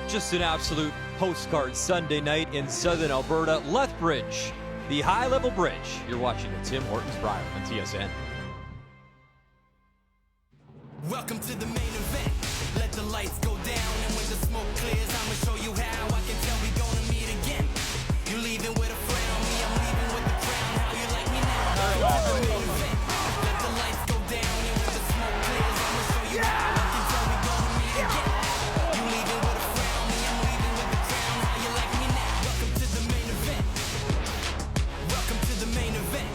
Just an absolute postcard Sunday night in southern Alberta. Lethbridge, the high-level bridge. You're watching the Tim Hortons Brier on TSN. Welcome to the main event. Let the lights go down, and when the smoke clears, I'ma show you how. I can tell we gonna meet again. You leaving with a frown, me I'm leaving with the crown. How you like me now? Welcome to the main event. Let the lights go down, and when the smoke clears, I'ma show you how. I can tell we gonna meet again. You leaving with a frown, me I'm leaving with the crown. How you like me now? Welcome to the main event. Welcome to the main event.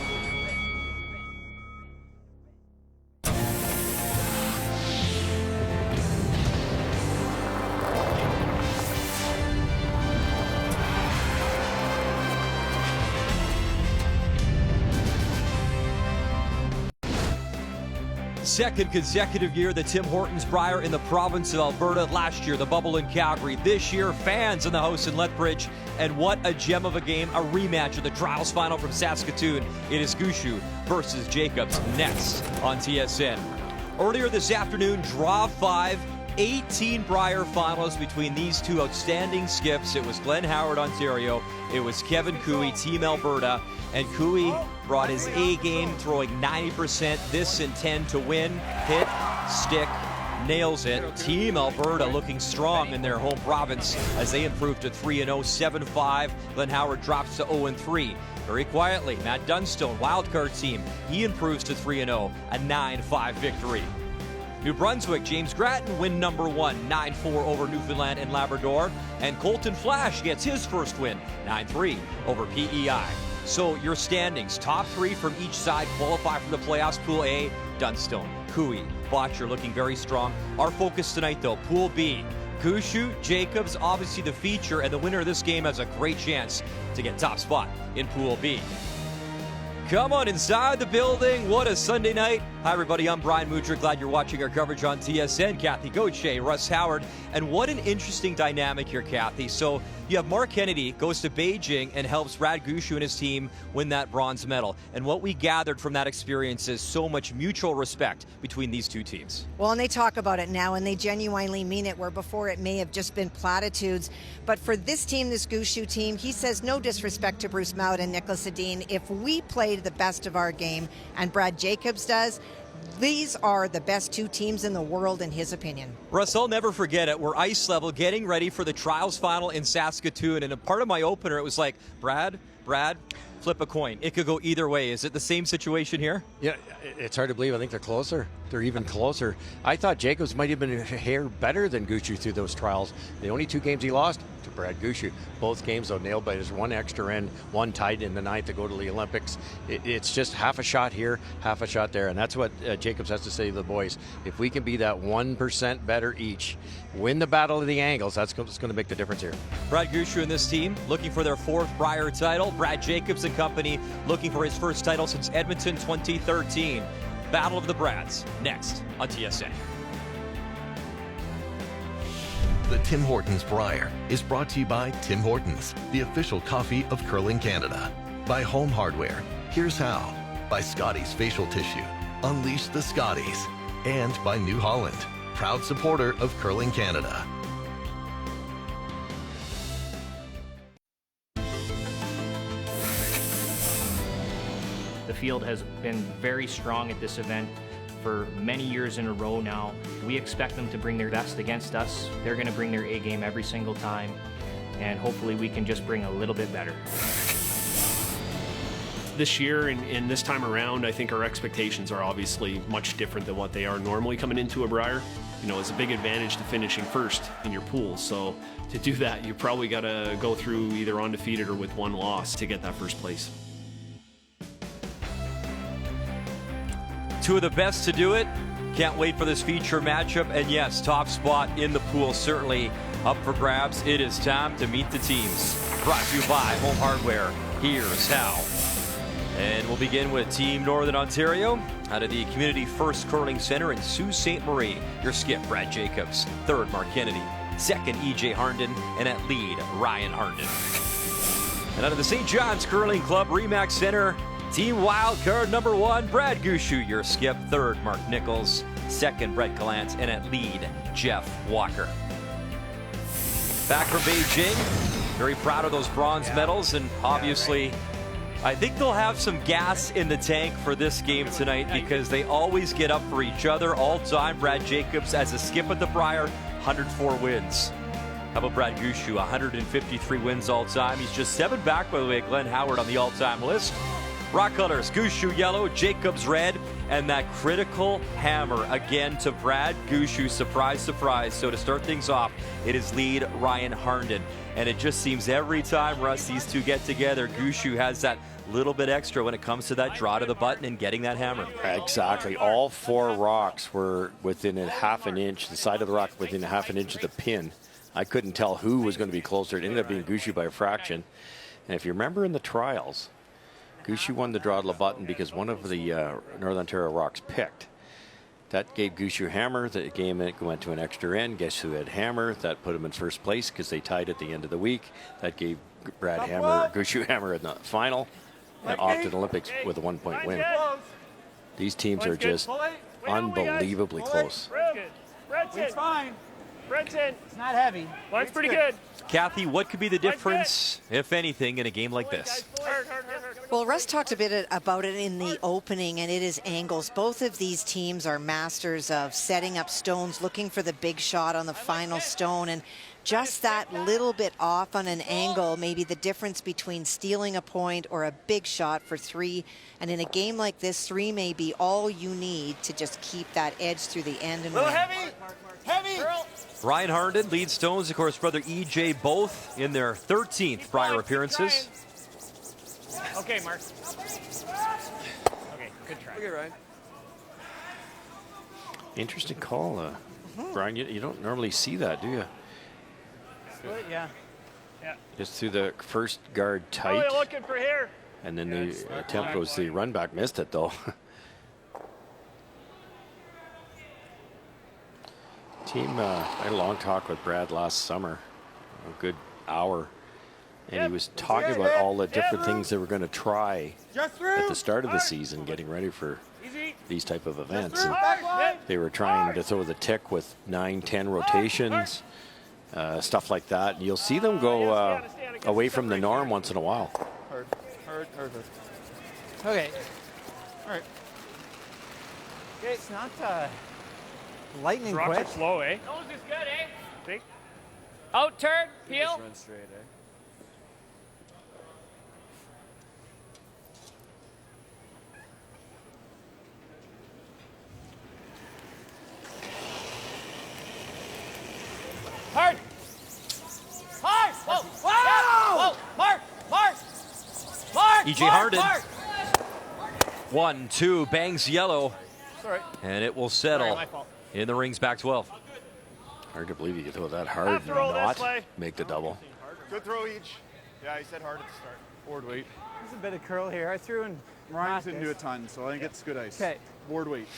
Second consecutive year, the Tim Hortons Brier in the province of Alberta. Last year, the bubble in Calgary. This year, fans in the house in Lethbridge. And what a gem of a game, a rematch of the Trials final from Saskatoon. It is Gushue versus Jacobs next on TSN. Earlier this afternoon, draw 5, 18 Brier finals between these two outstanding skips. It was Glenn Howard, Ontario. It was Kevin Cooey, Team Alberta. And Cooey brought his A game, throwing 90%. This intent to win. Hit, stick, nails it. Team Alberta looking strong in their home province as they improve to 3-0, 7-5. Glenn Howard drops to 0-3. Very quietly, Matt Dunstone, wildcard team, he improves to 3-0, a 9-5 victory. New Brunswick, James Grattan win number 1, 9-4 over Newfoundland and Labrador. And Colton Flash gets his first win, 9-3 over PEI. So your standings, top 3 from each side qualify for the playoffs. Pool A, Dunstone, Cooey, Botcher looking very strong. Our focus tonight though, Pool B, Gushue, Jacobs, obviously the feature, and the winner of this game has a great chance to get top spot in Pool B. Come on inside the building. What a Sunday night. Hi, everybody. I'm Brian Mudrick. Glad you're watching our coverage on TSN. Kathy Gauthier, Russ Howard. And what an interesting dynamic here, Kathy. So you have Mark Kennedy goes to Beijing and helps Brad Gushue and his team win that bronze medal. And what we gathered from that experience is so much mutual respect between these two teams. Well, and they talk about it now, and they genuinely mean it, where before it may have just been platitudes. But for this team, this Gushue team, he says, no disrespect to Bruce Mount and Nicholas Sedin, if we played the best of our game, and Brad Jacobs does, these are the best two teams in the world, in his opinion. Russ, I'll never forget it. We're ice level, getting ready for the Trials final in Saskatoon. And a part of my opener, it was like, Brad, flip a coin. It could go either way. Is it the same situation here? Yeah, it's hard to believe. I think they're closer. They're even closer. I thought Jacobs might have been a hair better than Gushue through those trials. The only 2 games he lost to Brad Gushue. Both games, though, nailed by his 1 extra end, 1 tied in the 9th to go to the Olympics. It's just half a shot here, half a shot there. And that's what Jacobs has to say to the boys. If we can be that 1% better each, win the battle of the angles, that's going to make the difference here. Brad Gushue and this team looking for their 4th Brier title. Brad Jacobs and company looking for his first title since Edmonton 2013. Battle of the Brads, next on TSN. The Tim Hortons Brier is brought to you by Tim Hortons, the official coffee of curling Canada. By Home Hardware, here's how. By Scotties Facial Tissue, unleash the Scotties. And by New Holland, proud supporter of curling Canada. The field has been very strong at this event for many years in a row now. We expect them to bring their best against us. They're going to bring their A game every single time, and hopefully we can just bring a little bit better. This year and this time around, I think our expectations are obviously much different than what they are normally coming into a Brier. You know, it's a big advantage to finishing first in your pool. So to do that, you probably got to go through either undefeated or with 1 loss to get that first place. 2 of the best to do it. Can't wait for this feature matchup. And yes, top spot in the pool certainly up for grabs. It is time to meet the teams. Brought to you by Home Hardware. Here's how. And we'll begin with Team Northern Ontario out of the Community First Curling Center in Sault Ste. Marie. Your skip, Brad Jacobs. 3rd, Mark Kennedy. 2nd, EJ Harnden. And at lead, Ryan Harnden. And out of the St. John's Curling Club Remax Center, Team Wildcard number 1, Brad Gushue, your skip. 3rd, Mark Nichols. 2nd, Brett Gallant. And at lead, Jeff Walker. Back from Beijing. Very proud of those bronze medals, and obviously I think they'll have some gas in the tank for this game tonight because they always get up for each other all time. Brad Jacobs as a skip at the Brier, 104 wins. How about Brad Gushue, 153 wins all time. He's just 7 back, by the way, Glenn Howard on the all-time list. Rock colors, Gushue yellow, Jacobs red, and that critical hammer again to Brad Gushue. Surprise, surprise. So to start things off, it is lead Ryan Harnden. And it just seems every time, Russ, these two get together, Gushue has that little bit extra when it comes to that draw to the button and getting that hammer. Exactly. All 4 rocks were within a half an inch, the side of the rock within a half an inch of the pin. I couldn't tell who was going to be closer. It ended up being Gushue by a fraction. And if you remember in the trials, Gushue won the draw to the button because one of the Northern Ontario rocks picked. That gave Gushue hammer. The game went to an extra end. Guess who had hammer? That put him in first place because they tied at the end of the week. That gave Brad hammer, Gushue hammer in the final, and off to the Olympics with a 1-point win. These teams are just unbelievably close. It's fine. Brenton. It's not heavy. Mine's pretty good. Kathy, what could be the difference, if anything, in a game like this? Well, Russ talked a bit about it in the opening, and it is angles. Both of these teams are masters of setting up stones, looking for the big shot on the final stone, and just that little bit off on an angle, maybe the difference between stealing a point or a big shot for 3. And in a game like this, 3 may be all you need to just keep that edge through the end and win. Heavy. Ryan Harnden leads stones, of course, brother EJ, both in their 13th Brier appearances. Okay, Mark. Okay, good try. Okay, Ryan. Interesting call, Brian. You don't normally see that, do you? Yeah. Just through the first guard tight. What are you looking for here? And then the attempt was the run back, missed it though. Team, I had a long talk with Brad last summer, a good hour, and he was talking about all the different things they were going to try at the start of the season, getting ready for these type of events. And they were trying to throw the tick with 9-10 rotations, stuff like that. And you'll see them go away from the norm once in a while. Hard. Okay. All right. Okay, it's not lightning quick. Rocks are slow, eh? Nose is good, eh? Big. Out turn, peel. Just run straight, eh? Hard. Whoa! Mark! EJ Harnden. 1-2, bangs yellow. Sorry. And it will settle in the rings, back 12. Hard to believe you could throw that hard and not make the double. Good throw each. Yeah, he said hard at the start. Board weight. There's a bit of curl here. I threw in Ryan's didn't do a ton, so I think it's good ice. Okay. Board weight.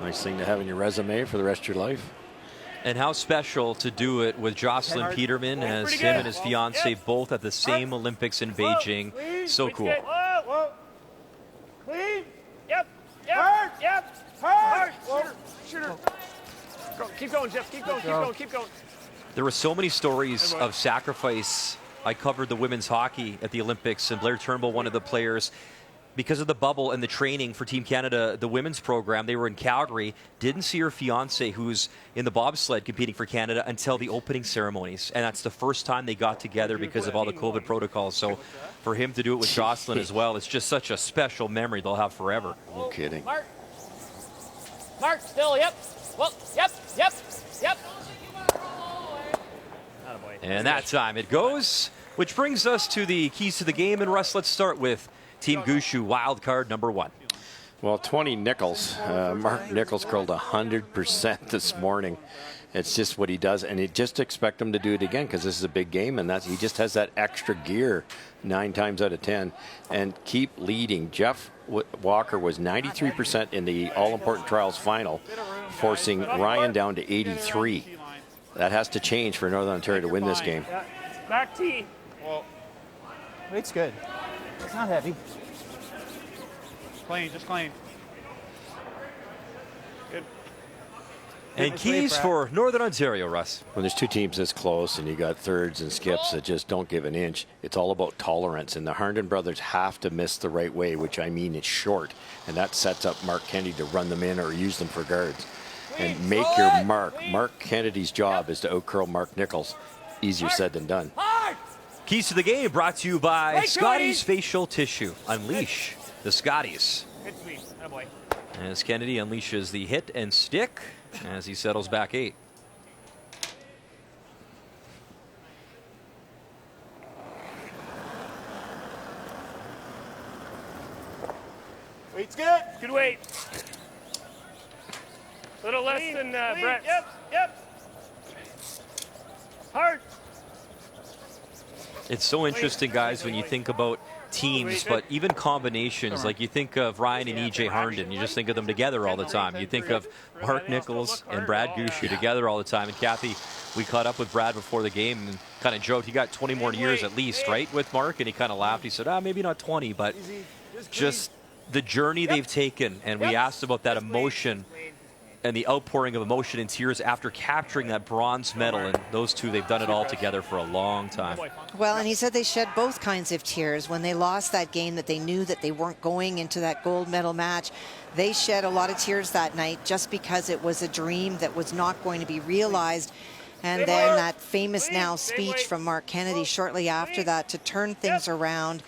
Nice thing to have in your resume for the rest of your life. And how special to do it with Jocelyn Peterman, as him and his fiance both at the same Olympics in Beijing. So cool. Whoa. Clean. Yep. Hard. Shooter. Go. Keep going, Jeff. Keep going. There were so many stories of sacrifice. I covered the women's hockey at the Olympics, and Blair Turnbull, one of the players, because of the bubble and the training for Team Canada, the women's program, they were in Calgary, didn't see her fiance, who's in the bobsled competing for Canada, until the opening ceremonies. And that's the first time they got together because of all the COVID protocols. So for him to do it with Jocelyn as well, it's just such a special memory they'll have forever. No kidding. Mark, still, yep. And that time it goes, which brings us to the keys to the game. And Russ, let's start with Team Gushue wild card number 1. Well, 20 Nichols. Mark Nichols curled 100% this morning. It's just what he does, and you just expect him to do it again because this is a big game, and he just has that extra gear 9 times out of 10. And keep leading. Jeff Walker was 93% in the all-important trials final, forcing Ryan down to 83. That has to change for Northern Ontario to win this game. Back tee. Well, weight's good. It's not heavy. Just clean. And keys for Northern Ontario, Russ. When there's two teams this close and you got thirds and skips that just don't give an inch, it's all about tolerance. And the Harnden brothers have to miss the right way, which I mean is short. And that sets up Mark Kennedy to run them in or use them for guards. And make your mark. Mark Kennedy's job is to outcurl Mark Nichols. Easier said than done. Keys to the game brought to you by Scotty's Facial Tissue. Unleash the Scotties. Good sweep. Attaboy. As Kennedy unleashes the hit and stick as he settles back 8. Weight's good. Good weight. A little less than Brett. Yep. Hard. It's so interesting, guys, when you think about teams, but even combinations. Like you think of Ryan and E.J. Harnden, you just think of them together all the time. You think of Mark Nichols and Brad Gushue together all the time. And Kathy, we caught up with Brad before the game and kind of joked, he got 20 more years at least, right, with Mark? And he kind of laughed. He said, maybe not 20, but just the journey they've taken. And we asked about that emotion and the outpouring of emotion and tears after capturing that bronze medal. And those two, they've done it all together for a long time. Well, and he said they shed both kinds of tears. When they lost that game that they knew that they weren't going into that gold medal match, they shed a lot of tears that night just because it was a dream that was not going to be realized. And then that famous now speech from Mark Kennedy shortly after that to turn things around.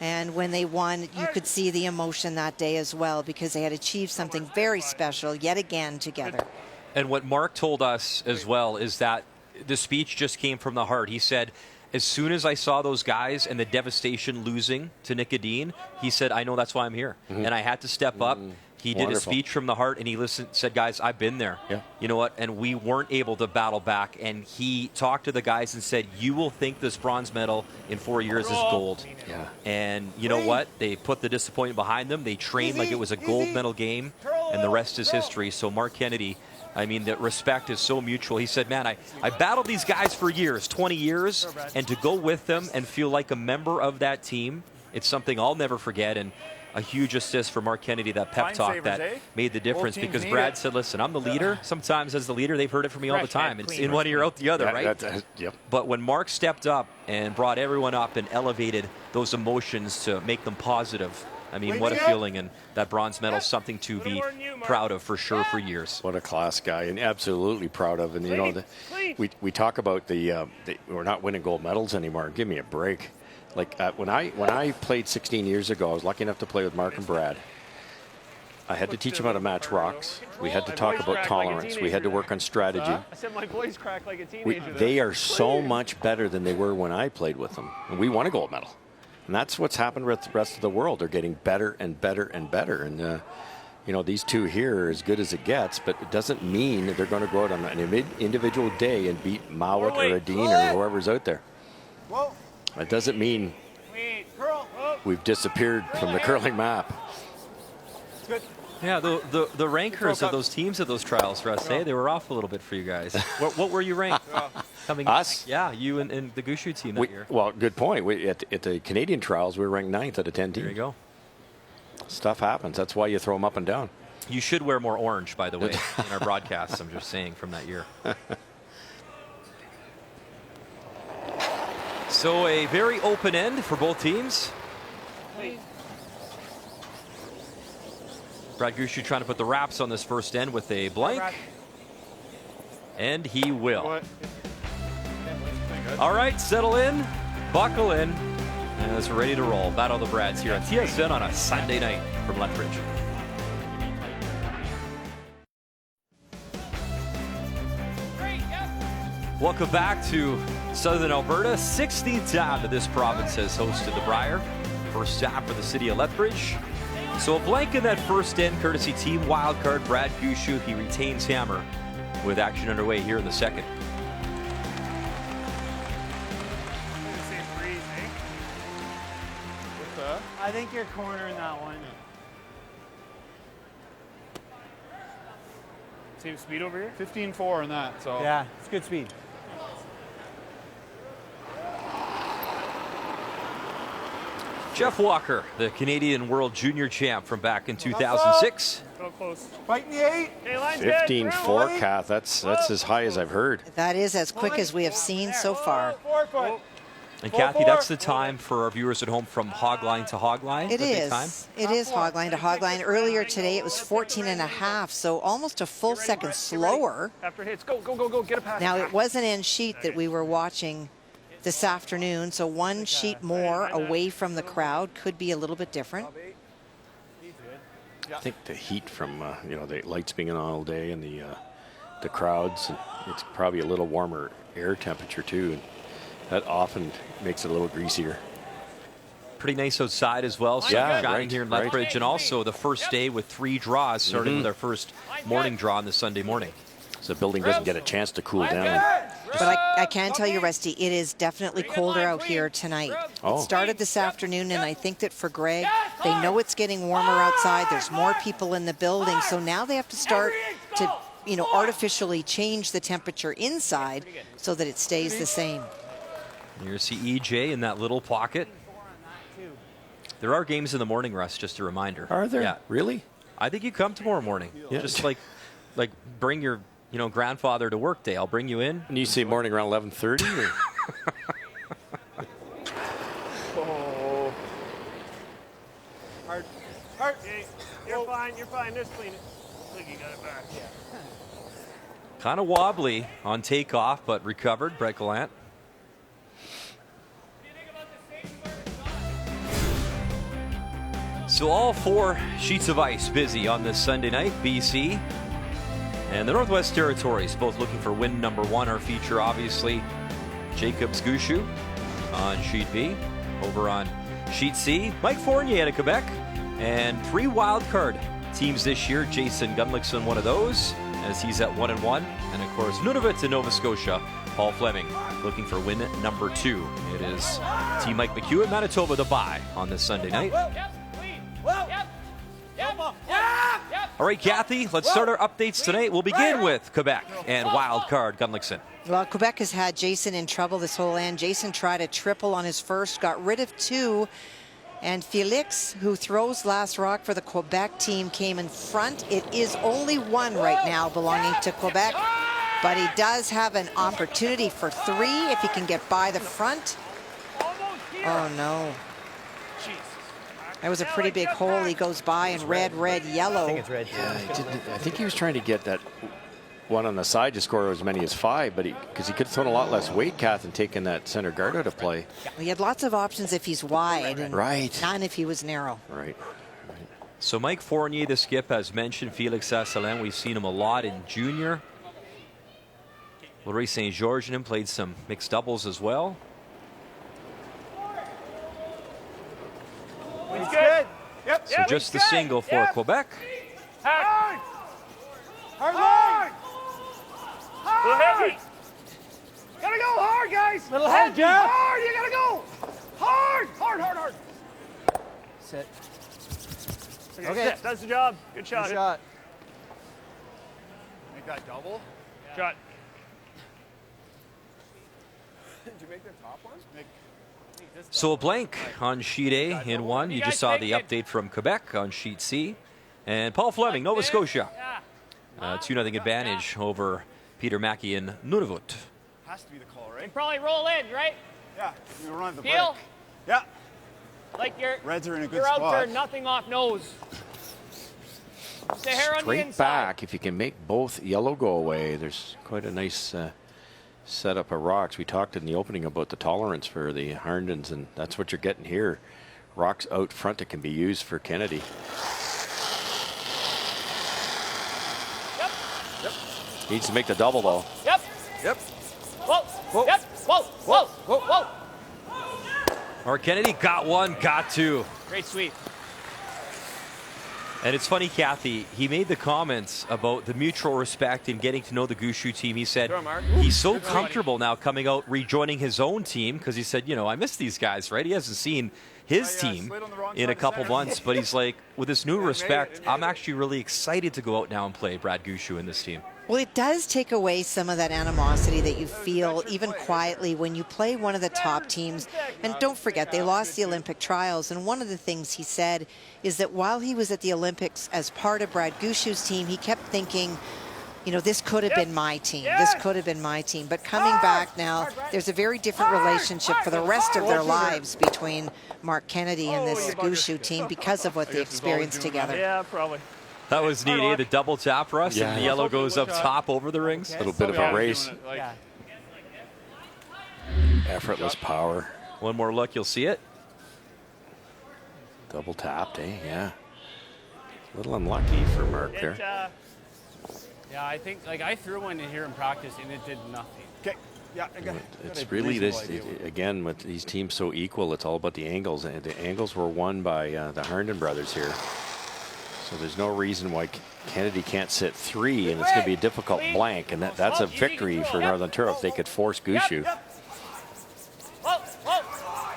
And when they won, you could see the emotion that day as well because they had achieved something very special yet again together. And what Mark told us as well is that the speech just came from the heart. He said, as soon as I saw those guys and the devastation losing to Nick Edin, he said, I know that's why I'm here. And I had to step up. He did a speech from the heart, and he said, guys, I've been there. Yeah. You know what? And we weren't able to battle back. And he talked to the guys and said, you will think this bronze medal in 4 years is gold. Yeah. And you know what? They put the disappointment behind them. They trained like it was a gold medal game, and the rest is history. So Mark Kennedy, I mean, the respect is so mutual. He said, man, I battled these guys for years, 20 years, and to go with them and feel like a member of that team, it's something I'll never forget. And a huge assist for Mark Kennedy, that pep talk that made the difference because Brad said, listen, I'm the leader. Sometimes as the leader, they've heard it from me all the time. It's in one ear, out the other, right? Yep. But when Mark stepped up and brought everyone up and elevated those emotions to make them positive, I mean, what a feeling. And that bronze medal is something to be proud of for sure for years. What a class guy, and absolutely proud of. And, you know, we talk about we're not winning gold medals anymore. Give me a break. Like when I played 16 years ago, I was lucky enough to play with Mark and Brad. I had to teach them how to match rocks. We had to talk about tolerance. We had to work on strategy. I said my voice cracked like a teenager. They are so much better than they were when I played with them. And we won a gold medal. And that's what's happened with the rest of the world. They're getting better and better and better. And, you know, these two here are as good as it gets, but it doesn't mean that they're going to go out on an individual day and beat Mowat or Edin or whoever's out there. It doesn't mean we've disappeared from the curling map. Yeah, the rankers of those teams at those trials, Russ, they were off a little bit for you guys. What were you ranked? Us? Yeah, you and the Gushue team that year. Well, good point. At the Canadian trials, we were ranked 9th out of 10 teams. There you go. Stuff happens. That's why you throw them up and down. You should wear more orange, by the way, in our broadcasts. I'm just saying from that year. So a very open end for both teams. Brad Gushue trying to put the wraps on this first end with a blank. And he will. All right, settle in, buckle in, and it's ready to roll. Battle of the Brads here on TSN on a Sunday night from Lethbridge. Welcome back to Southern Alberta. 16th time that this province has hosted the Brier. First stop for the city of Lethbridge. So a blank in that first end, courtesy team wildcard Brad Gushue. He retains hammer with action underway here in the second. I think you're cornering that one. Same speed over here? 15.4 in that. So yeah, it's good speed. Jeff Walker, the Canadian World Junior Champ from back in 2006. Go close. Fighting the 8. Okay, line's 15-4, Kath. That's as high as I've heard. That is as quick as we have seen so far. 4 foot. And Kathy, that's the time for our viewers at home from hogline to hogline. It is. Time. It is hogline to hogline. Earlier today it was 14.5, so almost a full second slower. After hits, go, go, go, go. Get a pass. Now it was an end sheet that we were watching this afternoon, so one sheet more away from the crowd could be a little bit different. I think the heat from the lights being on all day and the crowds, and it's probably a little warmer air temperature too. And that often makes it a little greasier. Pretty nice outside as well. So Yeah, shining right, here in right. Lethbridge, and also the first day with 3 draws, starting with our first morning draw on the Sunday morning. So the building doesn't get a chance to cool down. But I can tell you, Rusty, it is definitely colder out here tonight. Oh. It started this afternoon, and I think that for Greg, they know it's getting warmer outside. There's more people in the building, so now they have to start to, artificially change the temperature inside so that it stays the same. You see EJ in that little pocket. There are games in the morning, Russ, just a reminder. Are there? Yeah. Really? I think you come tomorrow morning. Yeah. Just like bring your grandfather to work day. I'll bring you in. And you say morning around 11:30? Oh. Hard. Hard. Okay. You're fine. You're fine. Just clean it. Look, you got it back. Yeah. Kind of wobbly on takeoff, but recovered. Brett Gallant. So all 4 sheets of ice busy on this Sunday night. BC and the Northwest Territories both looking for win number 1. Our feature, obviously, Jacobs Gushue on sheet B. Over on sheet C, Mike Fournier out of Quebec. And 3 wild card teams this year. Jason Gunlickson, one of those, as he's at 1-1. And of course, Nunavut and Nova Scotia. Paul Fleming looking for win number 2. It is Team Mike McHugh at Manitoba, the bye on this Sunday night. All right, Kathy, let's start our updates tonight. We'll begin with Quebec and wild card Gunlickson. Well, Quebec has had Jason in trouble this whole end. Jason tried a triple on his first, got rid of 2. And Felix, who throws last rock for the Quebec team, came in front. It is only 1 right now belonging to Quebec. But he does have an opportunity for 3 if he can get by the front. Oh, no. That was a pretty big hole. He goes by in red, yellow. I think it's red. Yeah, I think he was trying to get that one on the side to score as many as 5, but because he could have thrown a lot less weight, Kath, and taken that center guard out of play. Well, he had lots of options if he's wide, and none if he was narrow. Right. So Mike Fournier, the skip, has mentioned Felix Asselin. We've seen him a lot in junior. Laurie St. George and him played some mixed doubles as well. It's good. Yep. So just the single for Quebec. Hard. Hard line. Little heavy. Gotta go hard, guys. Little heavy. Jeff. Hard. You gotta go. Hard. Hard. Hard. Hard. Sit. Okay. That's the job. Good shot. Good shot. Make that double. Shot. Did you make the top one? So a blank on sheet A in 1. You just saw the update from Quebec on sheet C. And Paul Fleming, Nova Scotia. 2-0 advantage over Peter Mackey in Nunavut. Has to be the call, right? You probably roll in, right? Yeah. You run the Peel? break. Yeah. Like you're Reds are in a good you're out spot. there, nothing off nose. Just a hair on the Straight inside. back, if you can make both yellow go away, there's quite a nice setup of rocks. We talked in the opening about the tolerance for the Harndens, and that's what you're getting here. Rocks out front that can be used for Kennedy. Yep. Needs to make the double, though. Yep. Yep. Whoa. Whoa. Yep. Whoa. Whoa. Whoa. Whoa. Or Kennedy got 1, got 2. Great sweep. And it's funny, Kathy, he made the comments about the mutual respect in getting to know the Gushue team. He said he's so comfortable now coming out, rejoining his own team, because he said, I miss these guys, right? He hasn't seen his team in a couple months, but he's like, with this new respect, I'm actually really excited to go out now and play Brad Gushue in this team. Well, it does take away some of that animosity that you feel even quietly when you play one of the top teams. And don't forget, they lost the Olympic trials. And one of the things he said is that while he was at the Olympics as part of Brad Gushue's team, he kept thinking, you know, this could have been my team. This could have been my team. But coming back now, there's a very different relationship for the rest of their lives between Mark Kennedy and this Gushue team because of what they experienced together. Yeah, probably. That was neat, eh? The double tap for us, and the yellow goes up top over the rings. A little bit of a race. Effortless power. One more look, you'll see it. Double tapped, eh? Yeah. A little unlucky for Mark there. Yeah, I think, like, I threw one in here in practice, and it did nothing. Okay. Yeah, I got It's really this, again, with these teams so equal, it's all about the angles. And the angles were won by the Herndon brothers here. So there's no reason why Kennedy can't sit 3, and it's going to be a difficult blank. And that's a victory for Northern Ontario if they could force Gushue. Whoa, whoa,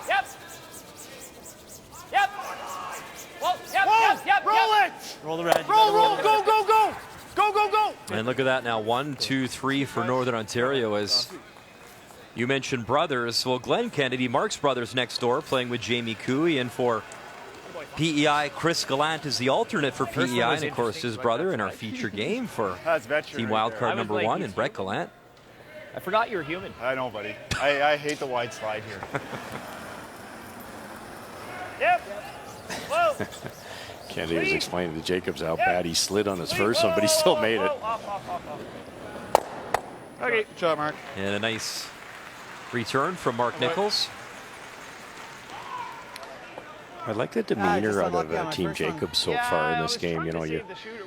yep. Yep. Whoa, yep. Roll it! Roll the red. Roll, go, go, go! Go, go, go! And look at that now, 1, 2, 3 for Northern Ontario. As you mentioned brothers, well, Glenn Kennedy, Mark's brothers next door, playing with Jamie Cooey, and for PEI, Chris Gallant is the alternate for PEI, and of course his brother in our feature game for Team Wildcard number 1, and Brett Gallant. I forgot you were human. I know, buddy. I hate the wide slide here. Yep. Whoa. Kennedy was explaining to Jacobs how bad he slid on his first one, but he still made it. Okay, good job, Mark. And a nice return from Mark Nichols. I like the demeanor out of Team Jacobs so far in this game. You know,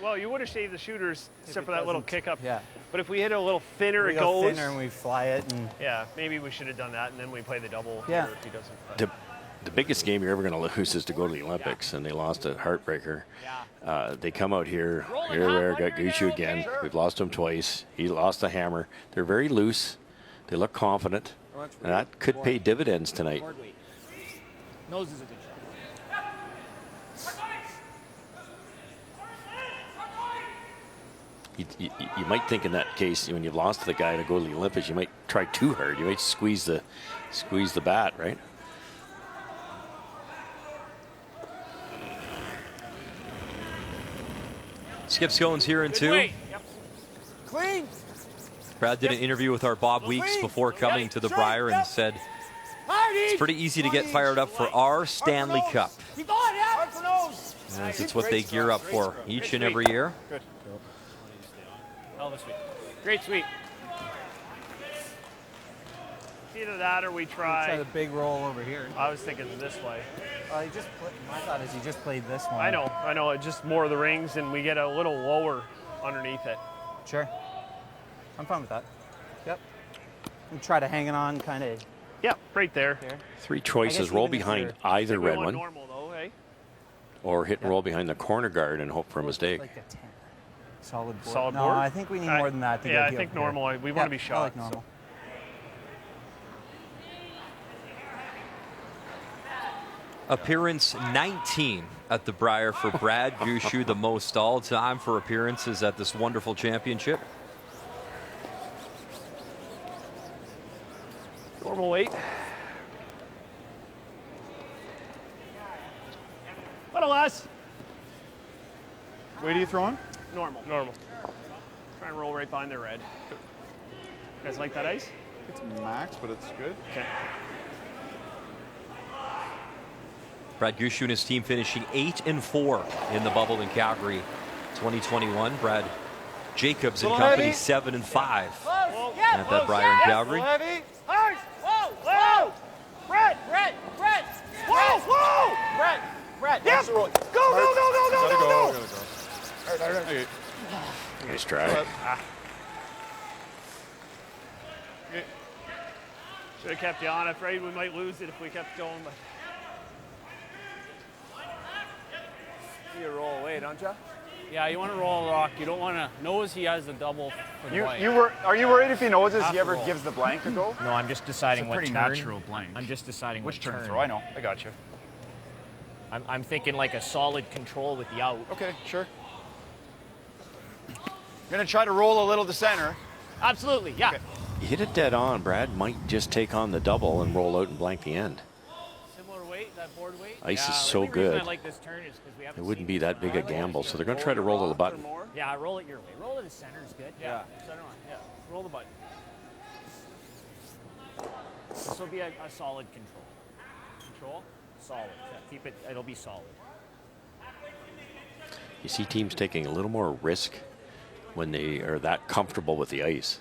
Well, you would have saved the shooters except for that little kick up. Yeah. But if we hit it a little thinner, it goes. Thinner and we fly it. And Yeah, maybe we should have done that, and then we play the double. Yeah. Here if he doesn't. the biggest game you're ever going to lose is to go to the Olympics, and they lost a heartbreaker. They come out here we are, got Gushue again. We've lost him twice. He lost the hammer. They're very loose. They look confident, and that could pay dividends tonight. Nose is a good shot. You might think in that case, when you've lost to the guy to go to the Olympics, you might try too hard. You might squeeze the bat, right? Skip Scones here in 2. Clean. Brad did an interview with our Bob Weeks before coming to the Brier and said it's pretty easy to get fired up for our Stanley Cup. As it's what they gear up for each and every year. Good. Hell of a sweep. Great sweep. Either that or we try. the big roll over here. I was thinking this way. My thought is he just played this one. I know. It's just more of the rings, and we get a little lower underneath it. Sure. I'm fine with that. Yep. And try to hang it on kind of. Yep, right there. 3 choices: roll behind either red one, normal though, hey? or hit and roll behind the corner guard and hope for a mistake. Like a 10. Solid board. Solid no, board? I think we need more than that to Yeah, get I deal think here. normal. We want to be I shot. like normal. Appearance 19 at the Brier for Brad Gushue, the most all-time for appearances at this wonderful championship. Normal weight. Little less. Weight are you throwing? Normal. Try and roll right behind the red. You guys like that ice? It's max, but it's good. Okay. Brad Gushue and his team finishing 8-4 in the bubble in Calgary 2021. Brad Jacobs and company 7-5 at that Brier in Calgary. Heavy. Hard. Whoa. Brett. Whoa. Brett. Yep. Go. Gotta go. All right. Okay. Nice try. Should have kept you on. I'm afraid we might lose it if we kept going. But you roll away, don't you? Yeah, you want to roll a rock. You don't want to nose. He has the double for the blank. Are you worried if he noses Half he ever roll. gives the blank a go? No, I'm just deciding It's a what pretty turn. natural blank. I'm just deciding Which what turn turn. throw? I know. I got you. I'm thinking like a solid control with the out. Okay, sure. You're going to try to roll a little to center. Absolutely, yeah. Okay. You hit it dead on. Brad might just take on the double and roll out and blank the end. Similar weight, that board weight. Ice yeah, is so the only reason good. I like this turn is because we haven't It wouldn't seen be that big a gamble, so they're going to try to roll to the button. Yeah, roll it your way. Roll it to center is good. Yeah. Center on. Yeah. Roll the button. This will be a solid control. Control? Solid. Yeah, keep it, it'll be solid. You see teams taking a little more risk when they are that comfortable with the ice.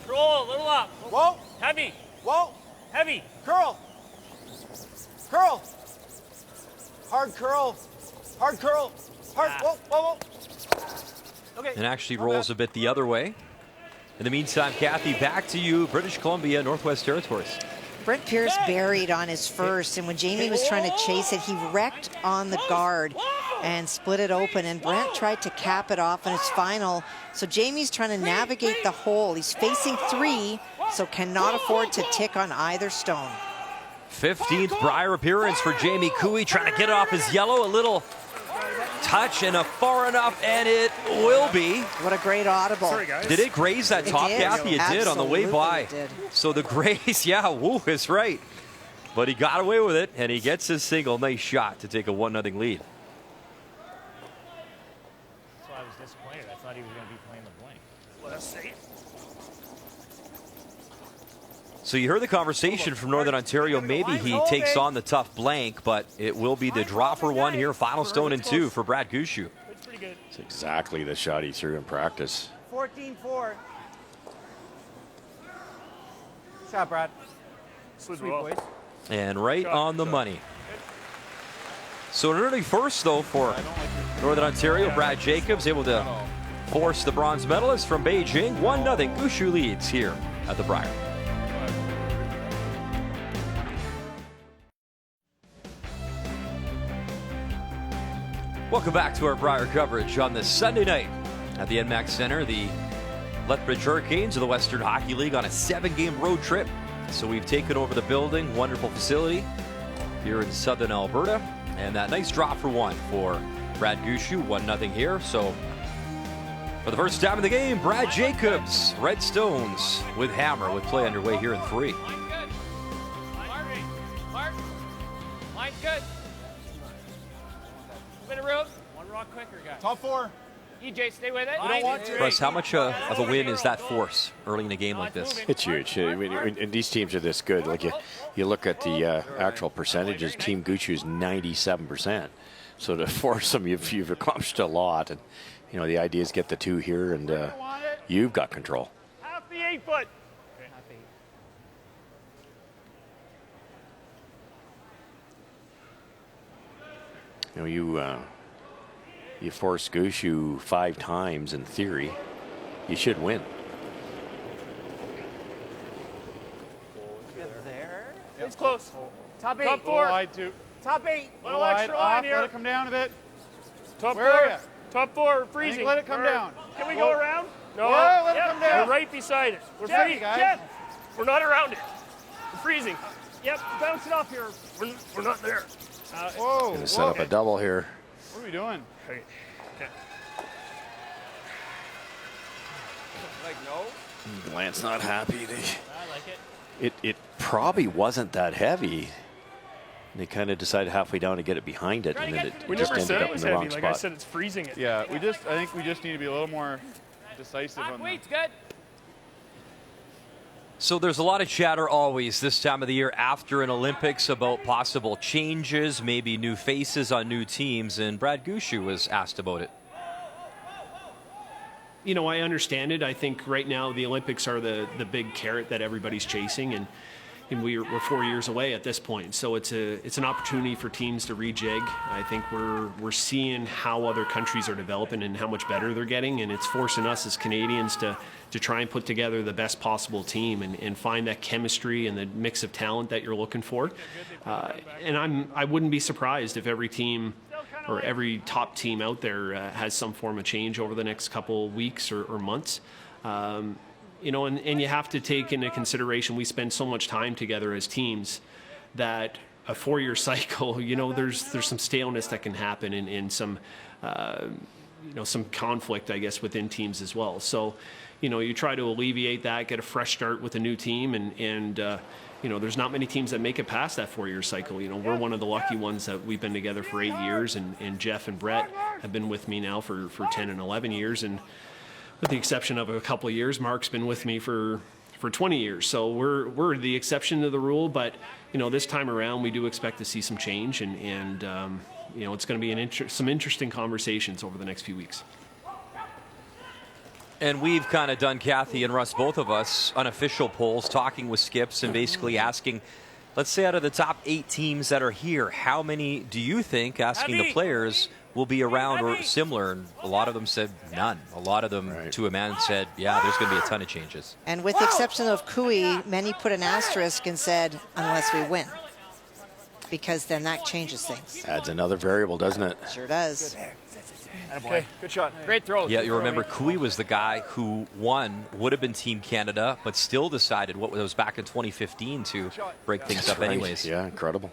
Control, a little up. Whoa. Heavy. Whoa. Heavy. Curl. Curl. Hard curl. Hard curl. Hard. Whoa, whoa, whoa. Okay. And actually rolls a bit the other way. In the meantime, Kathy, back to you, British Columbia, Northwest Territories. Brent Pierce buried on his first, and when Jamie was trying to chase it, he wrecked on the guard and split it open, and Brent tried to cap it off in his final. So Jamie's trying to navigate the hole. He's facing 3, so cannot afford to tick on either stone. 15th Brier appearance for Jamie Cooey, trying to get it off his yellow. A little touch and a far enough, and it will be. What a great audible. Sorry, guys. Did it graze that top, Kathy? It did on the way by. It did. So the graze, yeah, woo, is right. But he got away with it, and he gets his single. Nice shot to take a 1-0 lead. That's why I was disappointed. I thought he was going to be playing the blank. Let us see. So you heard the conversation from Northern Ontario. Maybe he takes on the tough blank, but it will be the draw for 1 here. Final stone in 2 for Brad Gushue. It's pretty good. It's exactly the shot he threw in practice. 14-4. Shot, Brad. Sweet boys. And right on the money. So an early first, though, for Northern Ontario. Brad Jacobs able to force the bronze medalist from Beijing. 1-0. Gushue leads here at the Brier. Welcome back to our Brier coverage on this Sunday night at the NMAX Center. The Lethbridge Hurricanes of the Western Hockey League on a 7-game road trip. So we've taken over the building, wonderful facility here in southern Alberta. And that nice draw for 1 for Brad Gushue, 1-0 here. So for the first time in the game, Brad Jacobs, Red Stones with hammer with play underway here in 3. Line good. Mark. Line good. Bit of room. One rock quicker, guys. Top 4. EJ, stay with it. We don't want to. Russ, how much of a win is that force early in a game like this? It's huge. And these teams are this good. Like you look at the actual percentages. Team Gushue is 97%. So to force them, you've accomplished a lot. And you know the idea is get the 2 here, and you've got control. Half the 8-foot. You know, you force Gushue 5 times in theory, you should win. There. It's close. Top 8. Top 4. Wide 2. Top 8. Little extra line here. Let it come down a bit. Top Where 4. are you? Top 4. Freezing. Let it come down. Can we go around? No. Yeah, let it come down. We're right beside it. We're Jeff, free, guys. Jeff. We're not around it. We're freezing. Yep. Bounce it off here. We're not there. Whoa. Gonna set up a double here. What are we doing? Okay. Glant's not happy. I like it. It probably wasn't that heavy. They kind of decided halfway down to get it behind it, and then it We just never ended said up it in was the wrong heavy. Like I spot. said, it's freezing it. Yeah, I think we just need to be a little more decisive on that. Weight's good. So there's a lot of chatter always this time of the year after an Olympics about possible changes, maybe new faces on new teams, and Brad Gushue was asked about it. You know, I understand it. I think right now the Olympics are the big carrot that everybody's chasing, and we're 4 years away at this point. So it's an opportunity for teams to rejig. I think we're seeing how other countries are developing and how much better they're getting, and it's forcing us as Canadians to try and put together the best possible team and find that chemistry and the mix of talent that you're looking for. And I wouldn't be surprised if every team or every top team out there has some form of change over the next couple weeks or months. You know, and you have to take into consideration we spend so much time together as teams that a 4-year cycle, you know, there's some staleness that can happen and some, you know, some conflict, I guess, within teams as well. So, you know, you try to alleviate that, get a fresh start with a new team, and you know, there's not many teams that make it past that 4-year cycle. You know, we're one of the lucky ones that we've been together for 8 years, and Jeff and Brett have been with me now for 10 and 11 years, and with the exception of a couple of years, Mark's been with me for 20 years. So we're the exception to the rule, but you know, this time around we do expect to see some change, and you know, it's going to be some interesting conversations over the next few weeks. And we've kind of done, Kathy and Russ, both of us, unofficial polls, talking with skips and basically asking, let's say out of the top 8 teams that are here, how many do you think, asking the players, will be around or similar? And a lot of them said none. A lot of them, to a man, said, yeah, there's going to be a ton of changes. And with the exception of Kui, many put an asterisk and said, unless we win. Because then that changes things. Adds another variable, doesn't it? Sure does. Okay, good shot. Great throw. Yeah, you remember Kui was the guy who won, would have been Team Canada, but still decided what was back in 2015 to break things up anyways. Yeah, incredible.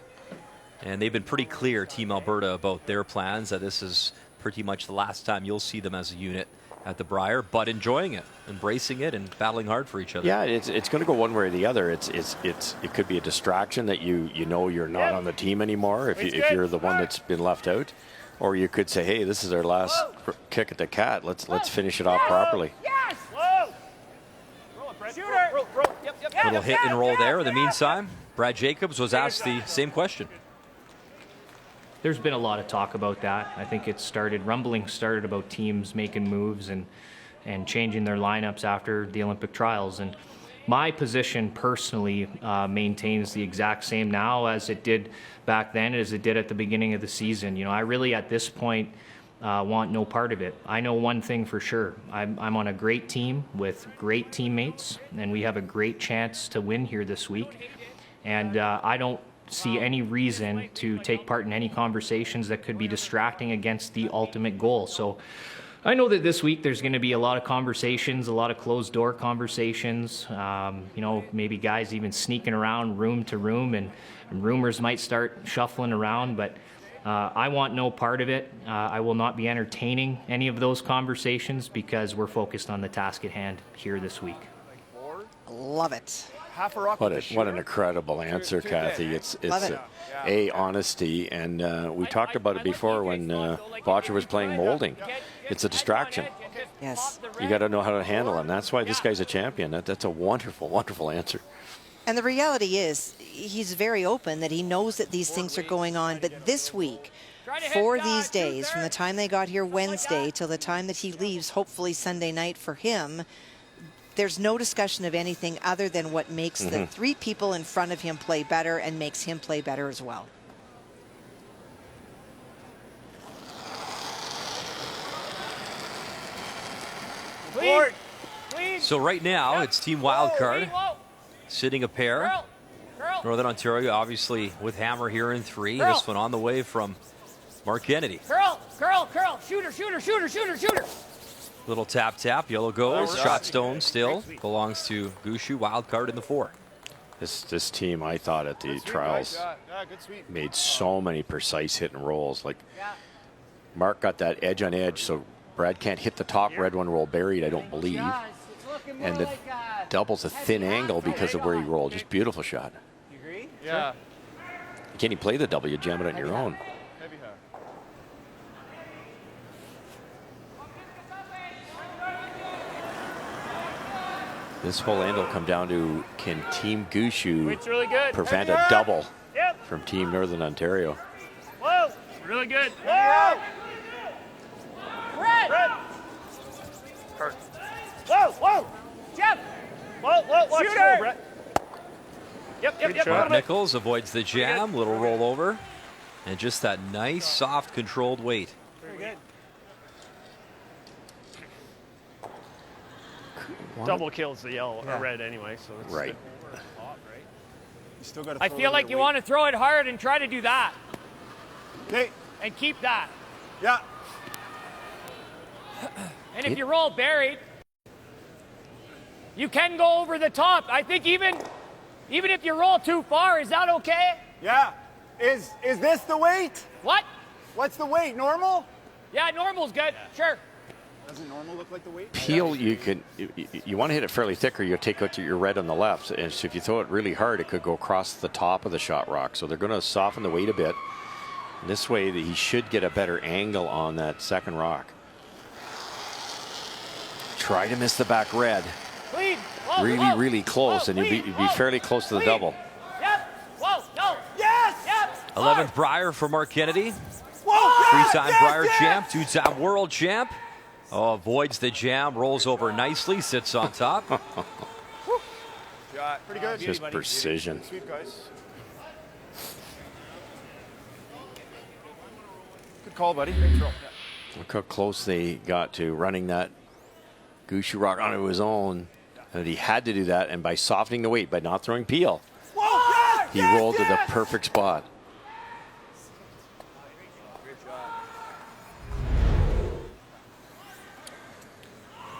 And they've been pretty clear, Team Alberta, about their plans, that this is pretty much the last time you'll see them as a unit at the Brier, but enjoying it, embracing it, and battling hard for each other. Yeah, it's going to go one way or the other. It could be a distraction that you know you're not on the team anymore if you're the one that's been left out, or you could say, hey, this is our last kick at the cat. Let's finish it off properly. Yes! Whoa! Shooter! Roll. Yep. Little hit and roll there. In the meantime, Brad Jacobs was asked the same question. There's been a lot of talk about that. I think rumbling started about teams making moves and changing their lineups after the Olympic trials. And my position personally maintains the exact same now as it did back then, as it did at the beginning of the season. You know, I really at this point want no part of it. I know one thing for sure. I'm on a great team with great teammates, and we have a great chance to win here this week. And I don't see any reason to take part in any conversations that could be distracting against the ultimate goal. So I know that this week there's going to be a lot of conversations, a lot of closed door conversations, you know, maybe guys even sneaking around room to room, and rumors might start shuffling around, but I want no part of it. I will not be entertaining any of those conversations because we're focused on the task at hand here this week. Love it. Half a rock. What an incredible answer, Kathy. It's honesty, and we talked about it before when Botcher was playing molding. It's a distraction. Yes. You got to know how to handle it, and that's why this guy's a champion. That's a wonderful, wonderful answer. And the reality is, he's very open that he knows that these things are going on, but this week, for these days, from the time they got here Wednesday till the time that he leaves, hopefully Sunday night for him, there's no discussion of anything other than what makes the 3 people in front of him play better and makes him play better as well. So right now, it's Team Wildcard, sitting a pair. Northern Ontario, obviously, with Hammer here in 3. This one on the way from Mark Kennedy. Curl. Shooter. Little tap, yellow goes. Shot stone still belongs to Gushue, wild card in the 4. This team, I thought at the trials, made so many precise hit and rolls. Like Mark got that edge on edge, so Brad can't hit the top red one roll buried, I don't believe. And the doubles a thin angle because of where he rolled. Just beautiful shot. You agree? Yeah. You can't even play the double, you jam it on your own. This whole end will come down to, can Team Gushue prevent a double from Team Northern Ontario? Whoa! Really good. Whoa! Brett! Whoa! Jeff! Whoa! Shooter! Brett. Yep. Mark Nichols avoids the jam, little rollover, and just that nice, soft, controlled weight. Very good. Double kills the yellow or red anyway, so it's right. I feel like you want to throw it hard and try to do that. Okay. And keep that. Yeah. And if you roll buried, you can go over the top. I think even if you roll too far, is that okay? Yeah. Is this the weight? What? What's the weight? Normal? Yeah, normal's good. Sure. Doesn't normal look like the weight? Peel, you want to hit it fairly thick, or you take out your red on the left. And so if you throw it really hard, it could go across the top of the shot rock. So they're going to soften the weight a bit. And this way, he should get a better angle on that second rock. Try to miss the back red. Clean. Whoa, Really, whoa, really close, whoa, and you'd be whoa, fairly close to the clean. double. Yep. Whoa. No. Yes. Yep. 11th Brier for Mark Kennedy. Whoa! Three-time Brier champ, two-time world champ. Oh, avoids the jam, rolls over nicely, sits on top. Shot. Pretty good. Just precision. Sweet, guys. Good call, buddy. Look how close they got to running that Gushue rock onto his own. And he had to do that, and by softening the weight, by not throwing peel, he rolled to the perfect spot.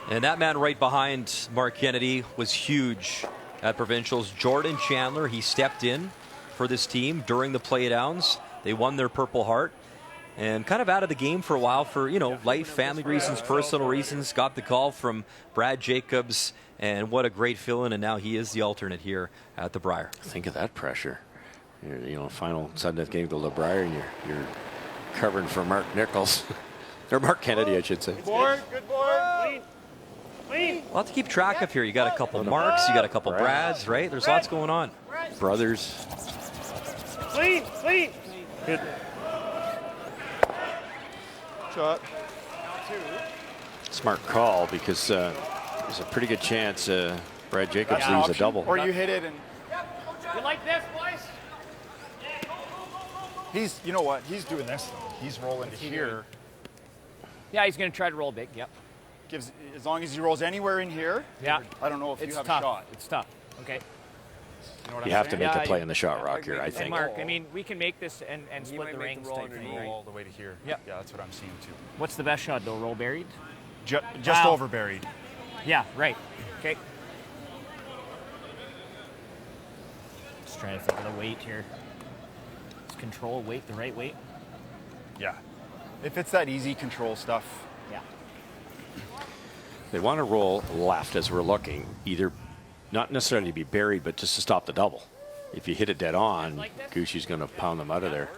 And that man right behind Mark Kennedy was huge at provincials. Jordan Chandler, he stepped in for this team during the playdowns. They won their Purple Heart and kind of out of the game for a while for, you know, life, family reasons, personal reasons. Got the call from Brad Jacobs, and what a great fill-in, and now he is the alternate here at the Brier. Think of that pressure. Final sudden death game to the Brier, and you're covering for Mark Nichols. Or Mark Kennedy, I should say. Good board. Good board. Clean. Clean. A lot to keep track of here. You got a couple Marks, you got a couple Brads, right? There's lots going on. Brothers. Clean. Clean. Good. Shot. Smart call, because there's a pretty good chance Brad Jacobs leaves a double. Or you hit it and You like this, boys? he's, you know what? He's doing this. He's rolling to here. Yeah, he's going to try to roll big. Yep. Gives, as long as he rolls anywhere in here. Yeah. I don't know if It's you have tough. a shot. It's tough. Okay. You know what You I'm have to saying? make Yeah, a play in the shot rock here, I And think. Mark, I mean, we can make this and split the rings type thing, right? all the way to here. Yep. Yeah, that's what I'm seeing too. What's the best shot, though? Roll buried? Just Wow. over buried. Yeah, right. Okay. Just trying to think of the weight here. Is control weight the right weight? Yeah. If it's that easy control stuff. Yeah. They want to roll left as we're looking, either not necessarily to be buried, but just to stop the double. If you hit it dead on, Gushue's going to pound them out of there.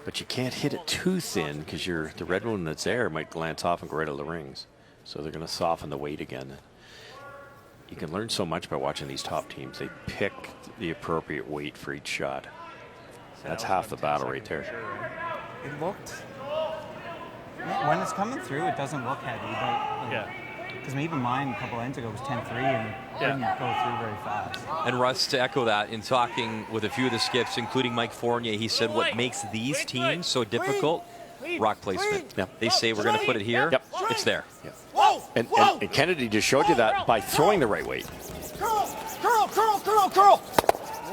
But you can't hit it too thin, because the red one that's there might glance off and go right out of the rings. So they're going to soften the weight again. You can learn so much by watching these top teams. They pick the appropriate weight for each shot. That's half the battle right there. It looked, when it's coming through, it doesn't look heavy, but Yeah. because even mine a couple ends ago was 10-3 and didn't go through very fast. And Russ, to echo that, in talking with a few of the skips, including Mike Fournier, he said what makes these teams so difficult, rock placement. Yep. They say we're going to put it here. Yep. It's there. Yep. Whoa! And Kennedy just showed you that by throwing the right weight. Curl!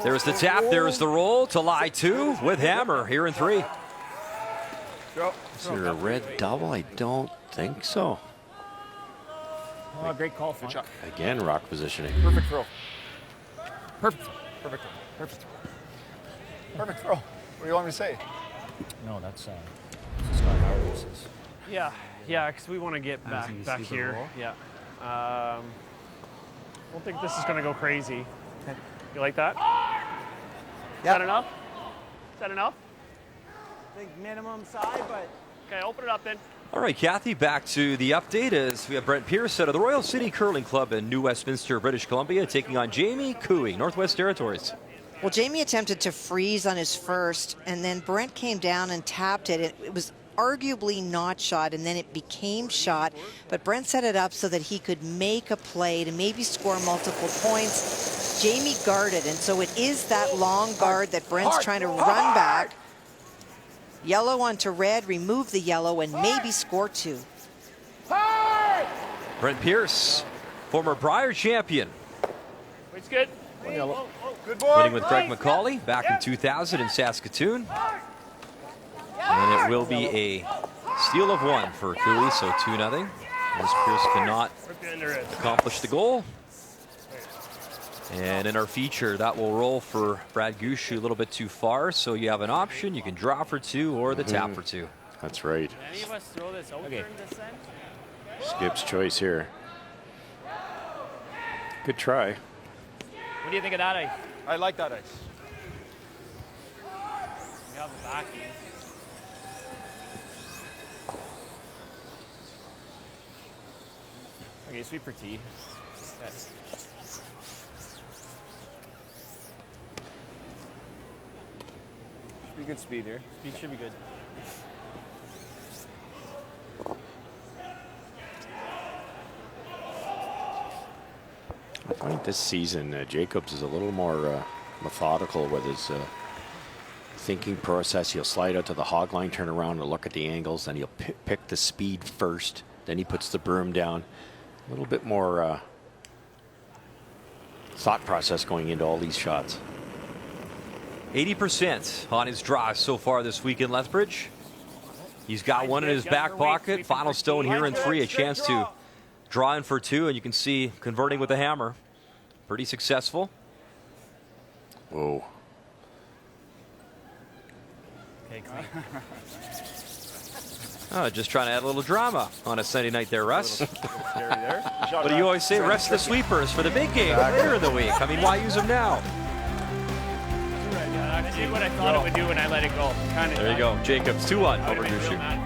There's the tap, there's the roll to lie two with hammer here in three. Is there a red double? I don't think so. Oh, great call, Funk. Again, rock positioning. Perfect throw. Perfect. Perfect throw. Perfect throw. Perfect throw. What do you want me to say? No, that's Scott Howard's. Yeah, because we want to get back here. Yeah. I don't think this is going to go crazy. You like that? Is that enough? Is that enough? I think minimum side, but Okay, open it up then. All right, Kathy, back to the update as we have Brent Pierce out of the Royal City Curling Club in New Westminster, British Columbia, taking on Jamie Cooey, Northwest Territories. Well, Jamie attempted to freeze on his first, and then Brent came down and tapped it. It was arguably not shot, and then it became shot. But Brent set it up so that he could make a play to maybe score multiple points. Jamie guarded, and so it is that long guard that Brent's trying to run back. Yellow onto red, remove the yellow, and maybe score two. Brent Pierce, former Brier champion. It's good. Good boy. Winning with Greg McCauley back in 2000 in Saskatoon. And it will be a steal of one for Cooey, so 2-0. As Pierce cannot accomplish the goal. And in our feature, that will roll for Brad Gushue a little bit too far. So you have an option. You can draw for 2 or the tap for 2. That's right. Can any of us throw this out during this end? Skip's choice here. Good try. What do you think of that ice? I like that ice. We have the backing. Okay, sweep for T. Yes. Should be good speed here. Speed should be good. I find this season Jacobs is a little more methodical with his thinking process. He'll slide out to the hog line, turn around and look at the angles, then he'll pick the speed first. Then he puts the broom down. A little bit more thought process going into all these shots. 80% on his drive so far this week in Lethbridge. He's got one in his back pocket. Final stone here in 3. A chance to draw in for 2, and you can see converting with the hammer. Pretty successful. Whoa. Just trying to add a little drama on a Sunday night there, Russ. What do you that. always say? Rest the sweepers for the big game later in the week. I mean, why use them now? I did what I thought it would do when I let it go. There you go. Jacobs 2-1 over Gushue.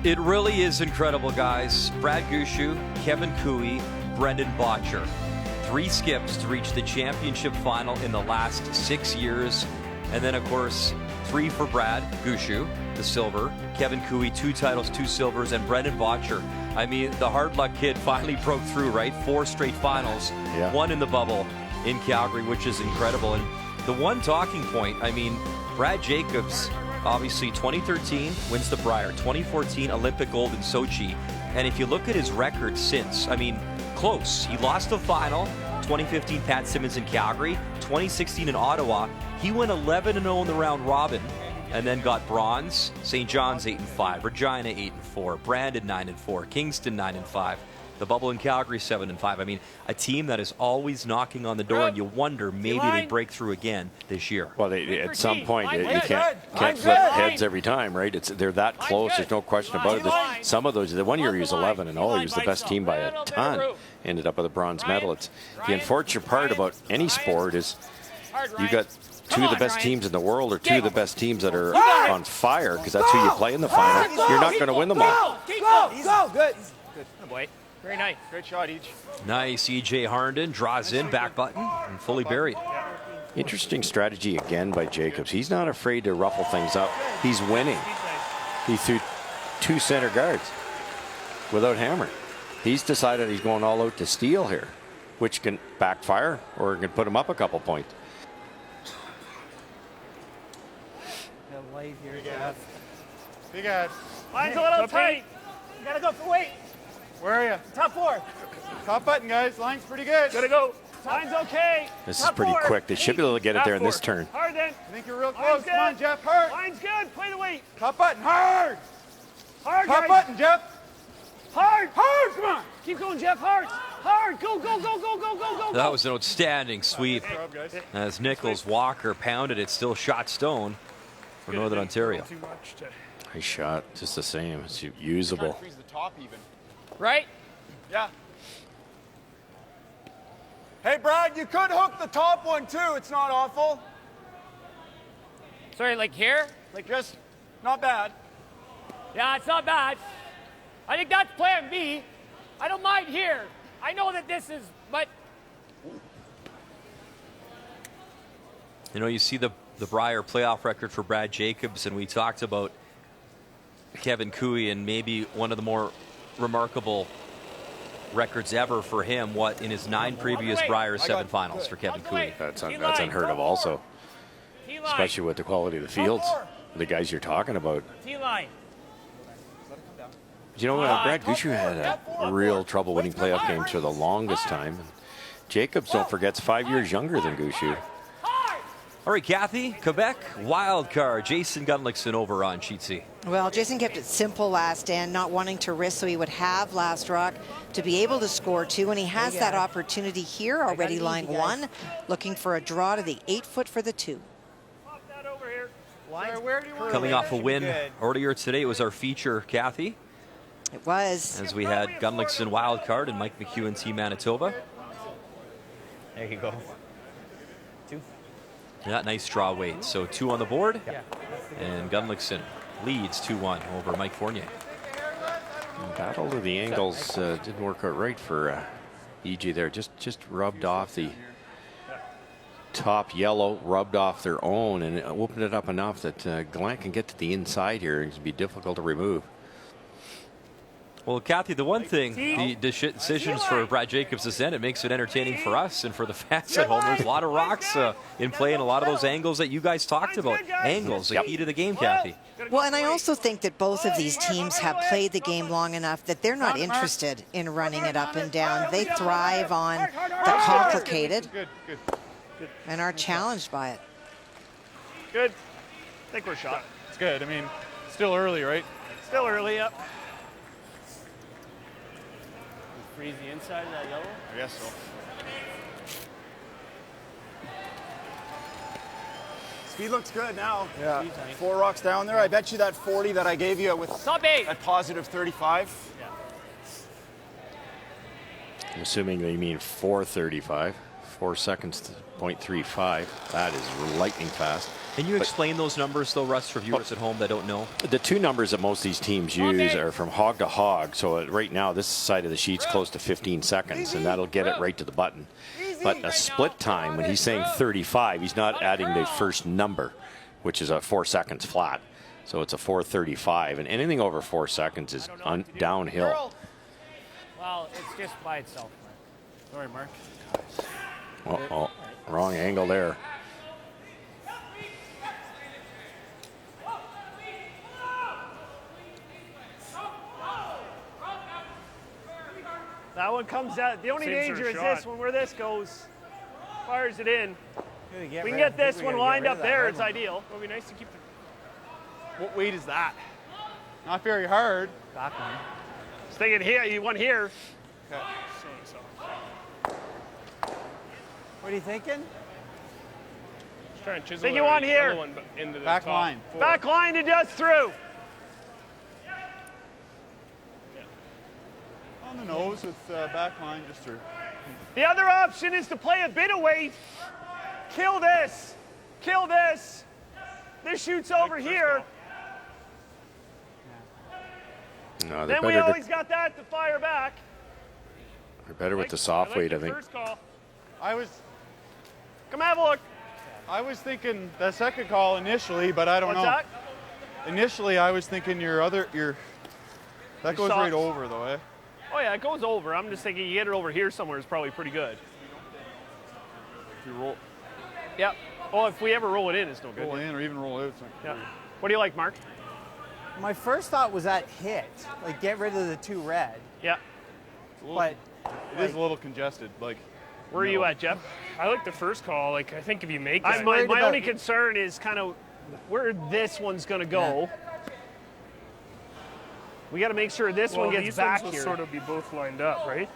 It really is incredible, guys. Brad Gushue, Kevin Cooey, Brendan Botcher. 3 skips to reach the championship final in the last 6 years. And then, of course, 3 for Brad Gushue, the silver. Kevin Cooey, 2 titles, 2 silvers, and Brendan Botcher. I mean, the hard luck kid finally broke through, right? 4 straight finals, 1 in the bubble in Calgary, which is incredible. And the one talking point, I mean, Brad Jacobs, obviously 2013 wins the Brier, 2014 Olympic gold in Sochi. And if you look at his record since, I mean, close. He lost the final, 2015 Pat Simmons in Calgary, 2016 in Ottawa. He went 11-0 in the round robin and then got bronze. St. John's 8-5, Regina 8-4, Brandon 9-4, Kingston 9-5. The bubble in Calgary 7-5. I mean, a team that is always knocking on the door, and you wonder maybe they break through again this year. Well, at some point you can't flip heads every time, right? They're that close. There's no question about it. Some of those, the one year he was 11-0, he was the best team by a ton. Ended up with a bronze medal. It's the unfortunate part about any sport is you got 2 of the best teams in the world or 2 of the best teams that are on fire, because that's who you play in the final. You're not going to win them all. Go. Good. Good boy. Very nice. Great shot each. Nice. E.J. Harnden draws in, back button, and fully buried. Interesting strategy again by Jacobs. He's not afraid to ruffle things up. He's winning. He threw 2 center guards without hammer. He's decided he's going all out to steal here, which can backfire or can put him up a couple points. Light here, Jeff. Big ass. Line's a little tight. You gotta go for weight. Where are you? Top 4. Top button, guys. Line's pretty good. Gotta go. Line's okay. This is pretty quick. They should be able to get it there in this turn. Hard then. I think you're real close. Come on, Jeff. Hard. Line's good. Play the weight. Top button. Hard. Hard, Top guys. button, Jeff. Hard. Hard. Come on. Keep going, Jeff. Hard. Hard. Go. That was an outstanding sweep. Good job, guys. As Nichols Walker pounded it, still shot stone for Northern Ontario. Too much to... Nice shot. Just the same. It's usable. Freeze the top even. Right? Yeah. Hey, Brad, you could hook the top one too. It's not awful. Sorry, like here? Like just not bad. Yeah, it's not bad. I think that's plan B. I don't mind here. I know that this is, but... You know, you see the Brier playoff record for Brad Jacobs, and we talked about Kevin Cooey and maybe one of the more remarkable records ever for him. What in his 9 previous Brier 7 finals for Kevin Cooley. That's unheard of also, especially with the quality of the fields, the guys you're talking about. T-line. You know, Brad Gushue had a real trouble winning playoff games for the longest time. Jacobs, don't forget, is 5 years younger than Gushue. All right, Kathy, Quebec wild card. Jason Gunlickson over on Sheet C. Well, Jason kept it simple last end, not wanting to risk, so he would have last rock to be able to score 2, and he has that opportunity here already. Line 1, looking for a draw to the 8-foot for the 2. Coming off a win earlier today, it was our feature, Kathy. It was. As we had Gunlickson wild card and Mike McEwen Team Manitoba. There you go. 2. Yeah, nice draw weight. So 2 on the board. Yeah. And Gunlickson leads 2-1 over Mike Fournier. Battle of the angles didn't work out right for EG there. Just rubbed off the top yellow, rubbed off their own, and opened it up enough that Glenn can get to the inside here. It's be difficult to remove. Well, Kathy, the one thing, the decisions for Brad Jacobs this end, it makes it entertaining for us and for the fans at home. There's a lot of rocks in play and a lot of those angles that you guys talked about. Angles, the key to the game, Kathy. Well, and I also think that both of these teams have played the game long enough that they're not interested in running it up and down. They thrive on the complicated and are challenged by it. Good. I think we're shot. It's good. I mean, still early, right? Still early, yep. Freeze the inside of that yellow? I guess so. Speed looks good now. Yeah. 4 rocks down there. I bet you that 40 that I gave you with at positive 35. Yeah. I'm assuming they mean 4:35. 4 seconds to 0.35. That is lightning fast. Can you explain those numbers, though, Russ, for viewers at home that don't know? The 2 numbers that most of these teams use are from hog to hog. So right now, this side of the sheet's close to 15 seconds, and that'll get it right to the button. But a split time, when he's saying 35, he's not adding the first number, which is a 4 seconds flat. So it's a 4:35, and anything over 4 seconds is downhill. Well, it's just by itself. Sorry, Mark. Oh, wrong angle there. That one comes out. The only danger is this one where this goes. Fires it in. We can get this one lined up there. It's ideal. It would be nice to keep the... What weight is that? Not very hard. Back one. Just thinking here, you want here. Okay. What are you thinking? Just trying to chisel think you want here. One into the back line. Back line to just through. On the nose with back line just through. The other option is to play a bit of weight. Kill this. Kill this. This shoots over here. No, then we always got that to fire back. They're better with the soft weight, I think. First call. Come have a look. I was thinking the second call initially, but I don't know. That? Initially, I was thinking that goes right over though, eh? Oh yeah, it goes over. I'm just thinking you get it over here somewhere is probably pretty good. If you roll. Yep. Oh, if we ever roll it in, it's no good. Roll in or even roll out. Yeah. What do you like, Mark? My first thought was that hit, like get rid of the 2 red. Yeah. But it is a little congested. Like, where are you at, Jeff? I like the first call. Like, I think if you make that, my only concern is kind of where this one's going to go. Yeah. We got to make sure this one gets back here. These ones will sort of be both lined up, right?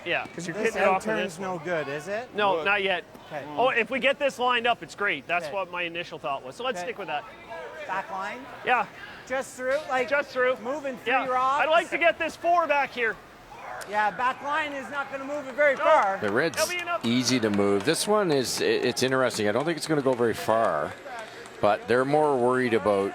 Yeah. Because you're getting it off of this. No good, is it? No, not yet. Okay. Oh, if we get this lined up, it's great. That's what my initial thought was. So let's stick with that. Back line? Yeah. Just through? Like just through. Moving 3 rocks? I'd like to get this 4 back here. Yeah, back line is not going to move it very far. The red's easy to move. This one it's interesting. I don't think it's going to go very far, but they're more worried about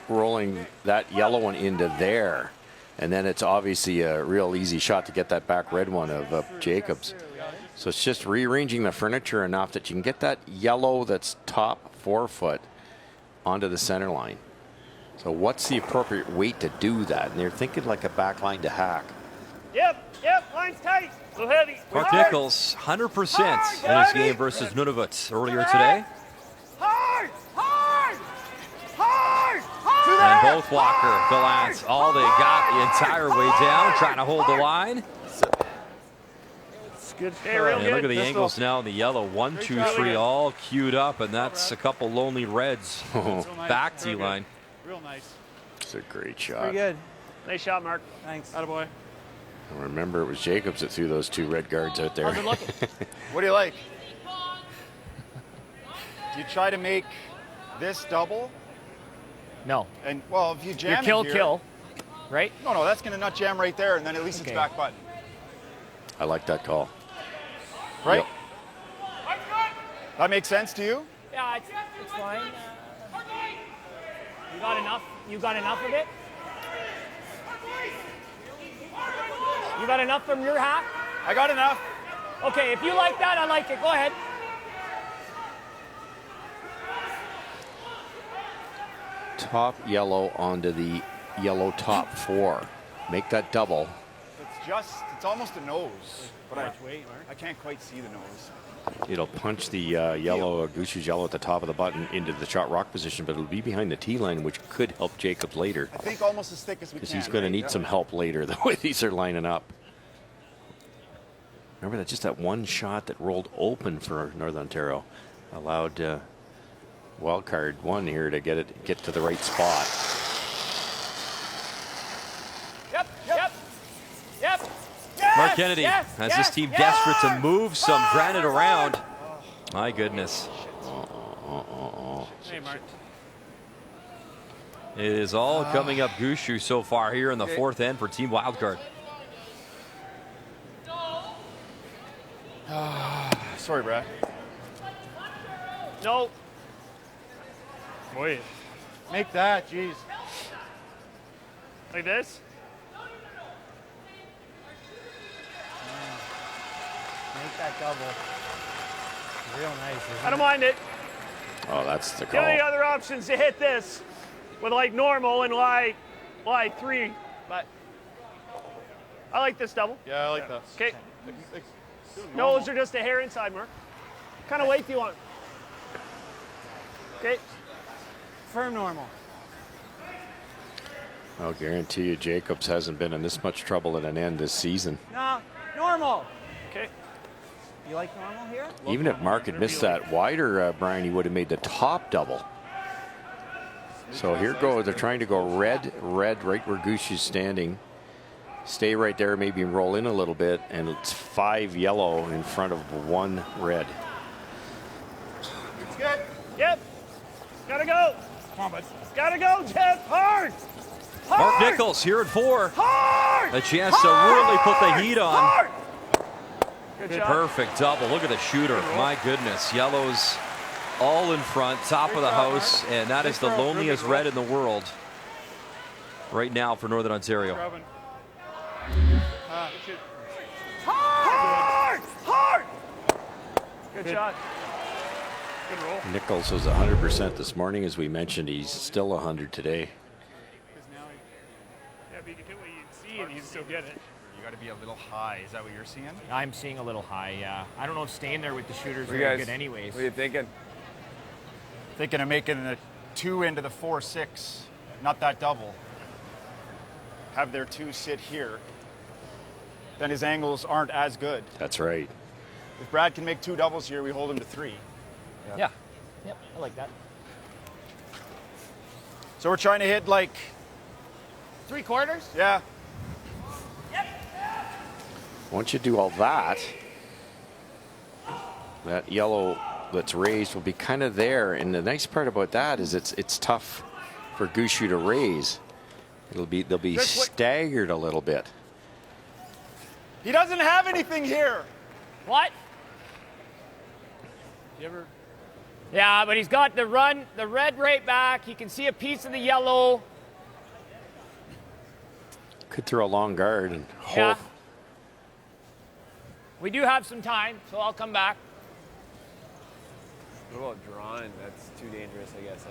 rolling that yellow one into there. And then it's obviously a real easy shot to get that back red one of Jacobs. So it's just rearranging the furniture enough that you can get that yellow that's top 4 foot onto the center line. So what's the appropriate weight to do that? And they're thinking like a back line to hack. Yep, line's tight. A little heavy. Mark Nichols, 100% in his game versus Nunavut earlier today. Hard! Hard! Hard! And both Walker, Gallant, all they got the entire way down, trying to hold the line. It's good. Hey, real And good. look at the angles now in the yellow. 1, 2, 3, all queued up, and that's a couple lonely Reds. Back T line. Real nice. It's a great shot. Pretty good. Nice shot, Mark. Thanks. Attaboy. I remember it was Jacobs that threw those 2 red guards out there. How's it looking? What do you like? Do you try to make this double? No. And, well, if you jam Your kill, it here, kill. Right? No, that's going to nut jam right there, and then at least Okay. it's back button. I like that call. Right? Yep. That makes sense to you? Yeah, it's fine. You got enough? You got enough of it? You got enough from your half? I got enough. Okay, if you like that, I like it. Go ahead. Top yellow onto the yellow top 4. Make that double. It's almost a nose, but I can't quite see the nose. It'll punch the yellow, Gushue's yellow at the top of the button into the shot rock position, but it'll be behind the T line, which could help Jacobs later. I think almost as thick as we can. Because he's going to need some help later, the way these are lining up. Remember that just that one shot that rolled open for Northern Ontario allowed wild card 1 here to get to the right spot. Yep. Mark Kennedy has this team desperate to move some granite around. My goodness. Hey, Mark. It is all coming up Gushue so far here in the 4th end for Team Wildcard. Sorry, Brad. No. Boy, make that, jeez. Like this? Make that double. Real nice. I don't mind it. Oh, that's the The call. only other options to hit this with like normal and like 3, but I like this double. Yeah, I like that. Okay. Nose are just a hair inside, Mark. What kind of weight do you want? Okay. Firm normal. I'll guarantee you Jacobs hasn't been in this much trouble at an end this season. No, normal. Okay. You like normal here? Even if Mark had missed that wider, Brian, he would have made the top double. So here goes. They're trying to go red, right where Gushue's standing. Stay right there, maybe roll in a little bit, and it's 5 yellow in front of 1 red. It's good. Yep. Gotta go. Come on, bud. Gotta go, Jeff. Hard. Mark Nichols here at 4. Hard. A chance to really put the heat on. Hard. Good job. Perfect double. Look at the shooter. My goodness. Yellows all in front, top of the house, and that is the loneliest red in the world right now for Northern Ontario. Hard. Hard. Good shot. Good roll. Nichols was 100% this morning, as we mentioned. He's still 100 today. Yeah, but you can hit what you see and you still get it. You got to be a little high. Is that what you're seeing? I'm seeing a little high, yeah. I don't know if staying there with the shooters What are are you very guys- good anyways. What are you thinking? Thinking of making the 2 into the 4-6, not that double. Have their 2 sit here. Then his angles aren't as good. That's right. If Brad can make 2 doubles here, we hold him to 3. Yeah. Yep, I like that. So we're trying to hit like, 3/4? yeah. Once you do all that, that yellow that's raised will be kind of there. And the nice part about that is it's tough for Gushue to raise. They'll be staggered a little bit. He doesn't have anything here. What? You ever? Yeah, but he's got the red right back. He can see a piece of the yellow. Could throw a long guard and hope. Yeah. We do have some time, so I'll come back. What about drawing? That's too dangerous, I guess,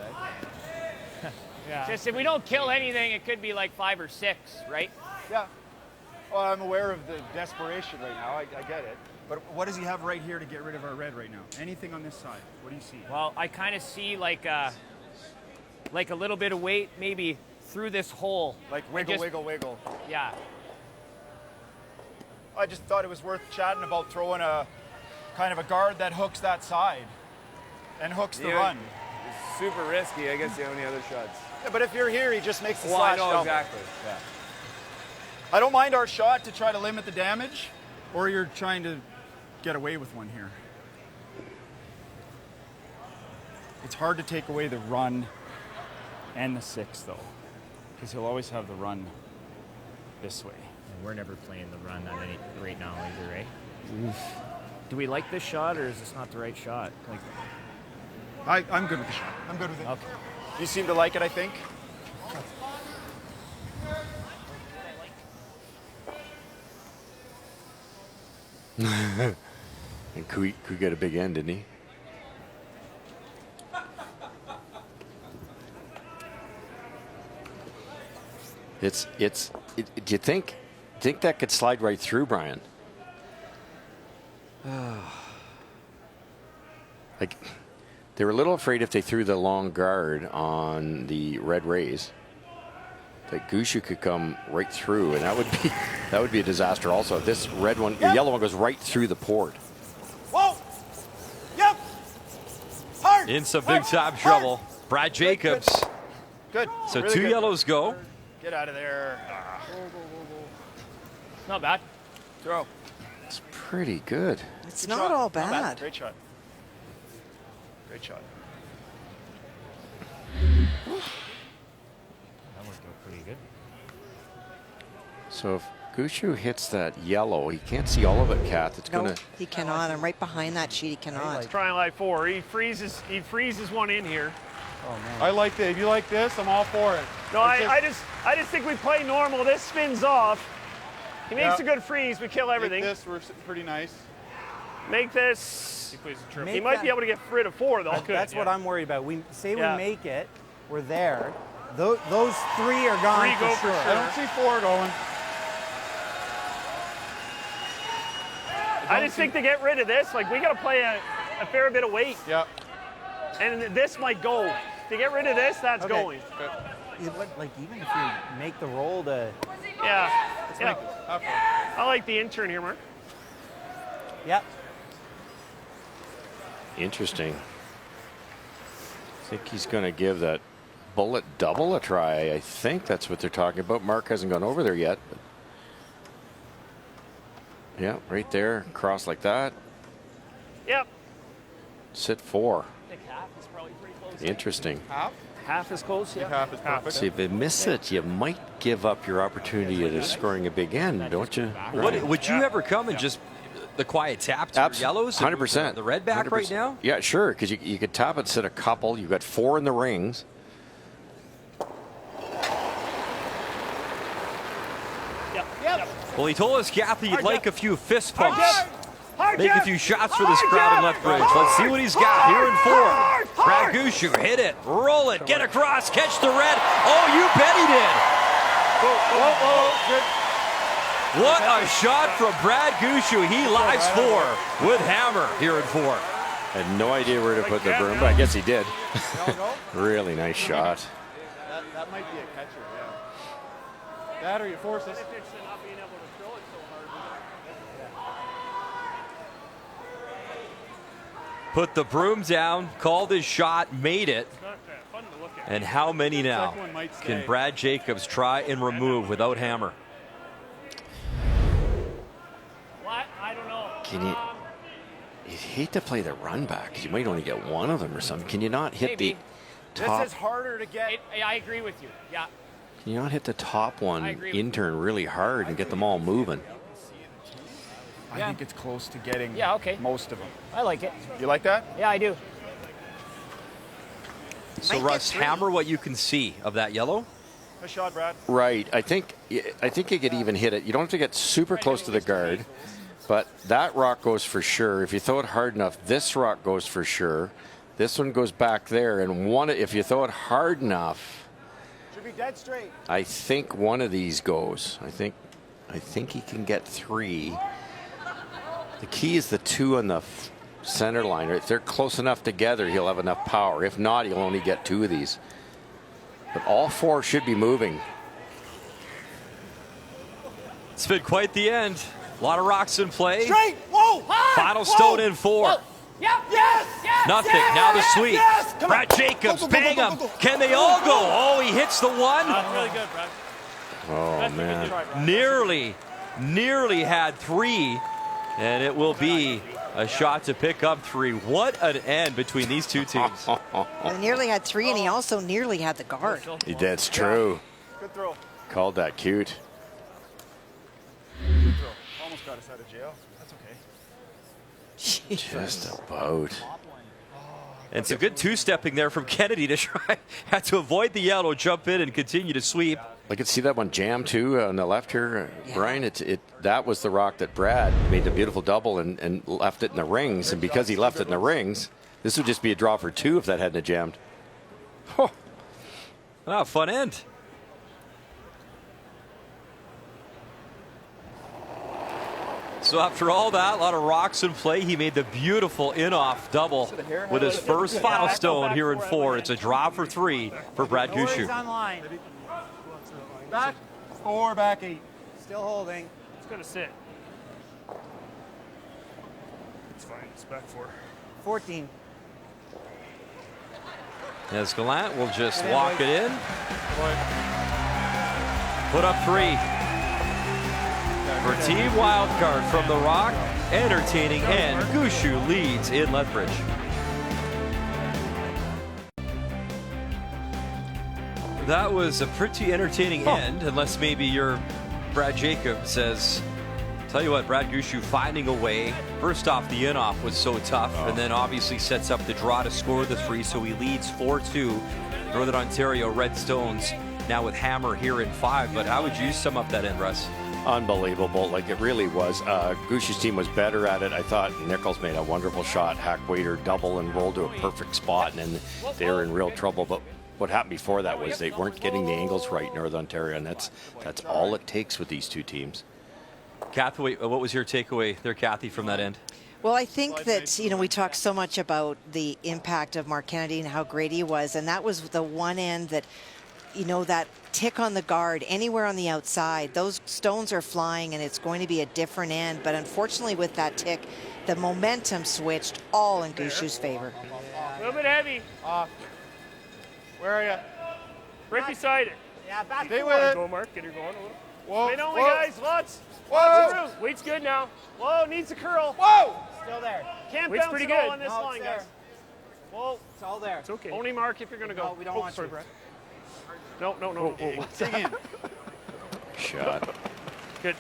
eh? Yeah. Just if we don't kill anything, it could be like 5 or 6, right? Yeah. Well, I'm aware of the desperation right now. I get it. But what does he have right here to get rid of our red right now? Anything on this side? What do you see? Well, I kind of see like a little bit of weight maybe through this hole. Like wiggle, wiggle. Yeah. I just thought it was worth chatting about throwing a kind of a guard that hooks that side and hooks the run. It's super risky. I guess you have any other shots? Yeah, but if you're here, he just makes the Well, slash I know double. exactly. Yeah. I don't mind our shot to try to limit the damage, or you're trying to get away with one here. It's hard to take away the run and the 6, though, because he'll always have the run this way. And we're never playing the run on any right now either, right? Do we like this shot, or is this not the right shot? Like, I'm good with the shot. I'm good with it. Okay. You seem to like it, I think. And Kui got a big end, didn't he? Do you think that could slide right through, Brian? Like, they were a little afraid if they threw the long guard on the Red Rays that Gushue could come right through, and that would be a disaster. Also, this red one, the yellow one goes right through the port. Whoa! Yep. Hard. In some big time trouble. Brad Jacobs. Good. So really 2 good. yellows go. Get out of there. Not bad. Throw. It's pretty good. It's Good not shot. all bad. Great shot. Great shot. that worked out pretty good. So if Gushue hits that yellow, he can't see all of it, Kath. It's No, gonna. he cannot. I'm right behind that sheet. He cannot. Trying like 4. He freezes one in here. Oh, man. I like that. If you like this, I'm all for it. No, I just think we play normal. This spins off. He makes a good freeze. We kill everything. Make this, we're pretty nice. Make this. He plays a triple. He might be able to get rid of 4 though. That's what I'm worried about. We say Yeah. we make it, we're there. Those 3 are gone 3 go for sure. sure. I don't see 4 going. I just think to get rid of this, like we got to play a fair bit of weight. Yeah. And this might go. To get rid of this, that's Okay. going. Like even if you make the roll to, Yeah. Let's Yeah. make this. Okay. I like the intern here, Mark. yep. Interesting. I think he's going to give that bullet double a try. I think that's what they're talking about. Mark hasn't gone over there yet. But yeah, right there, cross like that. Yep. Sit 4. I think half is probably pretty close. Interesting. Half is close, yeah. Half is perfect. See, if they miss it, you might give up your opportunity at scoring a big end, don't you? Would you ever come and just the quiet tap to your yellows? 100%. The red back 100%. right now? Yeah, sure, because you could tap it, sit a couple. You've got 4 in the rings. Yep. Well, he told us, Kathy, you'd like a few fist pumps. Hard Make a few shots for this crowd in Lethbridge. Let's see what he's got here in 4. Brad Gushue, hit it, roll it, get across, catch the red. Oh, you bet he did. What a shot from Brad Gushue. He lives 4 with hammer here in 4. Had no idea where to put the broom, but I guess he did. Really nice shot. That might be a catcher, yeah. That or you force it. Put the broom down, called his shot, made it. And how many now can Brad Jacobs try and remove without hammer? What? I don't know. Can you? You'd hate to play the run back because you might only get one of them or something. Can you not hit the top? This is harder to get. I agree with you. Yeah. Can you not hit the top one agree with intern really hard and get them all moving? I think it's close to getting most of them. I like it. You like that? Yeah, I do. So Russ, hammer what you can see of that yellow. Nice shot, Brad. Right. I think you could even hit it. You don't have to get super close to the guard, but that rock goes for sure. If you throw it hard enough, this rock goes for sure. This one goes back there, and if you throw it hard enough, Should be dead straight. I think one of these goes. I think I think he can get 3. The key is the 2 on the center line. If they're close enough together, he'll have enough power. If not, he'll only get 2 of these. But all 4 should be moving. It's been quite the end. A lot of rocks in play. Straight. Whoa. High. Final stone in 4. Yep. Yes. Yes. Nothing. Yes. Now the sweep. Yes. Brad Jacobs, bang him. Can they all go? Oh, he hits the 1. That's really good, Brad. Oh, man. Nearly had 3. And it will be a shot to pick up 3. What an end between these two teams. He nearly had 3, and he also nearly had the guard. That's true. Good throw. Called that cute. Good throw. Almost got us out of jail. That's okay. Just about. And some good two-stepping there from Kennedy to try. Had to avoid the yellow, jump in, and continue to sweep. I could see that one jam too on the left here, Brian. That was the rock that Brad made the beautiful double and left it in the rings. And because he left it in the rings, this would just be a draw for 2 if that hadn't jammed. Oh, fun end. So after all that, a lot of rocks in play, he made the beautiful in-off double with his first final stone here in 4. It's a draw for 3 for Brad Gushue. Back 4, back 8. Still holding. It's going to sit. It's fine. It's back 4. 14. As Gallant will just walk it in. Put up 3. For Team Wildcard from the Rock, entertaining end. Gushue leads in Lethbridge. That was a pretty entertaining end, unless maybe you're Brad Jacobs says, tell you what, Brad Gushue finding a way. First off, the in-off was so tough, and then obviously sets up the draw to score the 3, so he leads 4-2. Northern Ontario Red Stones now with Hammer here in 5, but how would you sum up that end, Russ? Unbelievable, like it really was. Gushue's team was better at it. I thought Nichols made a wonderful shot. Hackwaiter double and rolled to a perfect spot, and then they were in real trouble. But what happened before that was they weren't getting the angles right in Northern Ontario, and that's all it takes with these two teams. Kathy, what was your takeaway there, Kathy, from that end? Well, I think that, we talked so much about the impact of Mark Kennedy and how great he was, and that was the one end that, that tick on the guard anywhere on the outside, those stones are flying and it's going to be a different end. But unfortunately with that tick, the momentum switched all in Gushue's favor. A little bit heavy. Where are you? Right beside it. Yeah, back Stay to with it. Go, Mark. Get her going a little. Whoa. Wait only, Whoa. guys. Lots. Whoa. Lots of room. Weight's good now. Whoa, needs a curl. Whoa. Still there. Can't Weight's bounce pretty it good. all on this No, line, it's guys. there. Whoa. It's all there. It's okay. Only Mark if you're going to go. No, we don't want sorry, to. Brett. No. Dig in. Shot. Good.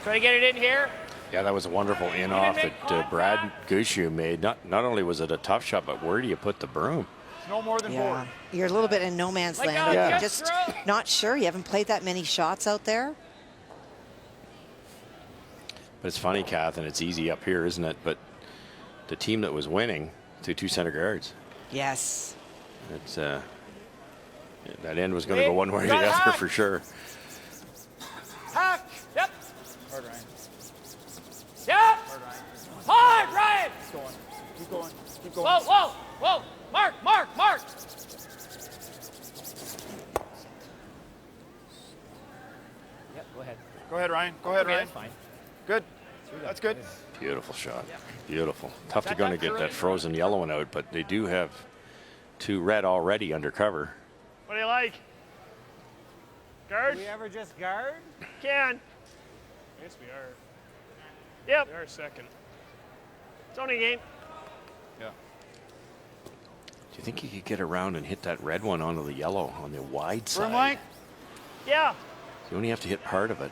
Try to get it in here. Yeah, that was a wonderful in-off that Brad Gushue made. Not only was it a tough shot, but where do you put the broom? It's no more than 4. You're a little bit in no man's land. Yeah. You're just not sure. You haven't played that many shots out there. But it's funny, Kath, and it's easy up here, isn't it? But the team that was winning, the 2 center guards. Yes. It's that end was going to go one way or the other for sure. Hack. Yep. Hard, Ryan. Yep. Hard, Ryan. Keep going. Keep going. Keep going. Whoa. Mark. Yep, go ahead. Go ahead, Ryan. Go ahead, Okay, Ryan. that's fine. Good. That's good. Beautiful shot. Beautiful. Tough to going to get that frozen yellow one out, but they do have 2 red already under cover. What do you like? Guard? Do we ever just guard? Can. Yes, we are. Yep. We are second. It's only a game. Yeah. Do you think he could get around and hit that red one onto the yellow on the wide Broom side? length. Yeah. You only have to hit part of it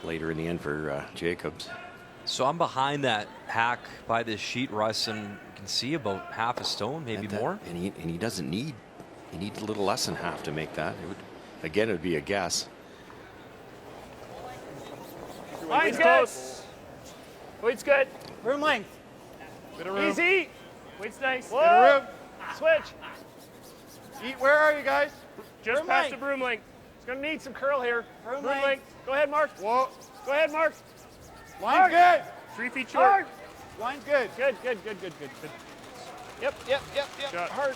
later in the end for Jacobs. So I'm behind that hack by this sheet, Russ, and you can see about half a stone, maybe more. And he doesn't need, he needs a little less than half to make that. It would be a guess. Line's good. close. Weight's good. Room length. Bit of room. Easy. Weight's nice. Bit of room. Switch. Eat. Where are you guys? Just past the broom link. It's going to need some curl here. Broom link. Go ahead, Mark. Whoa. Go ahead, Mark. Line good. 3 feet short. Line good. Good. Yep. Shot. Hard.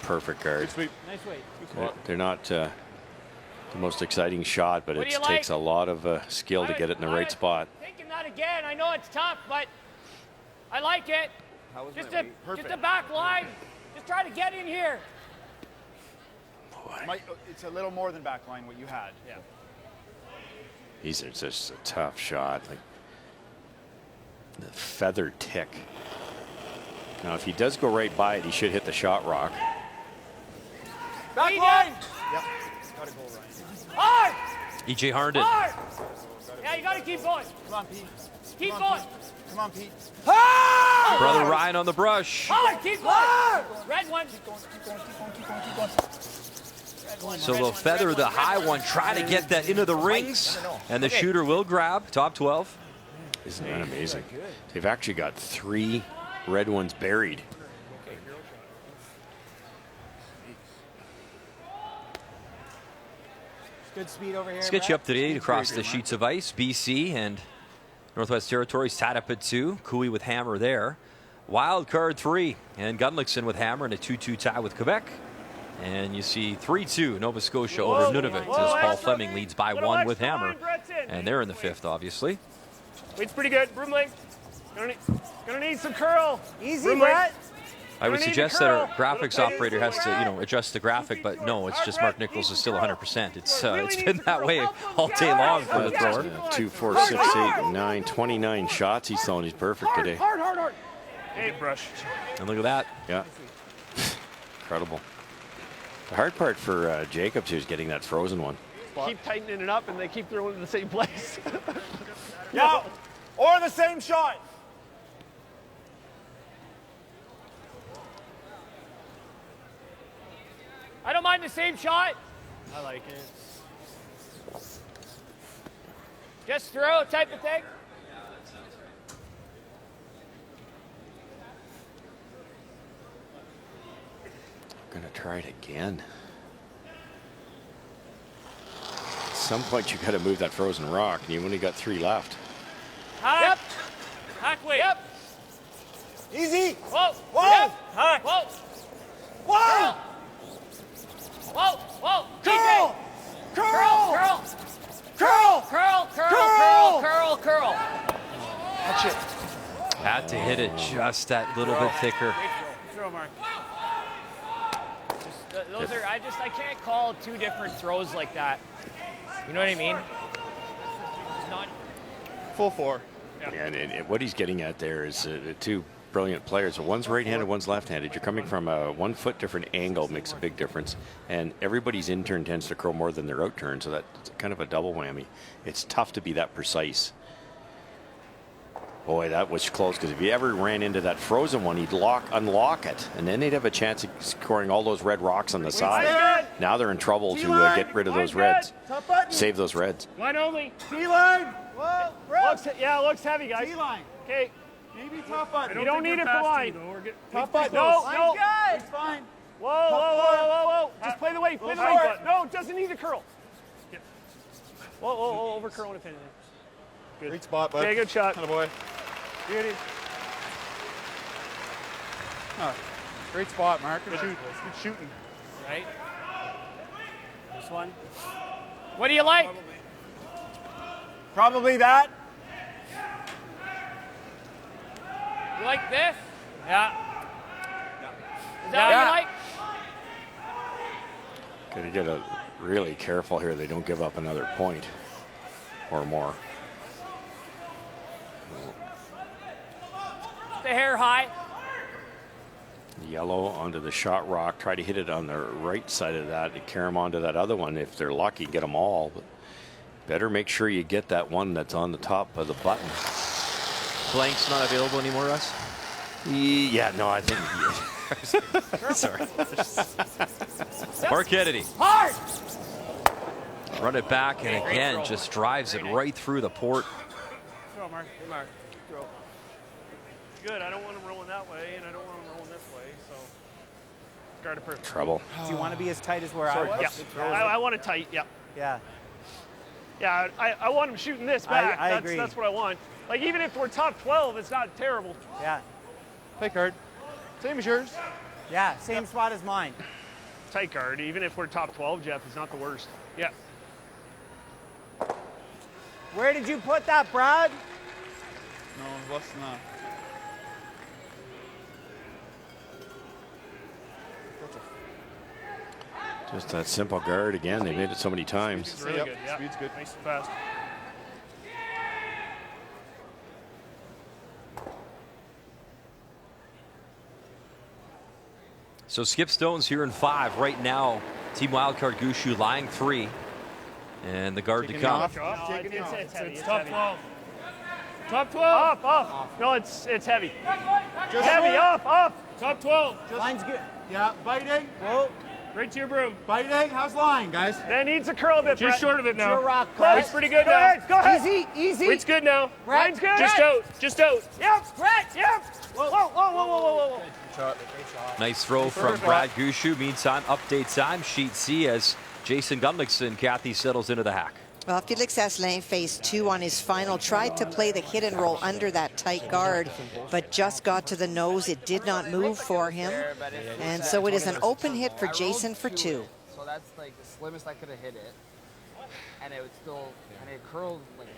Perfect guard. Good sweep. Nice weight. They're not the most exciting shot, but What it do you takes like? a lot of skill to get it in the right spot. Thinking that again. I know it's tough, but I like it. Just a back line. Just try to get in here. It's a little more than backline what you had. Yeah. These are just a tough shot. Like the feather tick. Now, if he does go right by it, he should hit the shot rock. Back line. Yep. Got to go, Ryan. Hard. E.J. Harnden. Hard. Yeah, you got to keep going. Come on, Pete. Keep Come going. on, Pete. Come on, Pete. Brother Ryan on the brush. Hard. Keep going. Red one. Keep going. So they'll feather the high one, try to get that into the rings, and the shooter will grab top 12. Isn't that amazing? They've actually got 3 red ones buried. Good speed over here. Let's get you up to date across the sheets of ice. BC and Northwest Territories tied up at 2. Cooey with hammer there. Wild card 3, and Gunlickson with hammer in a 2-2 tie with Quebec. And you see 3-2 Nova Scotia over Nunavut as Paul Fleming leads by 1 with hammer. And they're in the 5th, obviously. Weight's pretty good. Broom link. Gonna need some curl. Easy, Brett. I would suggest that our graphics operator has to, adjust the graphic, but no, it's just Mark Nichols is still 100%. It's been that way all day long for the thrower. 2, 4, 6, 8, 9, 29 shots he's throwing. He's perfect today. Hard. Hey, brush. And look at that. Yeah. Incredible. The hard part for Jacobs here is getting that frozen one. Keep tightening it up, and they keep throwing it in the same place. Yeah. Or the same shot. I don't mind the same shot. I like it. Just throw type of thing. Gonna try it again. At some point you gotta move that frozen rock, and you've only got 3 left. Yep. Hack weight. Yep. Easy. Whoa. Whoa. Yep. Whoa. Whoa. Whoa. Curl. Curl. Watch it. Had to hit it just that little bit thicker. Throw, Mark. Those are, I can't call 2 different throws like that. You know what I mean? It's not. Full 4. Yeah, and what he's getting at there is 2 brilliant players. One's right-handed, one's left-handed. You're coming from a 1 foot different angle, makes a big difference. And everybody's in turn tends to curl more than their out turn, so that's kind of a double whammy. It's tough to be that precise. Boy, that was close, because if he ever ran into that frozen one, he'd unlock it, and then they'd have a chance of scoring all those red rocks on the side. Now they're in trouble to get rid of those reds. Save those reds. Line only. T-line. Whoa, It looks heavy, guys. T-line. Okay. Maybe top button. You don't need it for line. Top button. No. It's fine. Whoa. Just play the weight. Play the weight. No, it doesn't need to curl. Whoa. Over curl if anything. Good. Great spot, bud. Okay, good shot. Attaboy. Beauty. Great spot, Mark. Good shooting. Right. This one. What do you like? Probably that. You like this? Yeah. Is that what you like? Got to get really careful here. They don't give up another point or more. The hair high. Yellow onto the shot rock. Try to hit it on the right side of that and carry them onto that other one. If they're lucky, get them all. But better make sure you get that one that's on the top of the button. Blank's not available anymore, Russ? Yeah, no, I think. Sorry. Mark Kennedy. Hard. Run it back, and again, just drives it right through the port. Throw, Mark. Hey, Mark. Throw. Good. I don't want him rolling that way, and I don't want him rolling this way. So Guard it perfect. Trouble. Do you want to be as tight as where I was? Yeah. I want it tight. Yeah. Yeah. Yeah. I want him shooting this back. I agree. That's what I want. Like even if we're top 12, it's not terrible. Yeah. Play card. Same as yours. Yeah. Same spot as mine. Tight guard. Even if we're top 12, Jeff, is not the worst. Yeah. Where did you put that, Brad? No, less than that. Just that simple guard again. They made it so many times. It's really good. Yeah. Speed's good. Nice and fast. So Skip Stone's here in 5 right now. Team Wildcard Gushue lying 3. And the guard to come. It's top 12. Top 12. Up. No, it's heavy. Just heavy. Up. Top 12. Line's good. Yeah, biting. Whoa. Right to your broom. Biting. How's line, guys? That needs a curl a bit. Just short of it now. Your rock. It's pretty good now. Go ahead. Easy. It's good now. Brett. Line's good. Just out. Yep. Brett. Yep. Whoa. Nice throw from Brad Gushue. Meantime, update time. Sheet C as Jason Gunlickson, Kathy settles into the hack. Well, Felix Asselin phase 2 on his final, tried to play the hit and roll under that tight guard, but just got to the nose. It did not move for him. And so it is an open hit for Jason for 2. So that's like the slimmest I could have hit it. And it would still, and it curled like.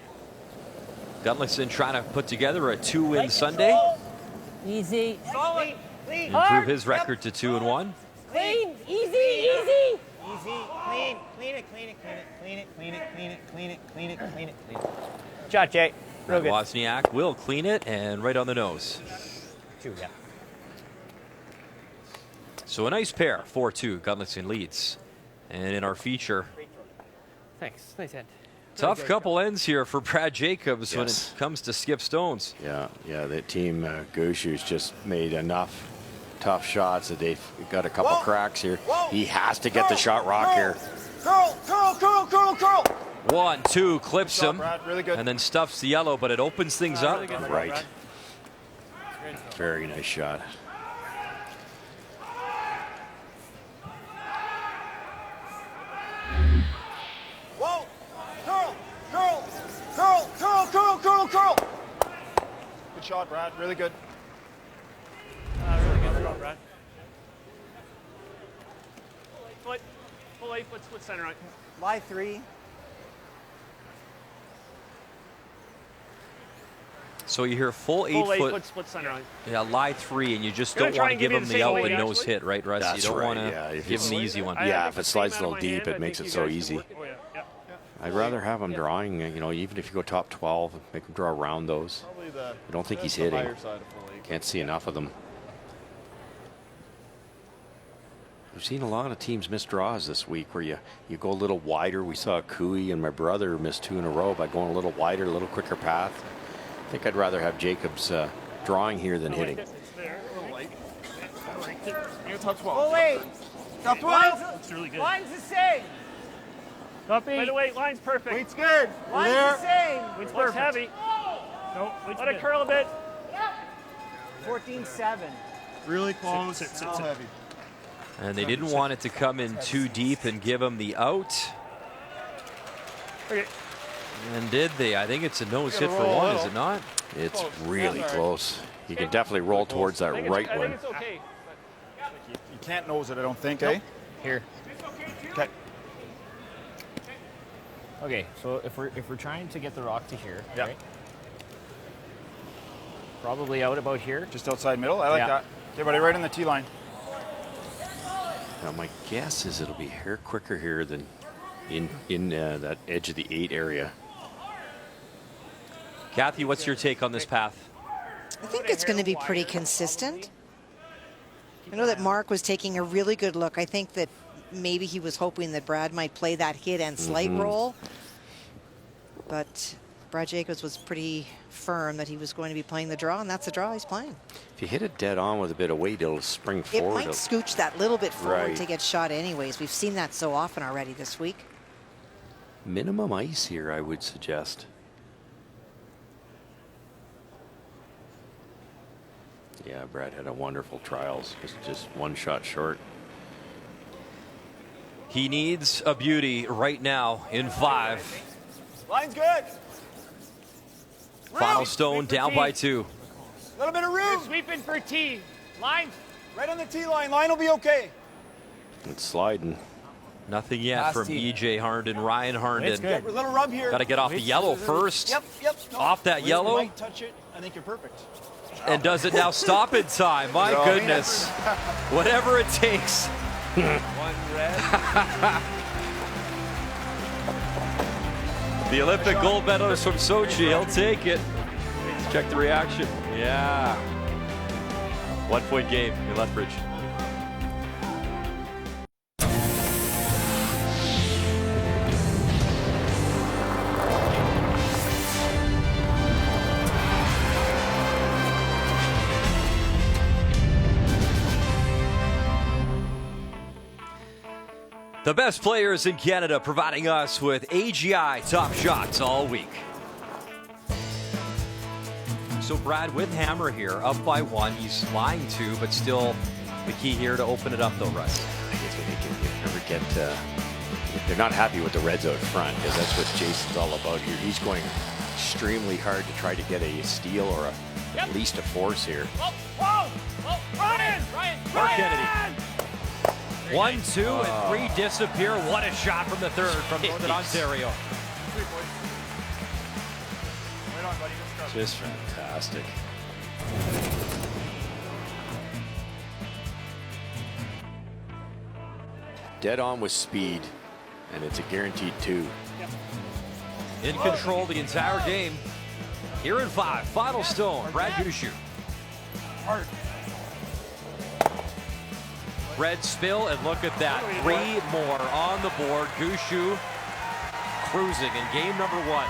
Gunlickson trying to put together a 2-win Sunday. Easy. Solid. Clean. Improve his record to 2-1. Clean. Easy. Clean it. Shot, Jay. Real good. Wozniak will clean it and right on the nose. 2, yeah. So a nice pair, 4-2. Gunlickson leads. And in our feature, Thanks. Nice hand. tough couple ends here for Brad Jacobs when it comes to Skip Stones. Yeah, that team Gushue's just made enough tough shots that they've got a couple cracks here. He has to get the shot rock here. Curl. 1-2 clips him, Really good. and then stuffs the yellow, but it opens things up. Right. Very nice shot. Whoa. Curl. Good shot, Brad. Really good. Really good shot, Brad. Full 8-foot split center right. Lie 3. So you hear full 8 Full foot, 8-foot split center right. yeah, lie 3, and you just Gonna don't try want to and give give him you the the same out weight, and nose actually. hit, right, Russ? That's You don't right, want to yeah. give him the easy one. Yeah, if it slides a little deep, it makes it so easy. Yeah. I'd rather have him drawing, even if you go top 12, make him draw around those. Probably the. I don't think he's the hitting. higher side of full 8. Can't see enough of them. We've seen a lot of teams miss draws this week where you go a little wider. We saw Cooey and my brother miss 2 in a row by going a little wider, a little quicker path. I think I'd rather have Jacobs drawing here than hitting. Top 12. Oh, wait. Top 12. Looks really good. Line's the same. By the way, line's perfect. Weight's good. Line's the same. Weight's perfect. Heavy. No, let it curl a bit. 14-7. Really close. Sit. How heavy? And they didn't want it to come in too deep and give him the out. Okay. And did they? I think it's a nose hit for 1, is it not? It's really close. You can definitely roll towards that right I one. think it's okay. You can't nose it, I don't think, eh? Here. Okay. Okay, so if we're trying to get the rock to here, Yeah. right? Probably out about here. Just outside middle. I like Yeah. that. Okay, buddy, right on the T line. Now my guess is it'll be a hair quicker here than in that edge of the 8 area. Kathy, what's your take on this path? I think it's going to be pretty consistent. I know that Mark was taking a really good look. I think that maybe he was hoping that Brad might play that hit and slight roll. But Brad Jacobs was pretty firm that he was going to be playing the draw, and that's the draw he's playing. If you hit it dead on with a bit of weight, it'll spring It forward. might scooch that little bit forward Right. to get shot anyways. We've seen that so often already this week. Minimum ice here, I would suggest. Yeah, Brad had a wonderful trials. Just one shot short. He needs a beauty right now in 5. Line's good. Final Stone down by 2. A little bit of room. You're sweeping for T. Line. Right on the T line. Line will be okay. It's sliding. Nothing yet from EJ Harnden. Ryan Harnden. Good. A little rub here. Got to get off the yellow first. Yep. No. Off that yellow. Might touch it. I think you're perfect. And does it now stop in time? My goodness. Whatever it takes. One red. The Olympic gold medalist from Sochi. He'll take it. Check the reaction. Yeah. 1-point game in Lethbridge. The best players in Canada providing us with AGI top shots all week. So Brad with hammer here, up by 1. He's lying 2, but still the key here to open it up though, Russ. I guess when they never get, they're not happy with the Reds out front, because that's what Jason's all about here. He's going extremely hard to try to get a steal or at least a force here. Whoa! Ryan! Mark Kennedy. 1, 2, and 3 disappear. What a shot from the third from Northern Ontario. Just fantastic. Dead on with speed, and it's a guaranteed 2. In control the entire game. Here in 5, Final Stone, Brad Gushue. Hard. Red spill, and look at that. 3 more on the board. Gushue cruising in game number 1.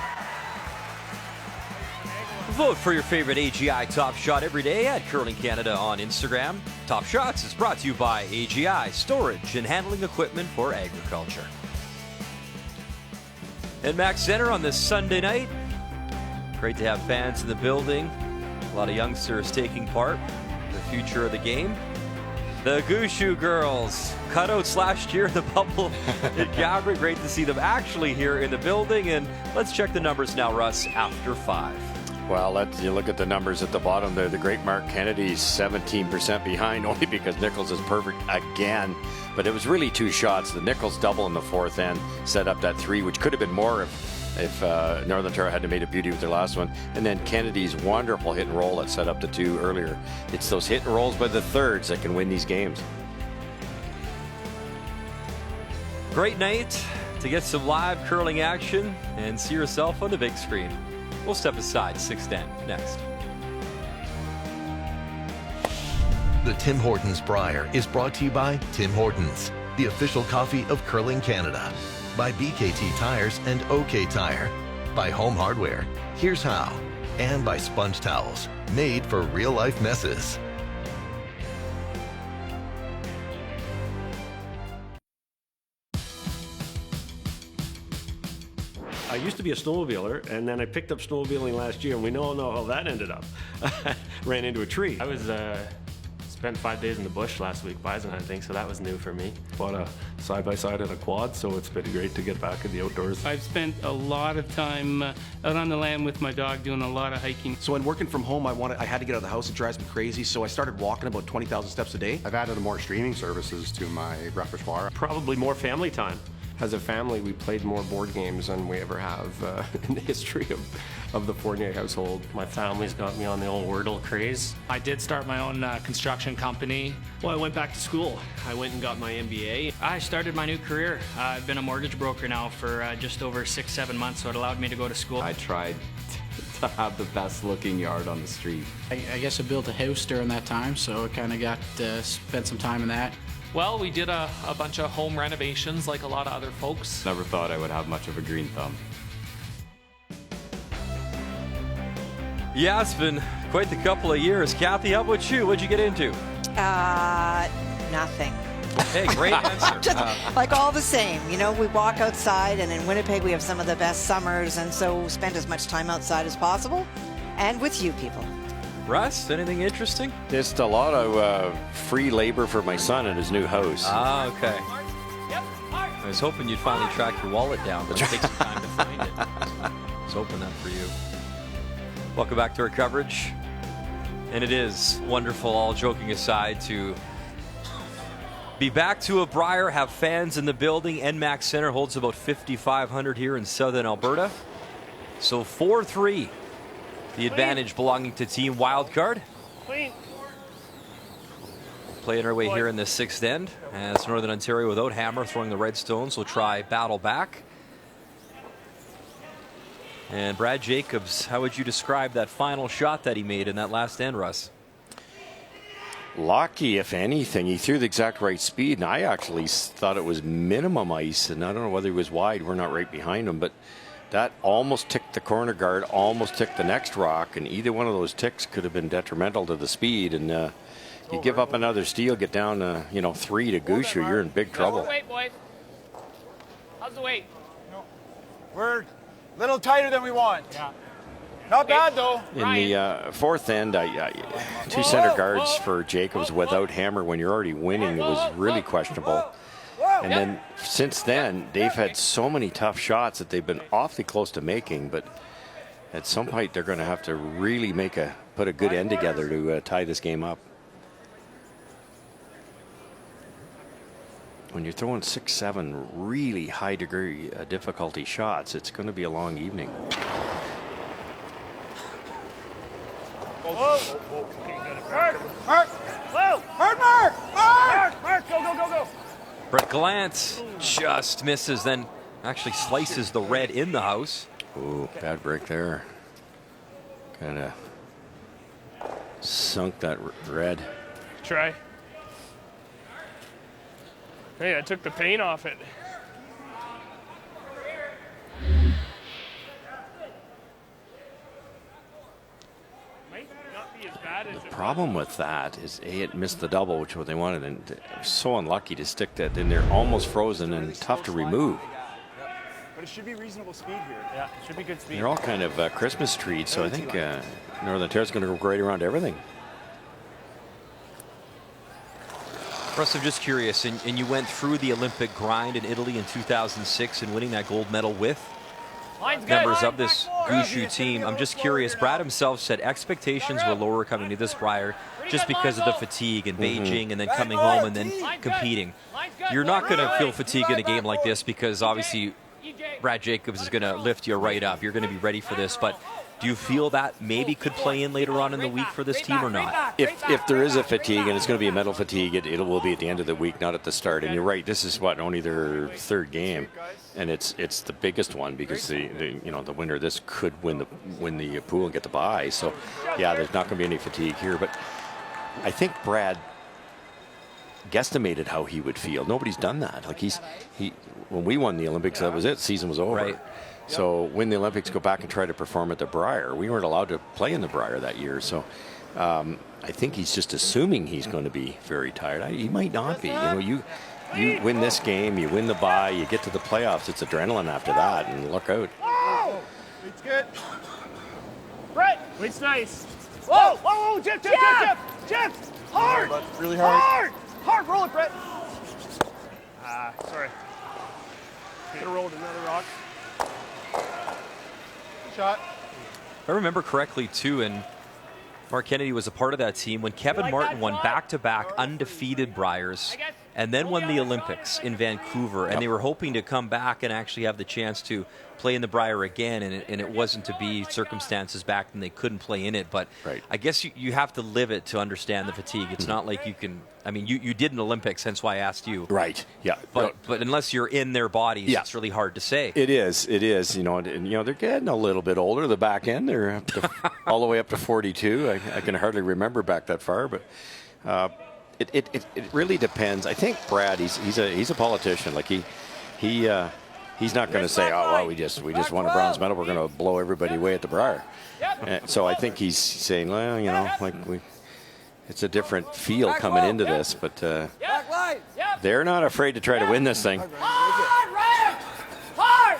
Vote for your favorite AGI Top Shot every day at Curling Canada on Instagram. Top Shots is brought to you by AGI, storage and handling equipment for agriculture. And Max Center on this Sunday night. Great to have fans in the building. A lot of youngsters taking part. The future of the game. The Gushue girls, cutouts last year in the bubble in Calgary. Great to see them actually here in the building. And let's check the numbers now, Russ, after 5. Well, you look at the numbers at the bottom there. The great Mark Kennedy's 17% behind, only because Nichols is perfect again. But it was really 2 shots. The Nichols double in the 4th end set up that 3, which could have been more if Northern Ontario hadn't made a beauty with their last one. And then Kennedy's wonderful hit and roll that set up the 2 earlier. It's those hit and rolls by the thirds that can win these games. Great night to get some live curling action and see yourself on the big screen. We'll step aside. 6:10 next. The Tim Hortons Brier is brought to you by Tim Hortons, the official coffee of Curling Canada. By BKT Tires and OK Tire. By Home Hardware, Here's How. And by Sponge Towels, made for real-life messes. I used to be a snowmobiler, and then I picked up snowmobiling last year, and we all know how that ended up. Ran into a tree. I was spent 5 days in the bush last week bison hunting, so that was new for me. Bought a side-by-side and a quad, so it's been great to get back in the outdoors. I've spent a lot of time out on the land with my dog doing a lot of hiking. So when working from home, I had to get out of the house. It drives me crazy, so I started walking about 20,000 steps a day. I've added more streaming services to my repertoire. Probably more family time. As a family, we played more board games than we ever have in the history of the Fournier household. My family's got me on the old Wordle craze. I did start my own construction company. Well, I went back to school. I went and got my MBA. I started my new career. I've been a mortgage broker now for just over 6-7 months, so it allowed me to go to school. I tried to have the best looking yard on the street. I guess I built a house during that time, so I kind of got spent some time in that. Well, we did a bunch of home renovations like a lot of other folks. Never thought I would have much of a green thumb. Yeah, it's been quite the couple of years. Kathy, how about you? What'd you get into? Nothing. Hey, great answer. Just, like all the same, you know, we walk outside, and in Winnipeg we have some of the best summers, and so spend as much time outside as possible, and with you people. Russ, anything interesting? Just a lot of free labor for my son in his new house. Ah, okay. I was hoping you'd finally track your wallet down, but it takes some time to find it. So I was hoping that for you. Welcome back to our coverage. And it is wonderful, all joking aside, to be back to a Brier, have fans in the building. NMAX Center holds about 5,500 here in southern Alberta. So 4-3, the advantage belonging to Team Wildcard. Clean. Playing our way here in the sixth end as Northern Ontario without Hammer throwing the red stones will try battle back. And Brad Jacobs, how would you describe that final shot that he made in that last end, Russ? Lucky, if anything. He threw the exact right speed, and I actually thought it was minimum ice, and I don't know whether he was wide. We're not right behind him, but that almost ticked the corner guard, almost ticked the next rock, and either one of those ticks could have been detrimental to the speed. And you give up another steal, get down, 3 to Gushue, you're in big trouble. How's the weight, boys? How's the weight? We're a little tighter than we want. Yeah. Not bad, though. In the fourth end, two center guards for Jacobs without Hammer when you're already winning, it was really questionable. And then since then, they've had so many tough shots that they've been awfully close to making, but at some point they're going to have to really put a good end together to tie this game up. When you're throwing 6-7 really high degree difficulty shots, it's going to be a long evening. Mark, go. Brett Gallant just misses, then actually slices the red in the house. Ooh, bad break there. Kind of sunk that red. Try. Hey, I took the paint off it. Might not be as bad as The problem with that is it missed the double, which is what they wanted, and so unlucky to stick that in there, almost frozen and tough to remove. But it should be reasonable speed here. Yeah, it should be good speed. They're all kind of Christmas trees, so I think Northern Ontario's going to go great around everything. Russ, I'm just curious, and you went through the Olympic grind in Italy in 2006 and winning that gold medal with members of this Gushue team. I'm just curious, Brad himself said expectations were lower coming to this Brier just because of the fatigue in Beijing and then coming home and then competing. You're not going to feel fatigue in a game like this because obviously Brad Jacobs is going to lift you right up. You're going to be ready for this, but do you feel that maybe could play in later on in the week for this team or not? If there is a fatigue, and it's going to be a mental fatigue, it will be at the end of the week, not at the start. And you're right, this is only their third game, and it's the biggest one because the winner of this could win the pool and get the bye. So yeah, there's not going to be any fatigue here. But I think Brad guesstimated how he would feel. Nobody's done that. Like when we won the Olympics, that was it. Season was over. Right. So when the Olympics go back and try to perform at the Brier, we weren't allowed to play in the Brier that year. So I think he's just assuming he's going to be very tired. He might not be. You win this game, you win the bye, you get to the playoffs. It's adrenaline after that, and look out. It's good. Brett, it's nice. Whoa, Jip. Hard. That's really hard. Hard, roll it, Brett. Sorry. Could have rolled another rock. Shot. If I remember correctly, too, and Mark Kennedy was a part of that team when Kevin Martin won back-to-back undefeated Briers and then won the Olympics in Vancouver, and they were hoping to come back and actually have the chance to play in the Brier again, and it wasn't to be. Circumstances back then they couldn't play in it, but I guess you have to live it to understand the fatigue. It's not like you can. I mean, you did an Olympics, hence why I asked you. Right. Yeah. But unless you're in their bodies, it's really hard to say. It is. They're getting a little bit older. The back end, they're up to, all the way up to 42. I can hardly remember back that far, but it really depends. I think Brad, he's a politician. Like he's not going to say, oh well, we just won a bronze medal, we're going to blow everybody away at the Brier. So I think he's saying, well, it's a different feel coming into this, but they're not afraid to try to win this thing. Hard!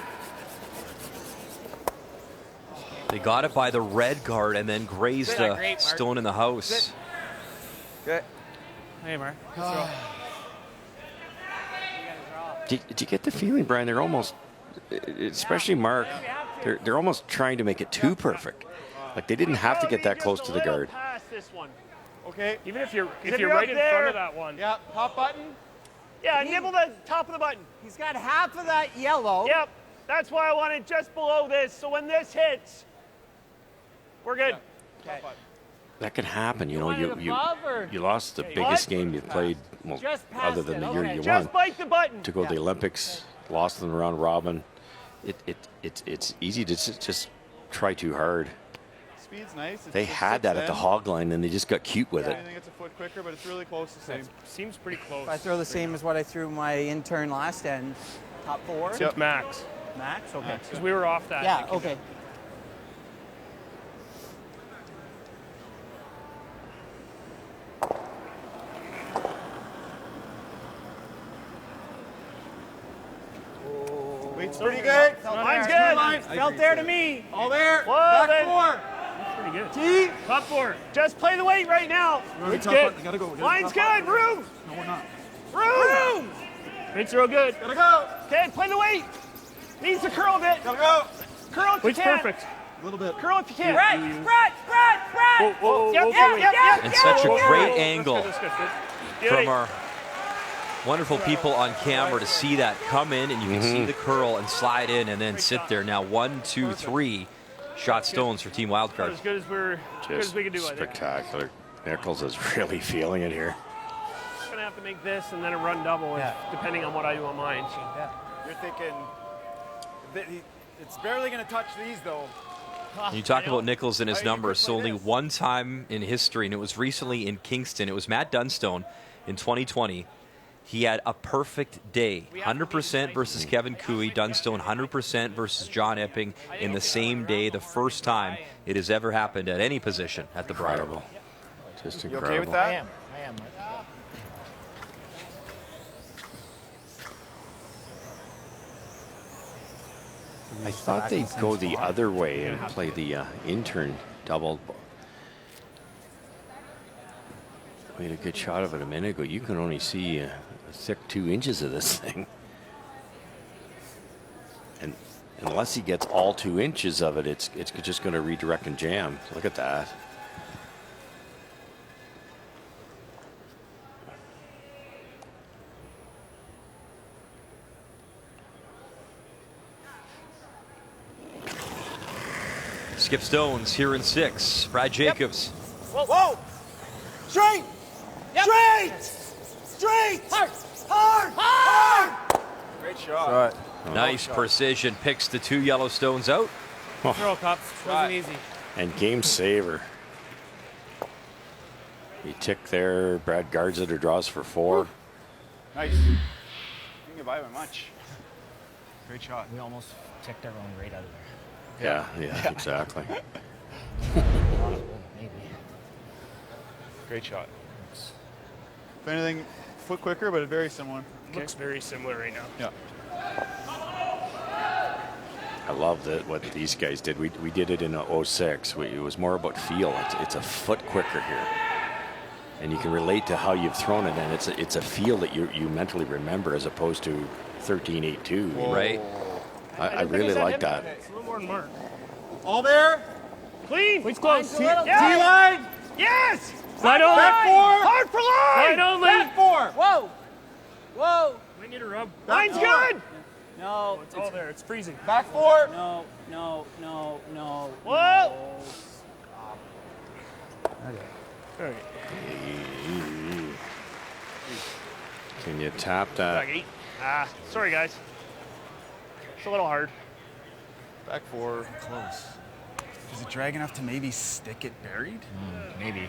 They got it by the red guard and then grazed the stone in the house. Good. Hey, Mark. Did you get the feeling, Brian? They're almost, especially Mark, they're almost trying to make it too perfect. Like they didn't have to get that close to the guard. Okay. Even if you're you're right in there, front of that one. Yeah, hot button. Yeah, nibble the top of the button. He's got half of that yellow. Yep. That's why I want it just below this. So when this hits, we're good. Okay. That could happen, you know. want it above or- You lost the biggest game you played, well, Just past other than it, the year okay. you Just won. bite the button. To go to the Olympics, lost in the round robin. It's easy to just try too hard. Speed's nice. They had that at the hog line, and they just got cute with I it. think it's a foot quicker, but it's really close to the same. Seems pretty close. If I throw the same as what I threw my intern last end, top 4. Yep. Max. Max? Okay. Because we were off that. Yeah, okay. Weight's pretty good. Mine's good. Felt there to me. All there. Whoa, Back then. 4. That's pretty good. T. Top 4. Just play the weight right now. It's good. Gotta go. Mine's good. Room. No, we're not. Room. It's real good. Gotta go. Okay, play the weight. Needs to curl a bit. Gotta go. Curl if you Weight's can. perfect. A little bit. Curl if you can. Spread. Whoa, whoa, Yep, whoa, yep, whoa, yep, yep. And such a Whoa, great whoa. angle That's good, that's good. from our wonderful people on camera to see that come in, and you can see the curl and slide in and then sit there. Now 1, 2, 3 shot stones for Team Wildcard. As good as we can do, I think. Spectacular. Nichols is really feeling it here. I'm gonna have to make this and then a run double, depending on what I do on mine. So. Yeah. You're thinking it's barely going to touch these though. You talk about Nichols and his numbers. So only one time in history, and it was recently in Kingston. It was Matt Dunstone in 2020. He had a perfect day. 100% versus Kevin Cooey. Dunstone 100% versus John Epping in the same day. The first time it has ever happened at any position at the Brier. Incredible. Just You incredible. okay with that? I am. I thought they'd go the other way and play the intern double. We had a good shot of it a minute ago. You can only see a thick 2 inches of this thing. And unless he gets all 2 inches of it, it's just going to redirect and jam. Look at that. Skip Stones here in 6. Brad Jacobs. Whoa! Straight! Yep. Straight! Hard! Great shot. Nice precision. Picks the 2 yellow stones out. Throw cup. Wasn't easy. And game saver. He tick there. Brad guards it or draws for 4. Nice. You didn't get by by much. Great shot. We almost ticked our own rate out of there. Yeah, exactly. Maybe. Great shot. If anything, foot quicker, but very similar. Looks very similar right now. Yeah. I love that what these guys did. We did it in 06. It was more about feel. It's a foot quicker here. And you can relate to how you've thrown it, and it's a feel that you mentally remember as opposed to 13-8-2. Right. I really like that. It's a little more than Mark. All there? Clean. Weight's close. T-line! Yes! Slide only. Back 4! Hard for line! Slide only! Back 4! Whoa! Whoa! We need a rub. Back Line's 4. good! No. It's all there. It's freezing. Back 4! No. Whoa! Okay. Can you tap that? Back 8. Sorry, guys. It's a little hard. Back 4. Close. Is it drag enough to maybe stick it buried? Maybe.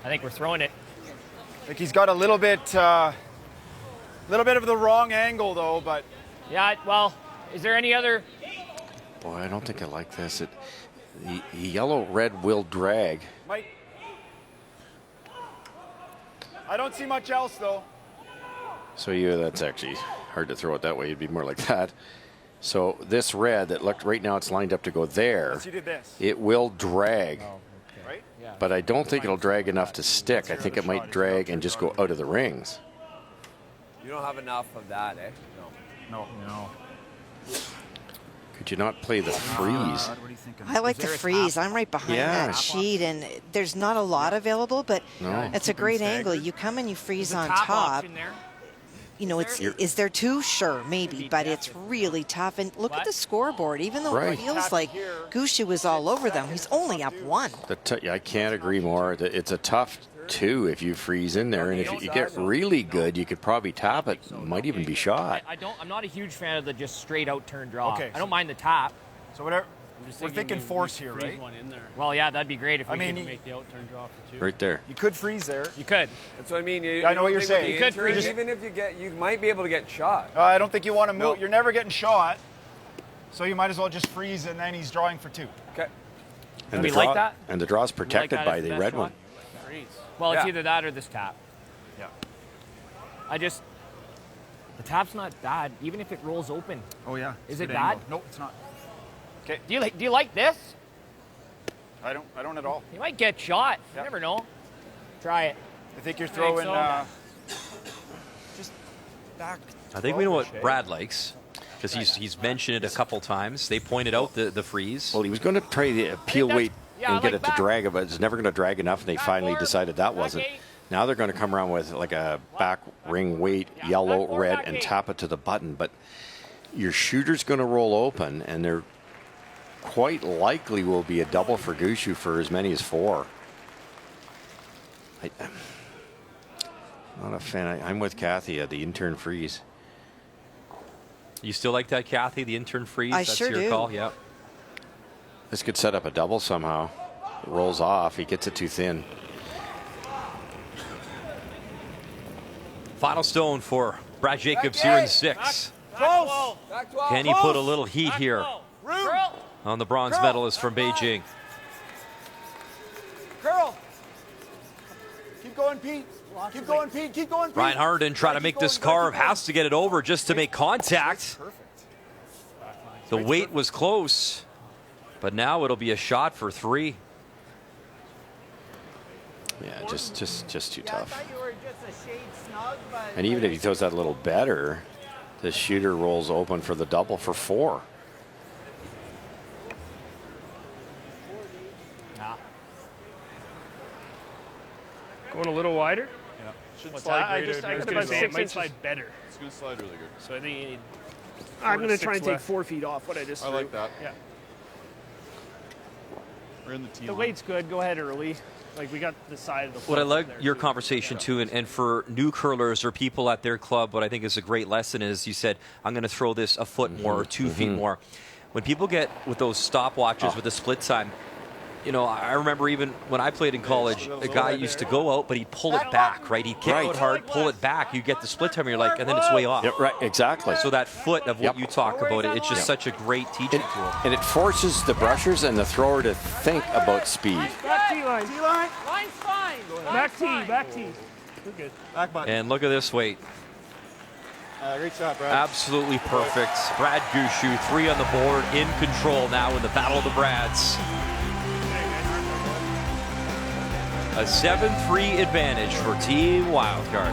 I think we're throwing it. Like he's got a little bit of the wrong angle though, but Yeah, well, is there any other? Boy, I don't think I like this. The yellow-red will drag. Mike. I don't see much else though. So that's actually hard to throw it that way. It'd be more like that. So this red that looked right now, it's lined up to go there. Unless you did this. It will drag. Right? Yeah. But I don't think it'll drag enough to stick. I think it might drag and just go out of the rings. You don't have enough of that, eh? No. Could you not play the freeze? I like the freeze. I'm right behind that sheet, and there's not a lot available, but it's a great angle. You come and you freeze on top. You know, is there two? Sure, maybe, but it's really tough. And look at the scoreboard. Even though it feels like Gushue is all over them, he's only up 1. I can't agree more. It's a tough 2 if you freeze in there, and if you get really good, you could probably tap it. Might even be shot. I'm not a huge fan of the just straight out turn draw. Okay. I don't mind the tap. So whatever. We're thinking force here, right? One in there. Well, yeah, that'd be great if we could make the out turn draw for 2. Right there. You could freeze there. You could. That's what I mean. I know what you're saying. You could freeze. Even if you might be able to get shot. I don't think you want to move. You're never getting shot. So you might as well just freeze, and then he's drawing for 2. Okay. And we like that? And the draw's protected by the red one. Well, it's either that or this tap. Yeah. The tap's not bad, even if it rolls open. Oh yeah. Is it bad? No, it's not. Okay. Do you like this? I don't at all. You might get shot. You never know. Try it. I think you're throwing just back. I think we know what Brad likes, because he's mentioned it a couple times. They pointed out the freeze. Well, he was going to try the peel weight and get it to drag, but it's never going to drag enough, and they finally decided that wasn't. Now they're going to come around with like a back ring weight, yellow, red, and tap it to the button. But your shooter's going to roll open, and they're quite likely will be a double for Gushue for as many as 4. Not a fan. I'm with Kathy at the intern freeze. You still like that, Kathy, the intern freeze? That's sure your do. Call? Yeah. This could set up a double somehow. It rolls off. He gets it too thin. Final stone for Brad Jacobs here in 6. Close. Can he put a little heat here on the bronze medalist from Beijing? Curl. Keep going, Pete. Keep going, Pete. Keep going, Pete. Ryan Harden trying to make this carve, has to get it over just to make contact. The weight was close, but now it'll be a shot for 3. Yeah, just too tough. And even if he throws that a little better, the shooter rolls open for the double for 4. Going a little wider? Yeah. Should I could have 6 inch slide better. It's going to slide really good. So I think you need. I'm going to try and take 4 feet off what I just threw. I like that. Yeah. We're in the team. The weight's good. Go ahead early. Like we got the side of the. What I like your conversation too, and for new curlers or people at their club, what I think is a great lesson is you said, I'm going to throw this a foot more or 2 feet more. When people get with those stopwatches with the split time, you know, I remember even when I played in college, a guy used to go out, but he'd pull it back, right? He'd kick out hard, pull it back. You get the split time, you're like, and then it's way off. Yep, right, exactly. So that foot of what you talk about, it's just such a great teaching tool. And it forces the brushers and the thrower to think about speed. Back tee line. T-line. Line's fine. Back tee. We're good. Back button. And look at this weight. Great shot, Brad. Absolutely perfect. Brad Gushue, 3 on the board, in control now in the Battle of the Brads. A 7-3 advantage for Team Wildcard.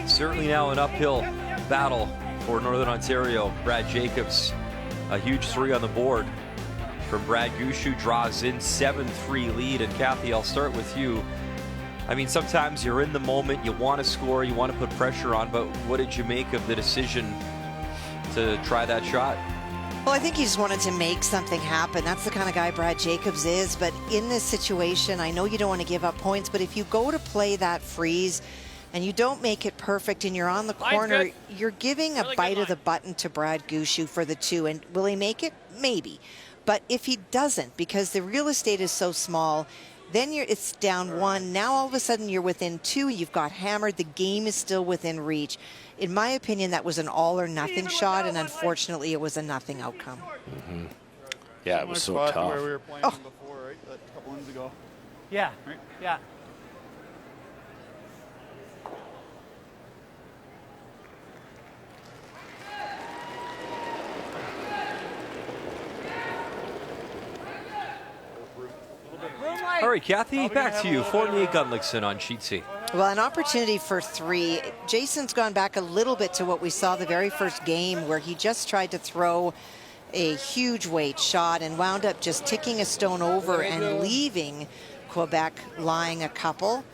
Certainly now an uphill battle for Northern Ontario. Brad Jacobs, a huge 3 on the board from Brad Gushue, draws in 7-3 lead. And Kathy, I'll start with you. I mean, sometimes you're in the moment, you want to score, you want to put pressure on, but what did you make of the decision to try that shot? Well, I think he just wanted to make something happen. That's the kind of guy Brad Jacobs is. But in this situation, I know you don't want to give up points, but if you go to play that freeze and you don't make it perfect and you're on the corner, you're giving a bite of the button to Brad Gushue for the 2. And will he make it? Maybe. But if he doesn't, because the real estate is so small, then it's down 1. Now all of a sudden you're within 2. You've got hammered. The game is still within reach. In my opinion, that was an all or nothing shot, and unfortunately, it was a nothing outcome. Yeah, it was so tough. Where we were playing before, right? A couple wins ago. Yeah. Right? Yeah. right, Kathy, back to you. Fournier Gunlickson on sheet C. Well, an opportunity for 3. Jason's gone back a little bit to what we saw the very first game where he just tried to throw a huge weight shot and wound up just ticking a stone over and leaving Quebec lying a couple,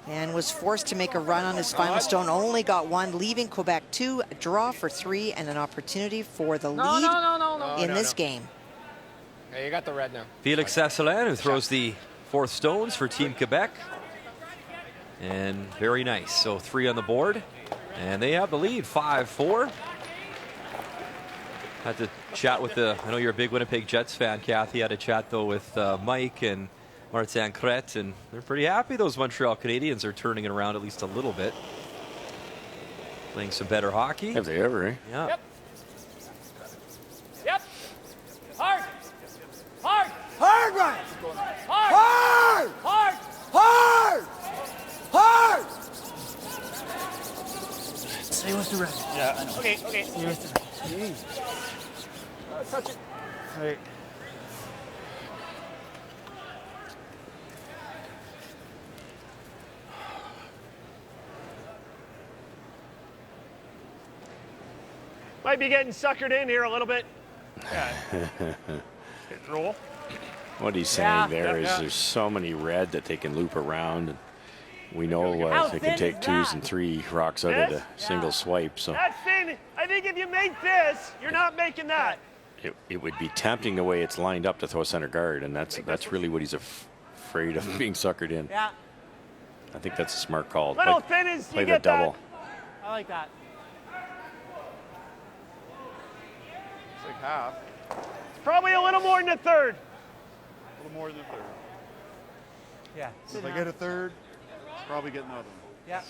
and was forced to make a run on his final stone. Only got 1, leaving Quebec 2, a draw for 3, and an opportunity for the lead in this game. Yeah, you got the red now. Felix Sasselin, who throws the 4th stones for Team Quebec. And very nice. So 3 on the board. And they have the lead, 5-4. Had to chat with I know you're a big Winnipeg Jets fan, Kathy. Had a chat, though, with Mike and Martin Crete, and they're pretty happy those Montreal Canadiens are turning it around at least a little bit. Playing some better hockey. Have they ever, eh? Yeah. Yep. Yep. Hard. Hard. Hard, Ryan. Hard. Hard. Hard. Hard. Hard. Say what's the red. Yeah, I know. Okay. Say what's the red. Touch it. All right. Might be getting suckered in here a little bit. Yeah. Roll. What he's saying there is there's so many red that they can loop around. And we know they can take 2s and 3 rocks out of the single swipe. So That's thin. I think if you make this, you're not making that. it would be tempting the way it's lined up to throw center guard, and that's really what he's afraid of, being suckered in. Yeah. I think that's a smart call. Little thin is play you the get double. I like that. It's like half. It's probably a little more than a third. A little more than a third. Yeah. If I get a third, it's probably getting another one. Yeah.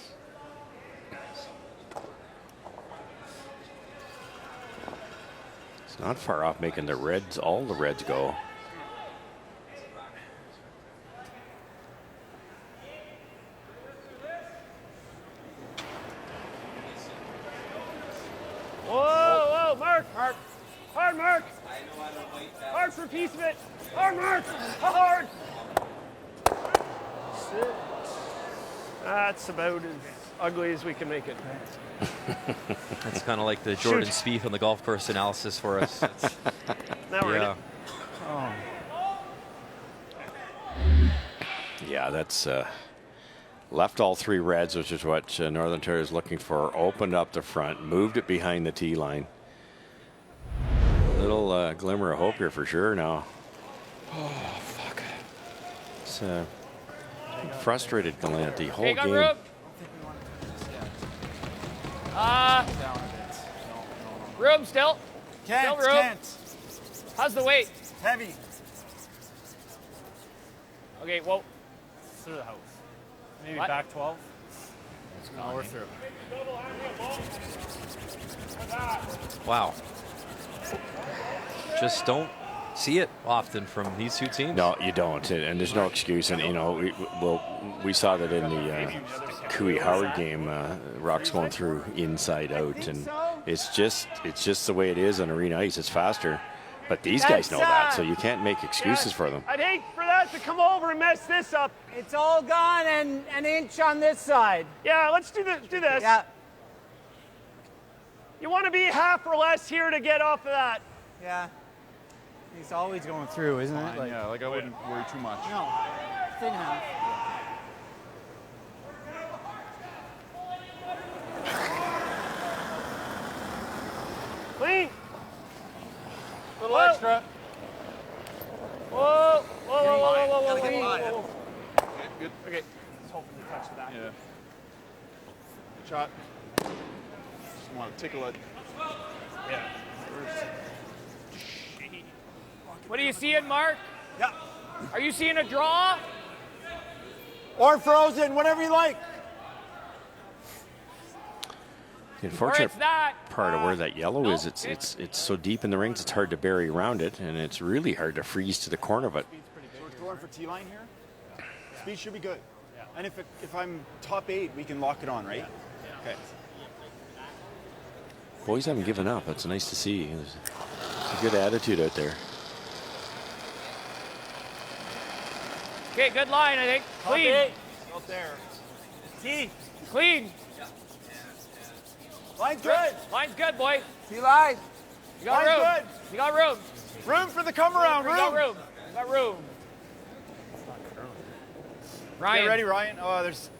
It's not far off making the reds, all the reds go. Whoa, Mark. Hard, Mark. Hard for a piece of it. Hard, Mark. Hard. That's about as ugly as we can make it. That's kind of like the Jordan Spieth on the golf course analysis for us. Now we're in it. Oh. Yeah, that's left all 3 reds, which is what Northern Ontario is looking for. Opened up the front, moved it behind the tee line. Little glimmer of hope here for sure now. Oh, fuck. It's frustrated Gallant the whole game. Room. Room still. Can't, still room. can't. How's the weight? Heavy. Okay, well. Through the house. Maybe What? back 12. No, we're through. Wow. Just don't see it often from these 2 teams. No, you don't, and there's no excuse. And you know, we saw that in the Cooey Howard game. Rocks going through inside out, and it's just the way it is on arena ice. It's faster, but these guys know that, so you can't make excuses for them. I'd hate for that to come over and mess this up. It's all gone and an inch on this side. Yeah, let's do this. Yeah. You want to be half or less here to get off of that. Yeah. He's always going through, isn't it? Yeah, like I wouldn't worry too much. No, thin half. Clean. Little extra. Whoa. Gotta get wide. Good. Okay, let's hope we touch the back. Yeah. Good shot. Just want to tickle it. Yeah. What are you seeing, Mark? Yeah. Are you seeing a draw? Or frozen, whatever you like. The unfortunate it's not. part of where that yellow is, it's so deep in the rings, it's hard to bury around it, and it's really hard to freeze to the corner of it. So we're going for T-line here? Speed should be good. And if I'm top 8, we can lock it on, right? Okay. Boys haven't given up. It's nice to see. There's a good attitude out there. Okay, good line, I think. Clean. Out there. T. Clean. Line's good. Line's good, boy. T line. You got Line's room. good. You got room. Room for the come around. You got room. You got room. Ryan. Get ready, Ryan. Oh, there's.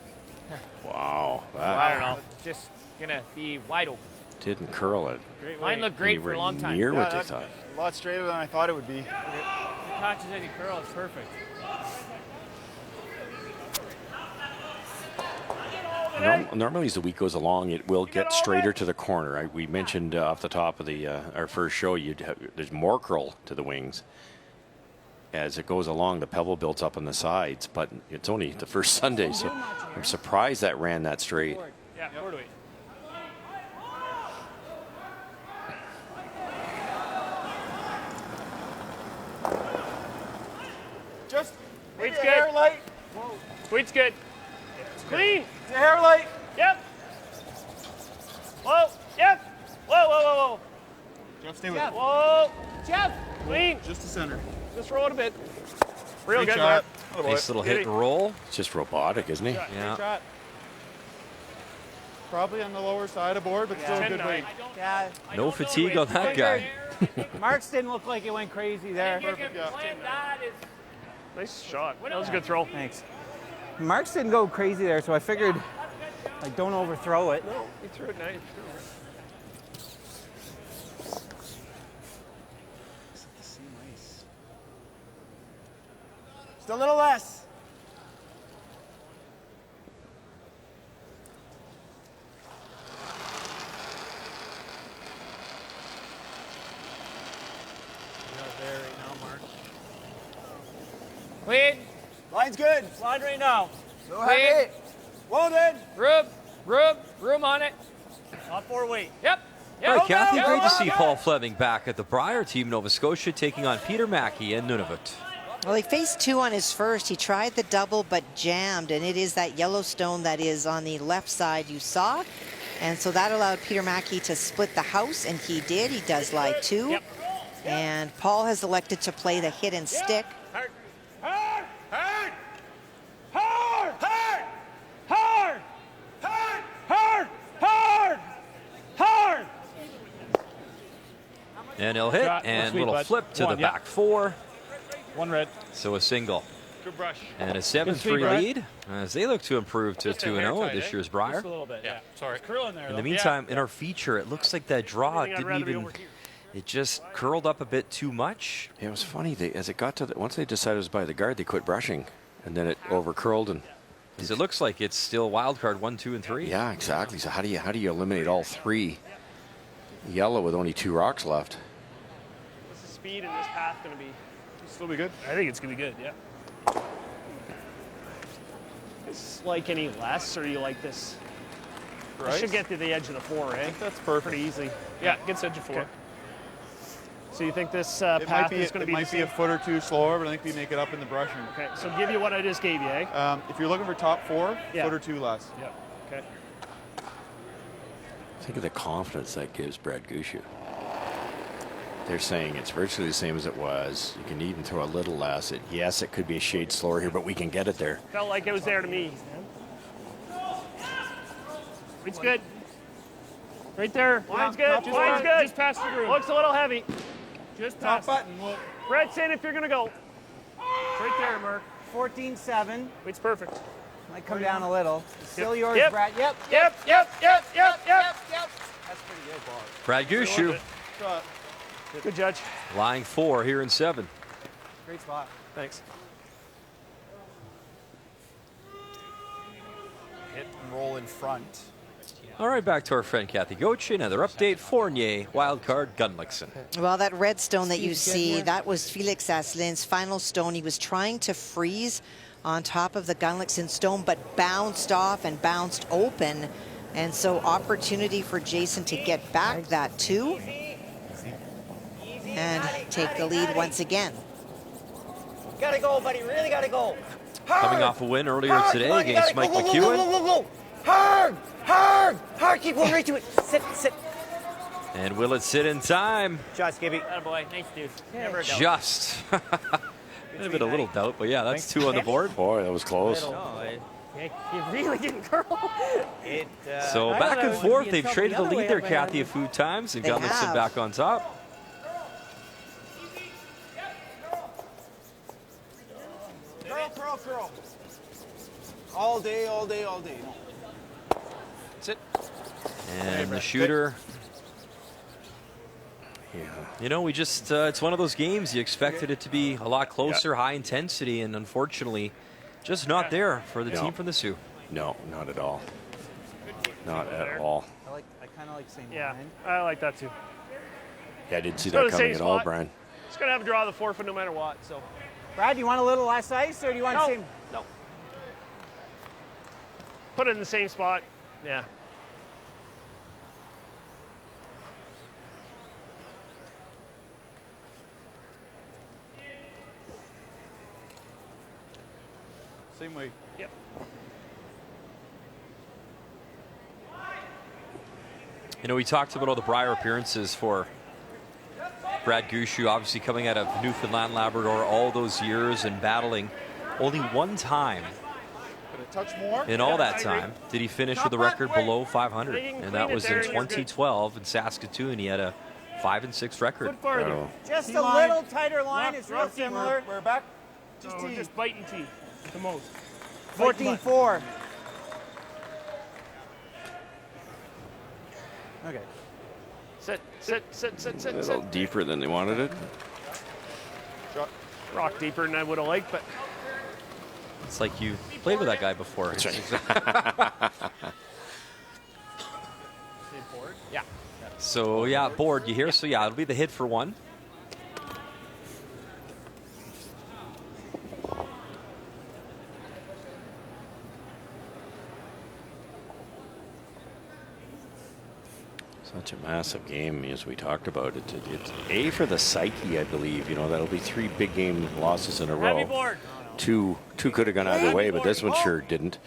Wow. I don't know. Just gonna be wide open. Didn't curl it. Mine looked great for a long time. Near what they that's thought. a lot straighter than I thought it would be. If it catches any curl, it's perfect. Normally, as the week goes along, it will get straighter to the corner. We mentioned off the top of the our first show, there's more curl to the wings. As it goes along, the pebble builds up on the sides, but it's only the first Sunday, so I'm surprised that ran that straight. Yeah, forward weight. Just Weight's maybe good. a hair light. Weight's good. Clean. It's a hair light. Yep. Whoa. Yep. Whoa, whoa, whoa, whoa. Jeff, stay with Jeff. it. Whoa. Jeff. Clean. Just the center. Just roll it a bit. Real Great good, shot. Mark. Nice little hit and roll. It's just robotic, isn't he? Yeah. Shot. Probably on the lower side of board, but still a good weight. Yeah. No fatigue on that guy. Mark's didn't look like it went crazy there. Perfect. Nice shot. That was a good throw. Thanks. Mark's didn't go crazy there, so I figured, like, don't overthrow it. No, he threw it nice. Just a little less. There right now, Mark. Clean. Line's good. Slide right now. So Clean. heavy. Loaded. Room on it. Not 4 weight. Yep. All right, Kathy, Yep. great to see Paul Fleming back at the Brier. Team Nova Scotia taking on Peter Mackey in Nunavut. Well, he faced 2 on his first. He tried the double but jammed, and it is that Yellowstone that is on the left side you saw. And so that allowed Peter Mackey to split the house, and he did. He does lie 2. Yep. And Paul has elected to play the hit and stick. Hard. Hard. Hard. Hard. Hard. Hard. Hard. Hard. Hard. Hard. And he'll hit, Shot. and Sweet, little bud. flip to One, the yep. back 4. One red. So a single. Good brush. And a Good sweep, 7-3 Brad. lead as they look to improve to 2-0 at this year's Brier. Just a little bit, yeah. Sorry. It's curling there, In though. the meantime, in our feature, it looks like that draw Everything I'd didn't rather be even, over here. it just curled up a bit too much. It was funny. As it got to once they decided it was by the guard, they quit brushing, and then it over curled and. Because it looks like it's still wild card 1, 2, and 3. Yeah, exactly. So how do you eliminate all 3? Yellow with only 2 rocks left. What's the speed in this path going to be? Still be good. I think it's going to be good, yeah. Is like any less, or do you like this? I should get to the edge of the 4, eh? That's perfect. Pretty easy. Yeah, gets edge of 4. Okay. So you think this It path is going to be might be a foot or 2 slower, but I think we make it up in the brushing. Okay, so give you what I just gave you, eh? If you're looking for top 4, Yeah. foot or 2 less. Yeah. Okay. Think of the confidence that gives Brad Gushue. They're saying it's virtually the same as it was. You can even throw a little less. Yes, it could be a shade slower here, but we can get it there. Felt like it was there to me. It's good. Right there. Line's good. Top Line's good. Just past the room. Looks a little heavy. Just Top past. button. Brett's in if you're going to go. It's right there, Mark. 14-7. It's perfect. Might come down a little. Still yours, Yep. Brad. Yep. Yep. That's pretty good, Paul. Brad Gushue Shot. Good judge. lying 4 here in 7. Great spot. Thanks. Hit and roll in front. All right, back to our friend Kathy Goche. Another update, Fournier, wildcard, Gunlickson. Well, that red stone that you see, that was Felix Asselin's final stone. He was trying to freeze on top of the Gunlickson stone, but bounced off and bounced open. And so opportunity for Jason to get back that 2 and take the lead once again. Gotta go, buddy. Really gotta go. Coming off a win earlier today against Mike McEwen. Hard, hard, hard. Keep going right to it. Sit, sit. And will it sit in time? Shots, Gibby. Attaboy. Nice dude. Never a doubt. Just. I've been a little doubt, but yeah, that's 2 on the board. Boy, that was close. He really didn't curl. So back and forth, they've traded the lead there, Kathy, a few times. And Gunnison back on top. Curl. All day. No. That's it. And the shooter. Yeah. You know, we just, it's one of those games. You expected it to be a lot closer, high intensity, and unfortunately, just not there for the team from the Sioux. No, not at all. Not at all. I kind of like saying I like that too. Yeah, I didn't see that coming at all, Brian. Just going to have to draw the forfeit no matter what, so. Brad, do you want a little less ice, or do you want the same? No. Put it in the same spot. Yeah. Same way. Yep. You know, we talked about all the Brier appearances for Brad Gushue, obviously coming out of Newfoundland, Labrador all those years and battling. Only one time in all that time did he finish with a record below 500, and that was in 2012 in Saskatoon. He had a 5-6 record. Just a little tighter line. It's real similar. We're back. Just bite and tee. The most. 14-4. Okay. Sit. A little deeper than they wanted it. Rock deeper than I would have liked, but. It's like you played with that guy before. That's right. Board? Yeah. So, yeah, board, you hear? So, yeah, it'll be the hit for one. Such a massive game, as we talked about. It's A for the psyche, I believe. You know, that'll be 3 big game losses in a row. Heavy board. Two could have gone either way, but this one sure didn't.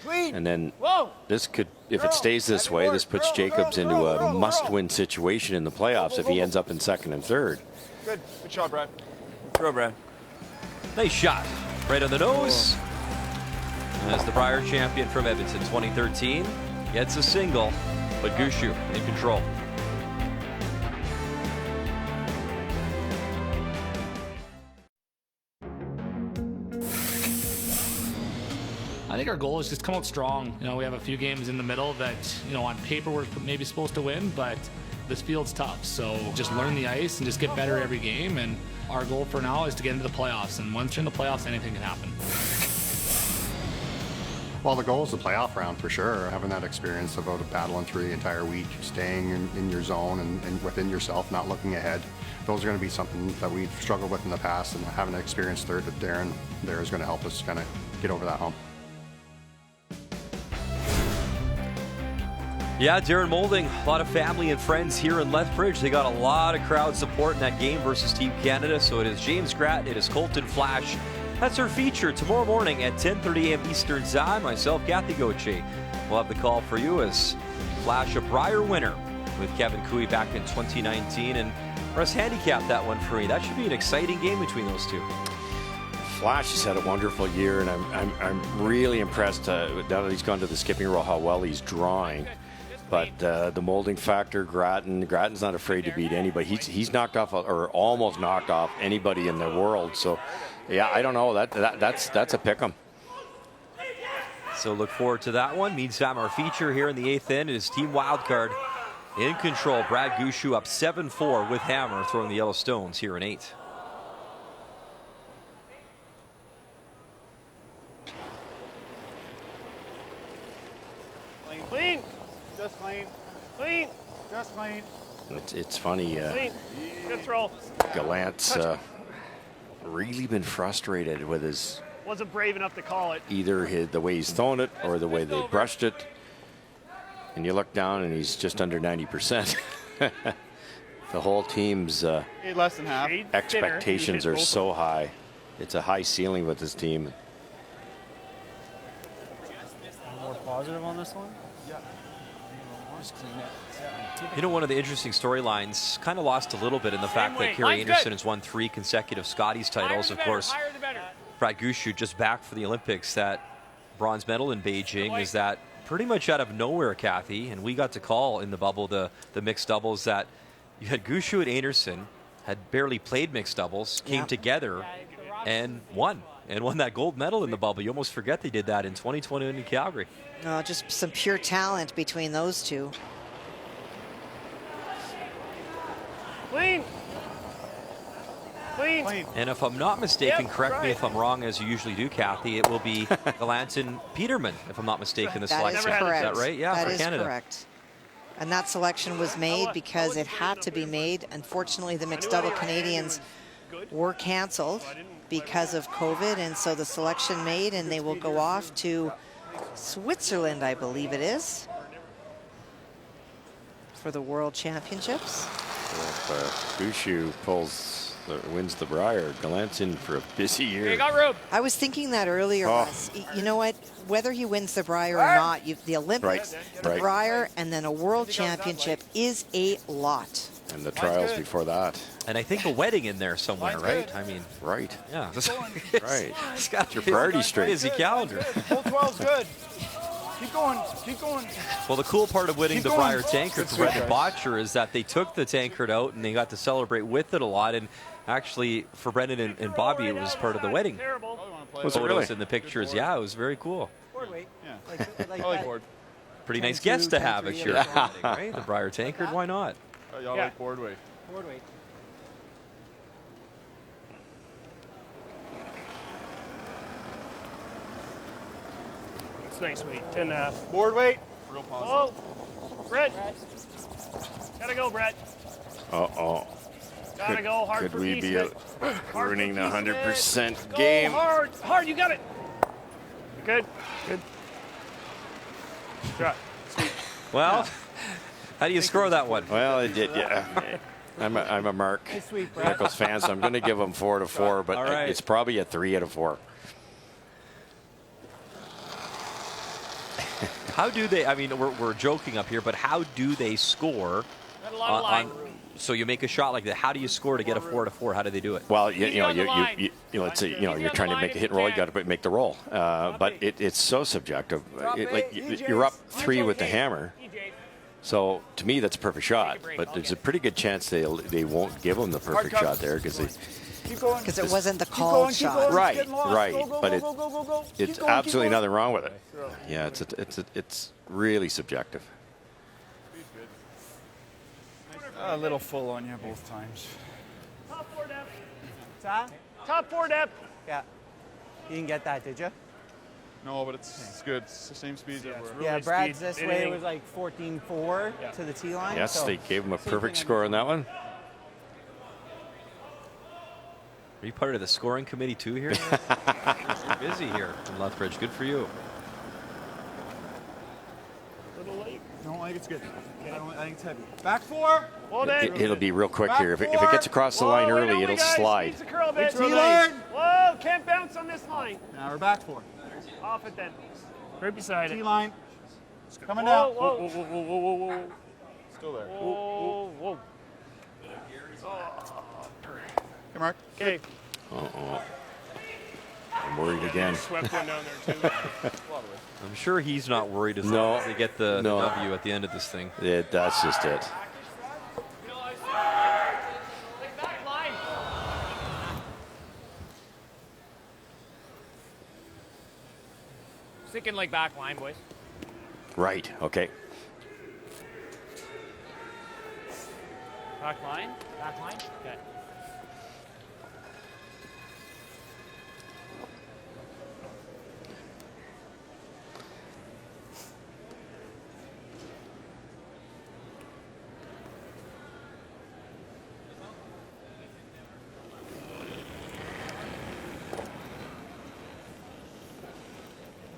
And then this could, if it stays this way, this puts Jacobs into a must-win situation in the playoffs if he ends up in 2nd and 3rd. Good shot, Brad. Throw, Brad. Nice shot. Right on the nose. As the Brier champion from Edmonton 2013 gets a single, but Gushue in control. I think our goal is just come out strong. You know, we have a few games in the middle that, you know, on paper we're maybe supposed to win, but this field's tough. So just learn the ice and just get better every game. And our goal for now is to get into the playoffs. And once you're in the playoffs, anything can happen. Well, the goal is the playoff round for sure. Having that experience about battling through the entire week, staying in your zone and within yourself, not looking ahead. Those are going to be something that we've struggled with in the past, and having an experienced third with Darren there is going to help us kind of get over that hump. Yeah, Darren Moulding, a lot of family and friends here in Lethbridge. They got a lot of crowd support in that game versus Team Canada. So it is James Gratton, it is Colton Flash. That's our feature tomorrow morning at 10:30 a.m. Eastern Time. Myself, Kathy Gauthier, will have the call for you as Flash a Brier winner with Kevin Cooey back in 2019. And Russ handicapped that one for me. That should be an exciting game between those two. Flash has had a wonderful year, and I'm really impressed now that he's gone to the skipping roll how well he's drawing. But the molding factor, Gratton's not afraid to beat anybody. He's knocked off or almost knocked off anybody in the world. So, yeah, I don't know. That's a pick 'em. So look forward to that one. Meantime, our feature here in the 8th inning is Team Wildcard in control. Brad Gushue up 7-4 with Hammer throwing the Yellow Stones here in 8. Clean. Just clean. Clean. Just clean. It's funny. Clean. Good throw. Gallant's really been frustrated with his Wasn't brave enough to call it. either the way he's thrown it or the way they brushed it. And you look down and he's just under 90%. The whole team's less than half. expectations are so high. It's a high ceiling with this team. More positive on this one? Yeah. Just clean it. You know, one of the interesting storylines, kind of lost a little bit in the fact that Kerry Anderson has won 3 consecutive Scotties titles. Of course, Brad Gushue just back for the Olympics. That bronze medal in Beijing is that pretty much out of nowhere, Kathy, and we got to call in the bubble the mixed doubles that you had Gushue and Anderson had barely played mixed doubles, came together and won that gold medal in the bubble. You almost forget they did that in 2020 in Calgary. Just some pure talent between those two. Clean. And if I'm not mistaken, correct me if I'm wrong, as you usually do, Kathy, it will be Galantin Peterman, if I'm not mistaken, the selection. That is correct. Is that right? Yeah, that for is Canada. Correct. And that selection was made because it had to be made. Unfortunately, the mixed double Canadians were canceled because of COVID, and so the selection made, and they will go off to Switzerland, I believe it is, for the World Championships. If Gushue wins the Brier, Galantin for a busy year. You got room. I was thinking that earlier. Russ. You know what? Whether he wins the Brier or not, the Olympics, the Brier, and then a World Championship is a lot. And the trials before that. And I think a wedding in there somewhere, right? I mean, right. Yeah. Right. It's got your priority straight. Busy calendar. Full 12's good. Keep going. Keep going. Well, the cool part of winning the Brier tankard for Brendan Botcher is that they took the tankard out and they got to celebrate with it a lot. And actually, for Brendan and Bobby, it was part of the wedding. Was it really? In the pictures, yeah, it was very cool. Board weight. Yeah. Like board. Pretty nice guest to have at your wedding, right? The Brier tankard, why not? Y'all like board weight. Board weight. It's nice weight. 10.5. Board weight. Real positive. Oh, Brett. Gotta go, Brett. Uh-oh. Gotta go hard Could for we be ruining the 100% Go game? hard, you got it. Good. Shot. Well, how do you score that one? Well, it did, yeah. I'm a Mark Nichols fan, so I'm going to give him 4 out of 4, but right. It's probably a 3 out of 4. How do they, I mean, we're joking up here, but how do they score so you make a shot like that? How do you score to get a 4 out of 4? How do they do it? Well, let's say you're trying to make the hit and roll. You got to make the roll, but it's so subjective. You're up 3 with the hammer, so to me that's a perfect shot. But there's a pretty good chance they won't give them the perfect shot there because it wasn't the called shot. Right. But it's absolutely nothing wrong with it. Yeah, it's really subjective. A little full on you both times. Top 4 depth. That? Top 4 depth. Yeah. You didn't get that, did you? No, but it's good. It's the same speed everywhere. Yeah, Brad's this way was like 14.4 to the T line. Yes, so they gave him a perfect score on that one. Are you part of the scoring committee too here? You're busy here in Lethbridge. Good for you. Little late. No, I think it's good. I think it's heavy. Back 4. Well done. It'll be real quick here. If it gets across the line early, it'll slide. Squeeze the curl a bit. T-line. Whoa, can't bounce on this line. Now we're back 4. Off it then. Right beside it. T-line. Coming down. Whoa. Still there. Whoa. Hey, Mark. Okay. Uh-oh. I'm worried again. Swept one down there too. I'm sure he's not worried as long as they get the W at the end of this thing. Yeah, that's just it. Thinking like back line, boys. Right, okay. Back line? Back line? Okay.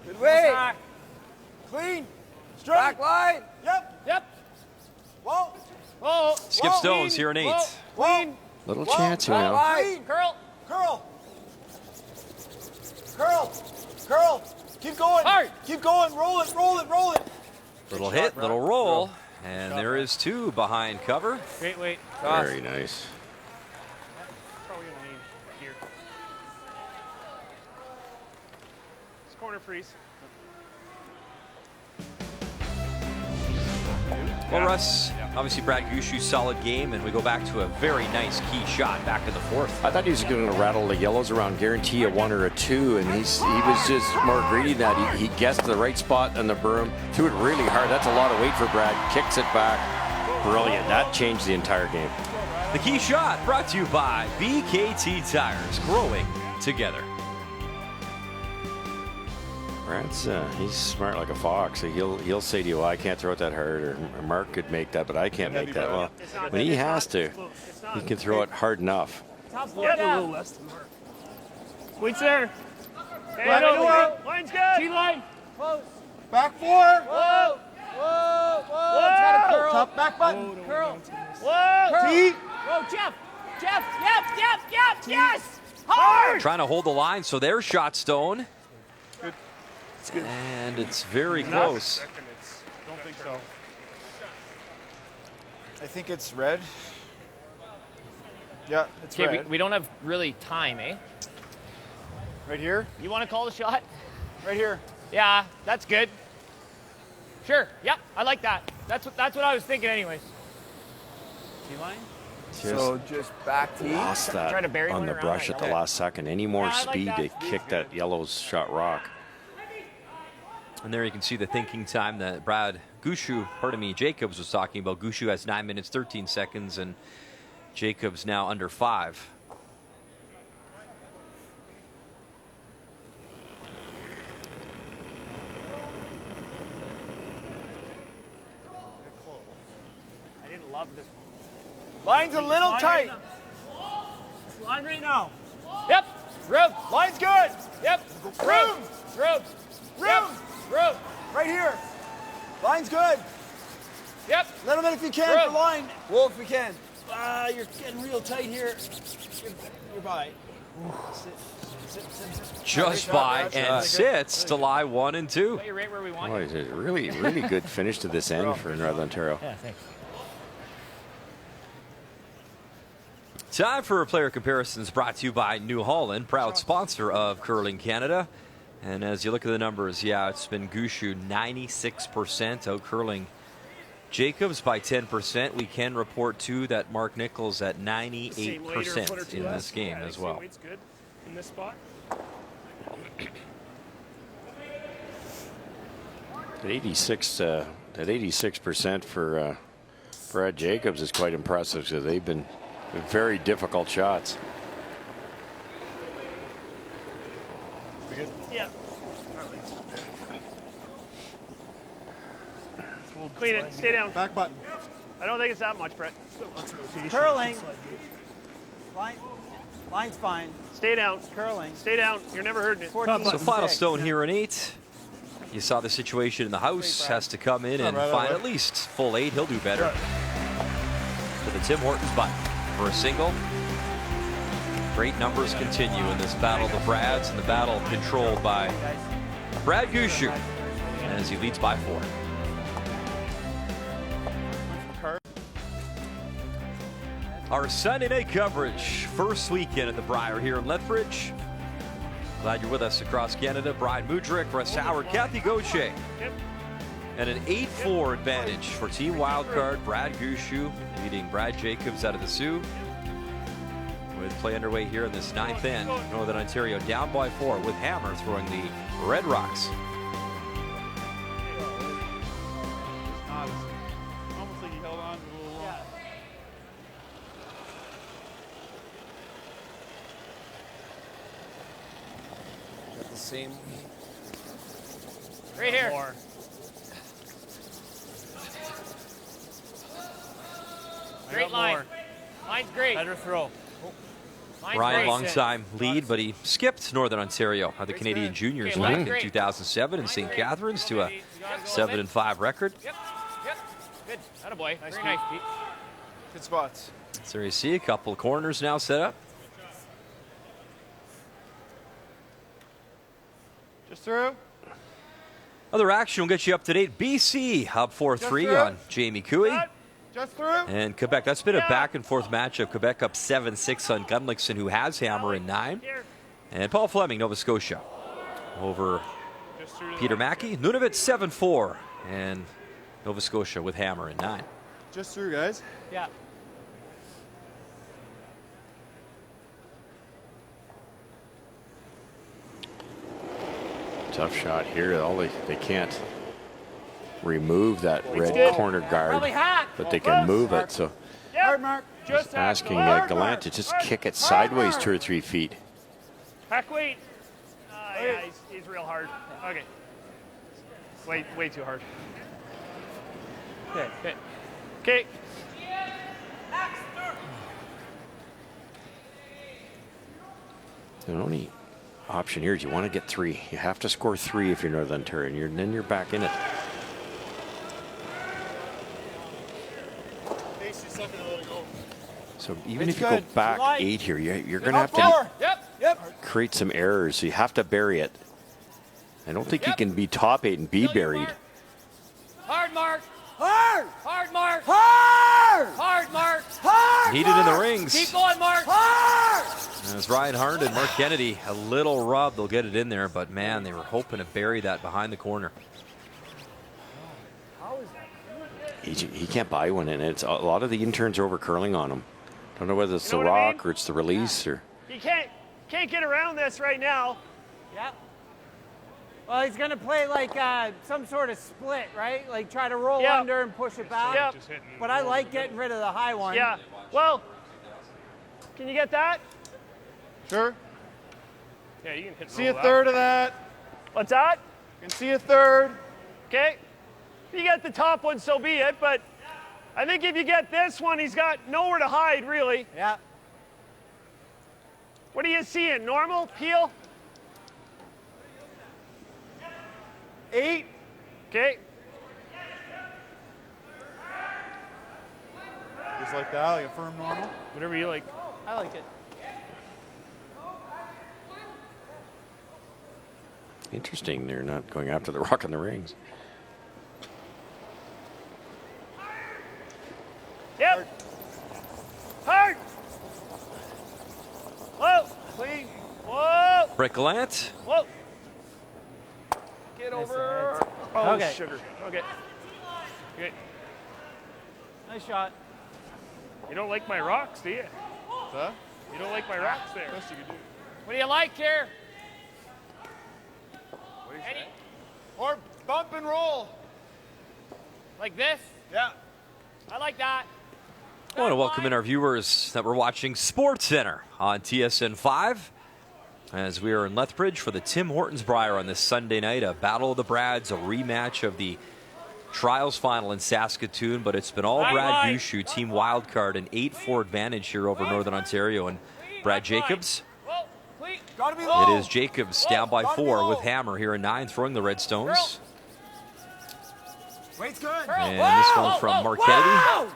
Good way. Clean. Straight. Back line. Yep. Whoa. Skip Stones here in 8. Clean. Little chance here now. Line. Curl. Curl. Keep going. Hard. Keep going. Roll it. Little hit, little roll. And there is 2 behind cover. Great weight. Very nice. Probably gonna need here. It's corner freeze. Well, Russ, obviously Brad Gushue, solid game, and we go back to a very nice key shot back in the 4th. I thought he was going to rattle the yellows around, guarantee a 1 or a 2, and he was just more greedy than that. He guessed the right spot on the berm, threw it really hard. That's a lot of weight for Brad. Kicks it back. Brilliant. That changed the entire game. The key shot brought to you by BKT Tires, growing together. Brad's he's smart like a fox. So he'll say to you, well, I can't throw it that hard, or Mark could make that, but I can't make that. Well, when he has to, he can throw it hard enough. Yeah, a little less than Mark. Weights there. Line's good. T-line. Close. Back 4. Whoa. Whoa. Whoa. It's got a curl. Top back button. Curl. Whoa. Curl. T. Whoa, Jeff. Yep. Yes. Hard. Trying to hold the line, so there's shot stone. Good. It's good. And it's very close. Don't think so. I think it's red. Yeah, it's Okay, red. we don't have really time, eh? Right here? You want to call the shot? Right here. Yeah, that's good. Sure. Yep, I like that. That's what I was thinking, anyways. T-line. So just back T. Lost that Try to bury on one the around brush that at the yellow. last second. Any more Yeah, I like speed that. to kick that yellow's shot rock. And there you can see the thinking time that Jacobs was talking about. Gushue has 9 minutes, 13 seconds, and Jacobs now under 5. I didn't love this one. Line's a little tight. Line right now. Yep. Room. Line's good. Yep. Room. Room. Room. Right here. Line's good. Yep. Little bit if you can Room. for line. Wolf, if we can. You're getting real tight here. You're by. Just by and sits to lie 1 and 2. You're right where we want. Boy, it's a really, really good finish to this end for Northern Ontario. Yeah, thanks. Time for player comparisons brought to you by New Holland, proud sponsor of Curling Canada. And as you look at the numbers, yeah, it's been Gushue 96% out curling Jacobs by 10%. We can report, too, that Mark Nichols at 98% in this game as well. Weight's good in this spot. At 86% for Brad Jacobs is quite impressive, so they've been very difficult shots. Yeah. Clean it. Stay down. Back button. I don't think it's that much, Brett. Curling. Line's fine. Stay down. Curling. Stay down. You're never hurting it. So final stone here in 8. You saw the situation in the house. Has to come in and find at least full 8. He'll do better. To the Tim Hortons button for a single. Great numbers continue in this battle of the Brads, and the battle controlled by Brad Gushue as he leads by 4. Our Sunday night coverage, first weekend at the Brier here in Lethbridge. Glad you're with us across Canada. Brian Mudrick, Russ Howard, Kathy Gauthier. And an 8-4 advantage for Team Wildcard. Brad Gushue leading Brad Jacobs out of the Sioux. With play underway here in this 9th end, Northern Ontario down by 4 with Hammer throwing the Red Rocks. Almost like he held on to a little long. Got the same. Right here. More. Great line. Line's great. Better throw. Line's Brian, great. long time lead, but he skipped Northern Ontario at the Canadian Juniors Okay, back line's in great. 2007 in St. Catharines to a 7-5 record. Yep. Good. Attaboy. Very nice, Pete. Good spots. So you see a couple of corners now set up. Just through. Other action will get you up to date. BC up 4-3 on Jamie Cooey. Just through. And Quebec, that's been a back and forth matchup. Quebec up 7-6 on Gunlickson, who has hammer in 9. And Paul Fleming, Nova Scotia, over Peter Mackey. Nunavut 7-4. And Nova Scotia with hammer in 9. Just through, guys. Yeah. Tough shot here. They can't remove that red corner guard, but they can move it. So just asking Gallant to just kick it sideways 2 or 3 feet. Hack weight. Yeah, he's real hard. Okay. Way too hard. Okay. The only option here is you want to get 3. You have to score 3 if you're Northern Ontario, and then you're back in it. So even if you go back 8 here, you're going to have to create some errors. So you have to bury it. I don't think you can be top 8 and be buried. Hard mark. Hard. Hard mark. Hard. Hard mark. Hard. Needed in the rings. Keep going, Mark. Hard. As Ryan Harnd and Mark Kennedy, a little rub, they'll get it in there, but man, they were hoping to bury that behind the corner. He can't buy one in. It's a lot of the interns are over curling on him. Don't know whether it's the rock or it's the release or. You can't get around this right now. Yeah. Well, he's going to play like some sort of split, right? Like try to roll under and push it back. Yep. But I like getting rid of the high one. Yeah. Well, can you get that? Sure. Yeah, you can hit. See a third of that. What's that? Can see a third. Okay. If you get the top one, so be it. But I think if you get this one, he's got nowhere to hide, really. Yeah. What are you seeing? Normal? Peel? 8. Okay. Just like that, like a firm normal. Whatever you like. I like it. Interesting, they're not going after the rock in the rings. Yep. Hard. Whoa. Clean. Whoa. Brett Gallant. Whoa. Get over. Oh, Okay. sugar. Okay. Okay. Nice shot. You don't like my rocks, do you? Huh? You don't like my rocks there. Best you can do. What do you like here? Or bump and roll. Like this? Yeah. I like that. I want to welcome in our viewers that were watching Sports Center on TSN 5 as we are in Lethbridge for the Tim Hortons Brier on this Sunday night. A Battle of the Brads, a rematch of the Trials final in Saskatoon, but it's been all Brad Gushue, team wildcard, an 8-4 advantage here over Northern Ontario. And Brad Jacobs. It is Jacobs down by 4 with hammer here in 9, throwing the Redstones. Weight's good. And this one from Mark Kennedy.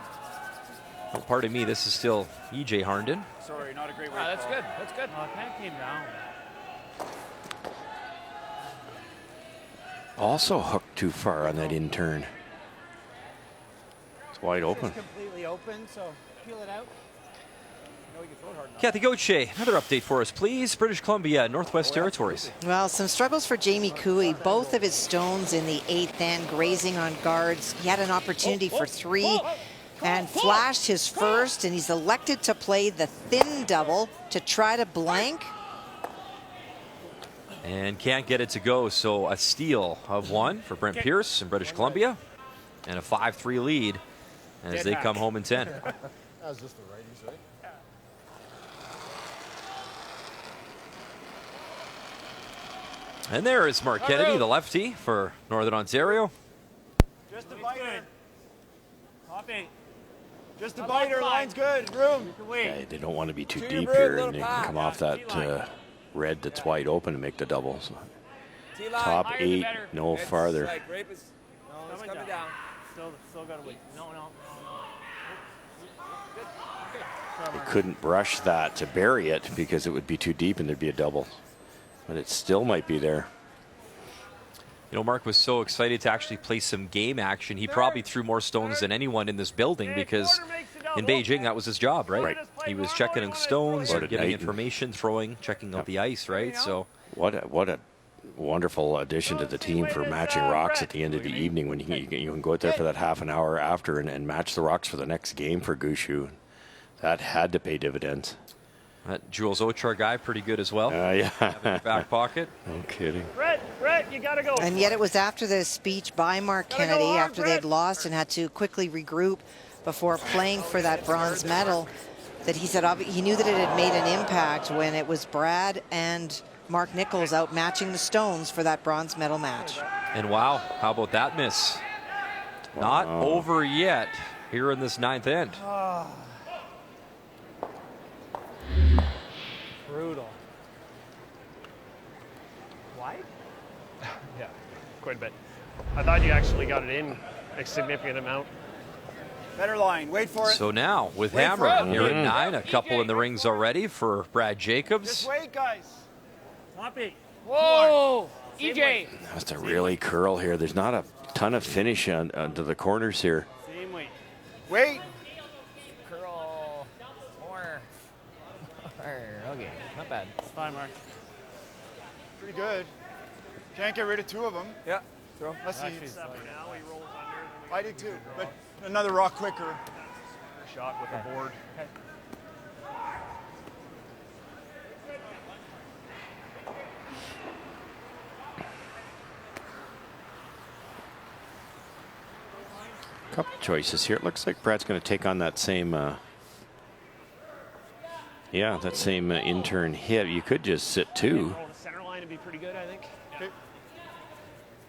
Oh, pardon me, this is still E.J. Harnden. Sorry, not a great weight. That's good. That's good. Oh, it kind of came down. Also hooked too far on that in turn. It's wide open. It's completely open, so peel it out. No, you can throw it hard enough. Kathy Gauthier, another update for us, please. British Columbia, Northwest Territories. Well, some struggles for Jamie Cooey. Both of his stones in the 8th end grazing on guards. He had an opportunity for 3 and flashed his first, and he's elected to play the thin double to try to blank. And can't get it to go, so a steal of 1 for Brent Pierce in British Columbia, and a 5-3 lead as they come home in 10. That was just the righties, right? And there is Mark Kennedy, the lefty for Northern Ontario. Just a biter. Top 8. Just a biter. Line's good. Room. Yeah, they don't want to be too deep here, and they can come off that red that's wide open and make the double. So top 8, no farther. No, it's coming down. Still got to wait. No. They couldn't brush that to bury it because it would be too deep and there'd be a double. But it still might be there. You know, Mark was so excited to actually play some game action. He probably threw more stones than anyone in this building because in Beijing, that was his job, right? He was checking stones, giving information, throwing, checking out the ice, right? So what a wonderful addition to the team for matching rocks at the end of the evening when you can go out there for that half an hour after and match the rocks for the next game for Gushue. That had to pay dividends. That Jules Ochar guy, pretty good as well. Yeah. In the back pocket. No kidding. Brett, you gotta go. And yet it was after the speech by Mark Kennedy, after they had lost and had to quickly regroup before playing for that bronze medal, that he said he knew that it had made an impact when it was Brad and Mark Nichols out matching the stones for that bronze medal match. And wow, how about that miss? Not over yet here in this 9th end. Brutal. Wide? Yeah, quite a bit. I thought you actually got it in a significant amount. Better line. Wait for it. So now with Hammer here at 9, a couple in the rings already for Brad Jacobs. Just wait, guys. Floppy. Whoa, EJ. Has to really curl here. There's not a ton of finish onto the corners here. Same weight. Wait. Curl. More. Okay, not bad. It's fine, Mark. Pretty good. Can't get rid of 2 of them. Yeah. Throw. Let's see. Except for now, he rolls under. I did too, but another rock quicker. Shot with a board. Couple choices here. It looks like Brad's going to take on that same, that same intern hit. You could just sit 2. The center line would be pretty good, I think. Okay. Is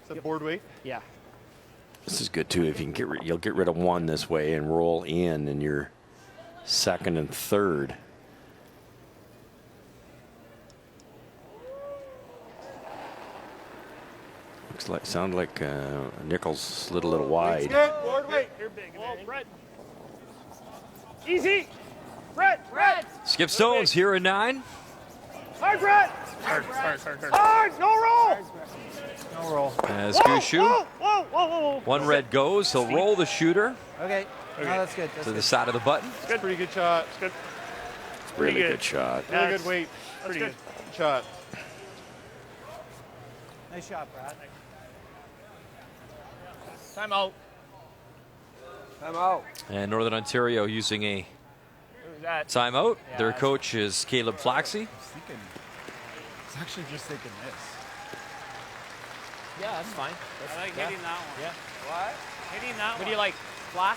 that board weight? Yeah. This is good too. If you can you'll get rid of 1 this way and roll in your 2nd and 3rd. Sound like Nichols slid a little wide. Good. Board weight. You're big. Whoa, Brett. Easy. Brett. Skip stones here at 9. Hard, Brett. Hard. No roll. No roll. As Gushue. Whoa. 1 red goes. He'll roll the shooter Okay. No, that's good. That's to good. the side of the button. Good. Pretty good shot. It's good. Really good shot. Really good weight. Pretty good. Shot. Nice shot, Brad. Time out. Time out. And Northern Ontario using a Who's that? timeout. Their coach is Caleb Flaxey. I was actually just thinking this. Yeah, that's fine. I like hitting that one. Yeah. What? Hitting that one. What do you like? Flat?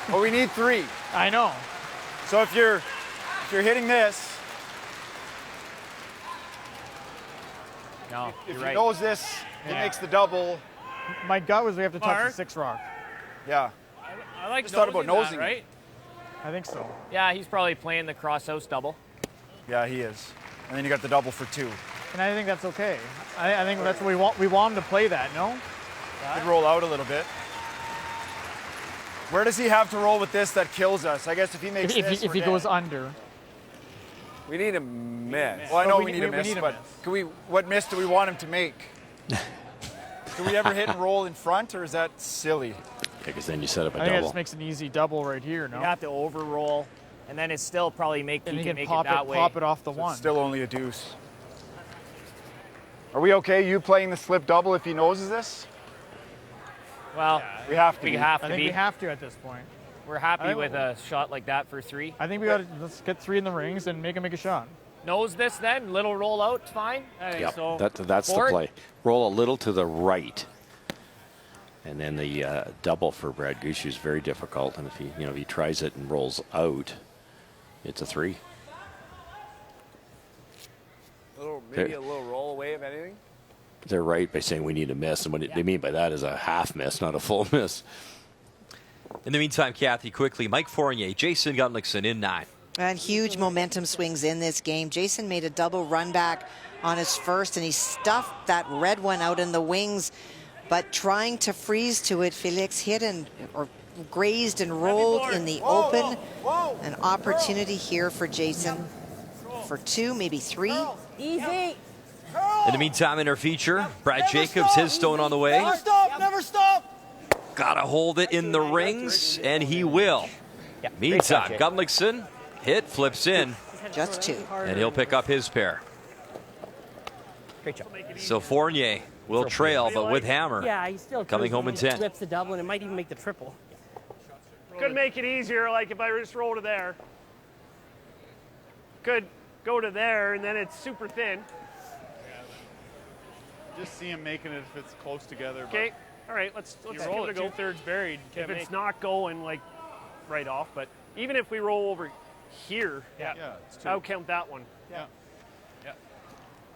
Well, we need 3. I know. So if you're hitting this, No, if you're you right. nose this, it makes the double. My gut was we have to touch Mark? the 6 rock. Yeah. I like Just thought about nosing that, right? I think so. Yeah, he's probably playing the cross-house double. Yeah, he is. And then you got the double for 2. And I think that's okay. I think that's what we want. We want him to play that, no? Could roll out a little bit. Where does he have to roll with this that kills us? I guess if he makes this, if he goes under. We need a miss. Well, I know But we need a miss, but can we? What miss do we want him to make? Do we ever hit and roll in front, or is that silly? Because then you set up a I think it double. just makes an easy double right here, no? You have to over-roll, and then it's still probably make And you he can can make pop it that way. pop it off the So 1. it's still only a deuce. Are we okay? You playing the slip double if he noses this? Well, We have to. we be. have I to think be. we have to at this point. We're happy I- with a shot like that for 3. I think we got to let's get 3 in the rings and make him make a shot. Nose this then, little roll out, fine. I think Yep, so. that's the Forward. play. Roll a little to the right. And then the double for Brad Gushue is very difficult. And if he tries it and rolls out, it's a 3. Maybe a little roll away, if anything. They're right by saying we need a miss. And what they mean by that is a half miss, not a full miss. In the meantime, Kathy, quickly, Mike Fournier, Jason Gunlickson in 9. And huge momentum swings in this game. Jason made a double run back on his first, and he stuffed that red one out in the wings. But trying to freeze to it, Felix hit or grazed and rolled in the open. An opportunity here for Jason for 2, maybe 3. Easy. In the meantime, in our feature, Brad Jacobs, his stone on the way. Never stop, never stop. Gotta hold it in the rings, and he will. Meantime, Gunlickson hit, flips in. Just 2. And he'll pick up his pair. Great job. So Fournier will trail, but with hammer. Yeah, he's still coming home in 10. Flips the double, and it might even make the triple. Could make it easier, like if I just roll to there. Could go to there, and then it's super thin. Just see him making it if it's close together. Okay, all right, let's roll give it it a go. 2/3 buried. If it's not going like right off, but even if we roll over here, it's I'll count that one. Yeah.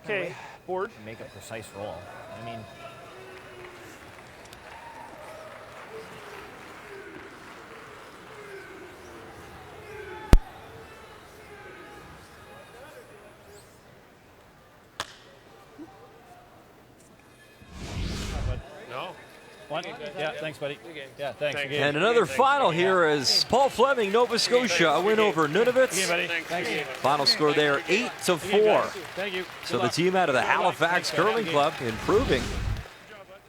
Okay, board. Make a precise roll. I mean, No. One? Yeah, thanks, buddy. Yeah, thanks. And another final here is Paul Fleming, Nova Scotia, a win over Nunavut. Thank you. Final score there, 8-4. Thank you. So the team out of the Halifax Curling Club improving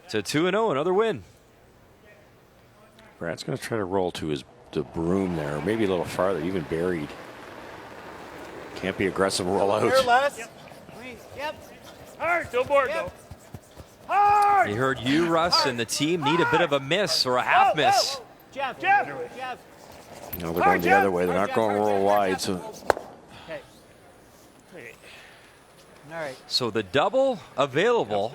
to 2-0, another win. Brad's going to try to roll to the broom there, or maybe a little farther, even buried. Can't be aggressive roll out. Here, Les. Yep. All right, still board though. Hard. You heard you, Russ, and the team need a bit of a miss or a half miss. Jeff. No, they're going the other way. They're not going roll wide. So Okay. All right. So the double available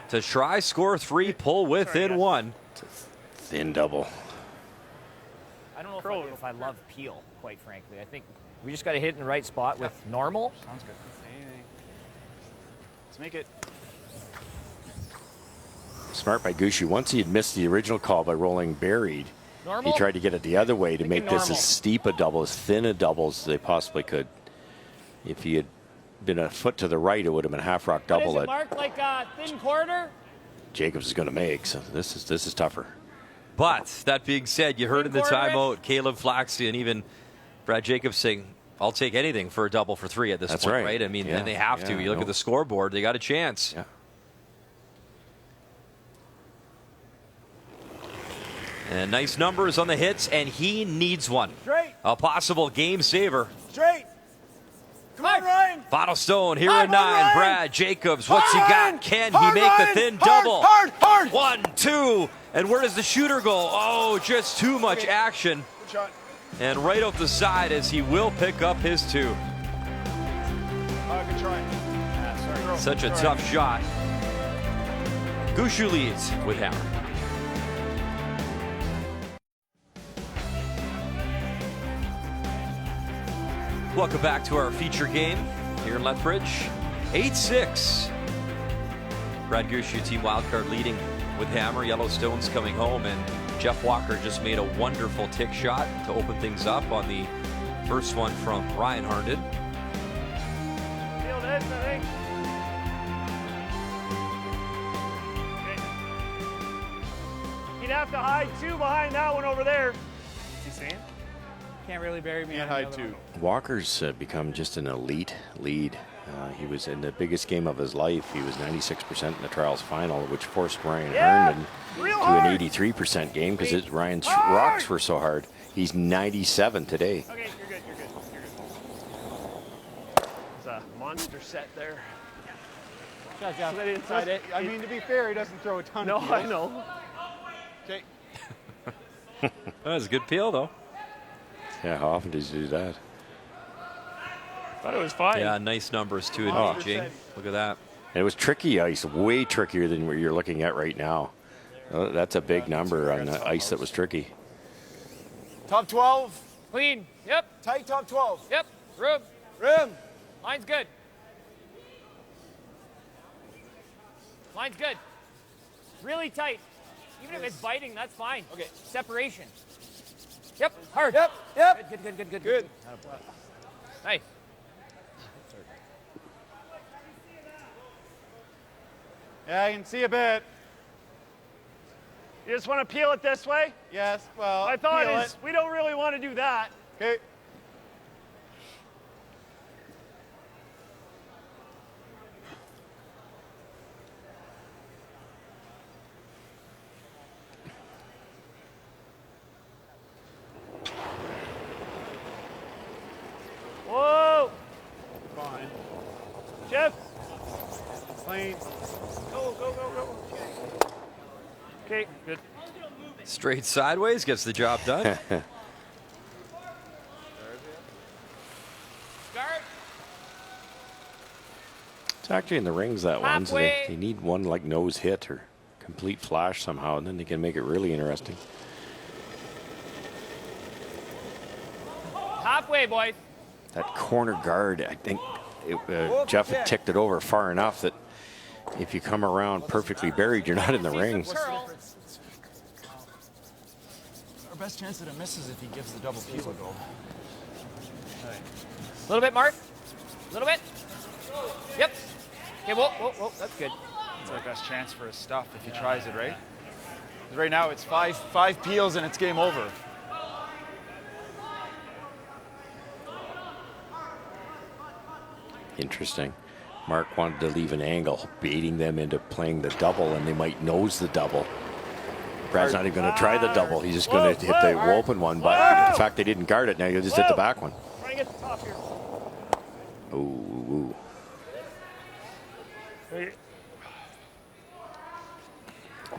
to try score 3, pull within 1. Thin double. I don't know if I love Peel, quite frankly. I think we just got to hit in the right spot with normal. Sounds good. Let's make it. Smart by Gushue. Once he had missed the original call by rolling buried, Normal? he tried to get it the other way to make this normal. as steep a double, as thin a double as they possibly could. If he had been a foot to the right, it would have been a half rock double What is it, that Mark? Like a thin quarter? Jacobs is going to make. So this is tougher. But that being said, you heard in the timeout Caleb Flaxey and even Brad Jacobs saying, I'll take anything for a double for 3 at this That's point, right. I mean, Yeah. and they have to. Yeah, You look at the scoreboard, they got a chance. Yeah. And nice numbers on the hits, and he needs one. Straight. A possible game saver. Straight. Come on, Ryan. Final stone here Hard in 9. Ryan. Brad Jacobs, what's he Ryan. got? Can Hard he make Ryan. the thin Hard, double? hard. 1, 2. And where does the shooter go? Oh, just too much action. Good shot. And right off the side as he will pick up his 2. Good try. Sorry. Such a tough shot. Gushue leads with hammer. Welcome back to our feature game here in Lethbridge. 8-6. Brad Gushue, team wildcard, leading with hammer. Yellowstone's coming home, and Jeff Walker just made a wonderful tick shot to open things up on the first one from Ryan Harnden. Feel this, I think. Okay. He'd have to hide 2 behind that one over there. What's he saying? Can't really bury me. Can't hide 2. Walker's become just an elite lead. He was in the biggest game of his life. He was 96% in the trials final, which forced Ryan Harnden to an 83% game because Ryan's rocks were so hard. He's 97 today. Okay, you're good. It's a monster set there. Shot, Jeff. So inside it. I mean, to be fair, he doesn't throw a ton No, of I peels. know. Okay. That was a good peel, though. Yeah, how often does he do that? Thought it was fine. Yeah, nice numbers too in Oh. Beijing. Look at that. And it was tricky ice, way trickier than what you're looking at right now. That's a big number on the ice that was tricky. Top 12. Clean. Yep. Tight top 12. Yep. Rim. Rim. Line's good. Line's good. Really tight. Even if it's biting, that's fine. Okay. Separation. Yep. Hard. Yep. Good. Nice. Yeah, I can see a bit. You just want to peel it this way? Yes, well, My thought peel is we don't really want to do that. Okay. Straight sideways gets the job done. It's actually in the rings, that one, so they need one like nose hit or complete flash somehow, and then they can make it really interesting. Halfway, boys. That corner guard, I think Jeff had ticked it over far enough that if you come around perfectly buried, you're not in the ring. Our best chance that it misses if he gives the double peel a go. A little bit, Mark. A little bit. Yep. Okay, whoa, that's good. It's our best chance for his stuff if he tries it, right? 'Cause right now it's five peels and it's game over. Interesting. Mark wanted to leave an angle, baiting them into playing the double, and they might nose the double. Brad's not even going to try the double. He's just going to hit the open one, but the fact they didn't guard it, now you'll just hit the back one. Trying to get the top here. Ooh.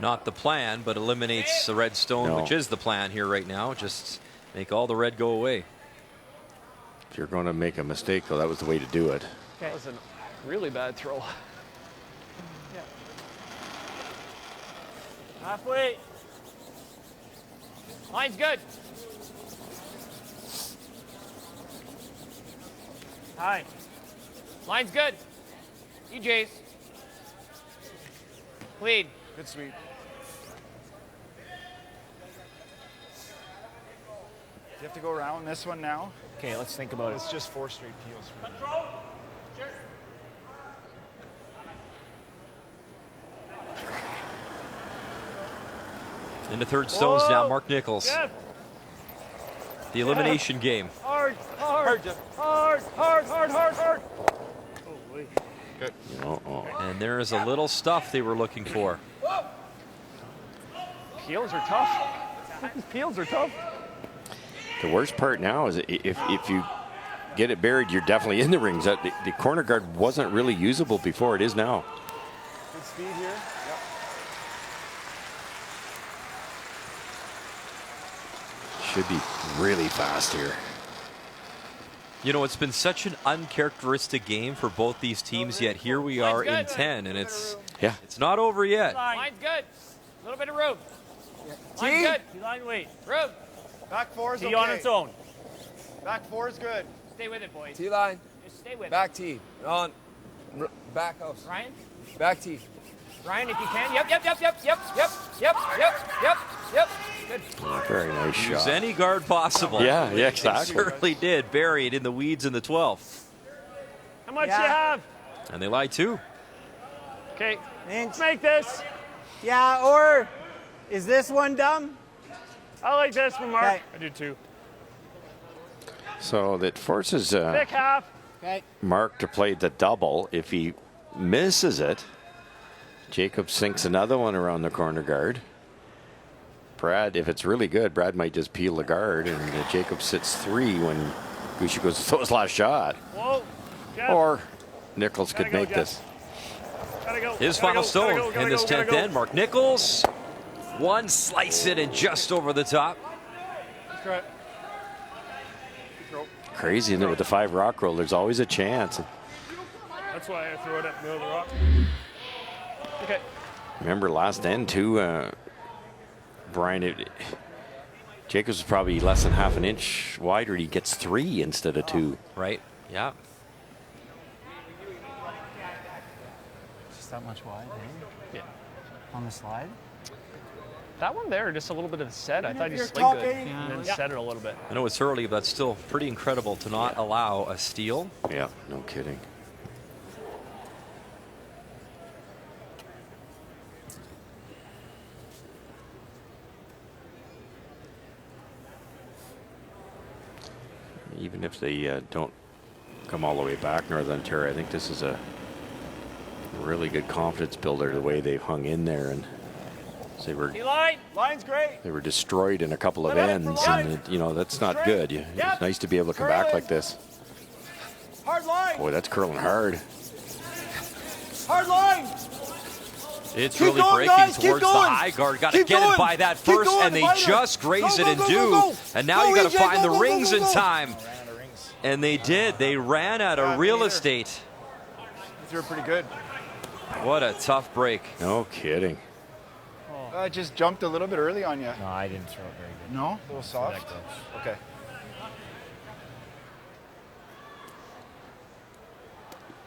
Not the plan, but eliminates the red stone, which is the plan here right now. Just make all the red go away. If you're going to make a mistake, though, that was the way to do it. That was a really bad throw. Halfway. Line's good. Hi. Line's good. EJ's. Lead. Good sweep. Do you have to go around this one now? Okay, let's think about it. It's just 4 straight peels. Control. Sure. Into third stones now, Mark Nichols. Jeff. The elimination game. Hard. Holy. Good. And there is a little stuff they were looking for. Peels are tough. Peels are tough. The worst part now is if you get it buried, you're definitely in the rings. The corner guard wasn't really usable before. It is now. Good speed here. Yep. Should be really fast here. You know, it's been such an uncharacteristic game for both these teams, yet here we are in 10, and it's not over yet. Line's good. A little bit of room. Line's T. good. Line weight. Room. Back 4 is T okay. on its own. Back 4 is good. Stay with it, boys. T-line. Just stay with Back it. T. On. Back house. Ryan? Back T. Ryan, if you can. Yep. Good. Very nice shot. Use any guard possible. Yeah, They exactly. certainly did. Bury it in the weeds in the 12. How much you have? And they lie too. Okay. Let's make this. Yeah, or is this one dumb? I like this one, Mark. Okay. I do too. So that forces Thick half. Okay. Mark to play the double. If he misses it, Jacob sinks another one around the corner guard. Brad, if it's really good, Brad might just peel the guard, and Jacob sits 3 when Gushue goes to throw his last shot. Whoa. Jeff. Or Nichols could go, make Jeff. this. Gotta go. His Gotta final go, stone gotta go, in this gotta 10th go. end. Mark Nichols. One slice it and just over the top. That's right. Crazy, isn't it? With the 5 rock roll, there's always a chance. That's why I throw it up the middle of the rock. Okay. Remember last end too, Brian, Jacobs was probably less than half an inch wider. He gets 3 instead of 2. Right, yeah. Just that much wide, eh? Yeah. On the slide? That one there, just a little bit of the set. I thought you You're sligged it talking. and then set it a little bit. I know it's early, but still pretty incredible to not allow a steal. Yeah, no kidding. Even if they don't come all the way back, Northern Ontario, I think this is a really good confidence builder, the way they've hung in there, and they were Line's great. they were destroyed in a couple of ends, and you know that's not good. It's nice to be able to come back like this. Hard line. Boy, that's curling hard. Hard line. It's Keep really going, breaking guys, keep towards the going. high guard. Got to Keep get going. it by that Keep first, going, and they Tyler. just graze Go, it and go, do. go, go. And now Go, you got to EJ, find go, the go, go, rings go, in go. time. And they did. They ran out of real estate. These are pretty good. What a tough break. No kidding. I just jumped a little bit early on you. No, I didn't throw it very good. No? A little soft? Okay.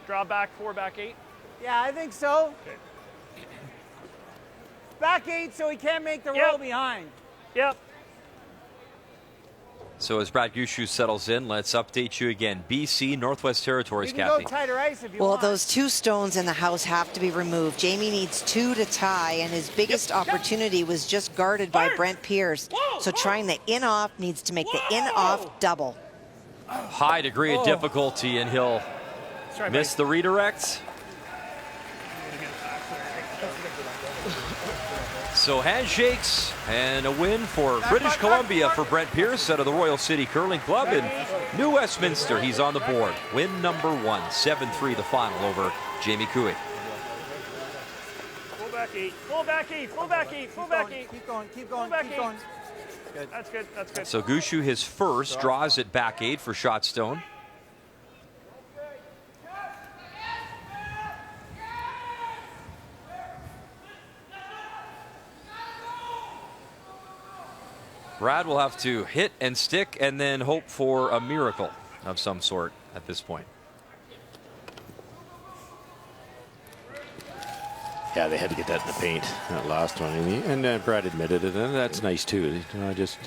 Draw back 4, back 8. Yeah, I think so. Okay. Back 8 so he can't make the roll behind. Yep. So as Brad Gushue settles in, let's update you again. BC, Northwest Territories, You can Kathy. go tighter ice if you Well, want. those 2 stones in the house have to be removed. Jamie needs 2 to tie, and his biggest opportunity was just guarded by Brent Pierce. So trying the in-off needs to make the in-off double. High degree of difficulty, and he'll miss the redirect. So handshakes and a win for British Columbia for Brent Pierce out of the Royal City Curling Club in New Westminster. He's on the board. Win number 1, 7-3 the final over Jamie Cooey. Full back 8. Full back 8. Full back 8. Full back 8. Keep going, keep going, Full back keep 8. going. Good. That's good. That's good. So Gushue, his first, draws it back 8 for shot stone. Brad will have to hit and stick and then hope for a miracle of some sort at this point. Yeah, they had to get that in the paint, that last one. And Brad admitted it, and that's nice too. I just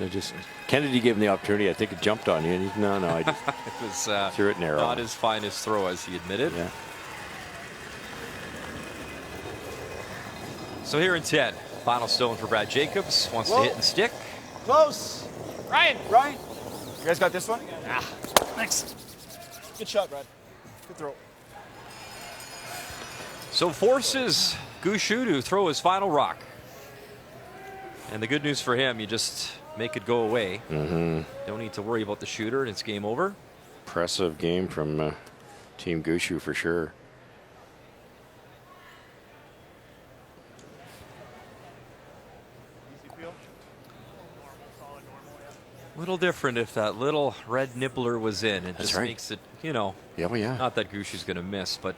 Kennedy gave him the opportunity. I think it jumped on you. And no, I just it was threw it narrow. Not his finest throw, as he admitted. Yeah. So here in 10, final stone for Brad Jacobs. Wants to hit and stick. Close. Ryan. Ryan. You guys got this one? Ah. Thanks. Good shot, Brad. Good throw. So forces Gushue to throw his final rock. And the good news for him, you just make it go away. Mm-hmm. Don't need to worry about the shooter, and it's game over. Impressive game from Team Gushue for sure. A little different if that little red nibbler was in. It just makes it, you know. Yeah, well, yeah. Not that Gushue's going to miss, but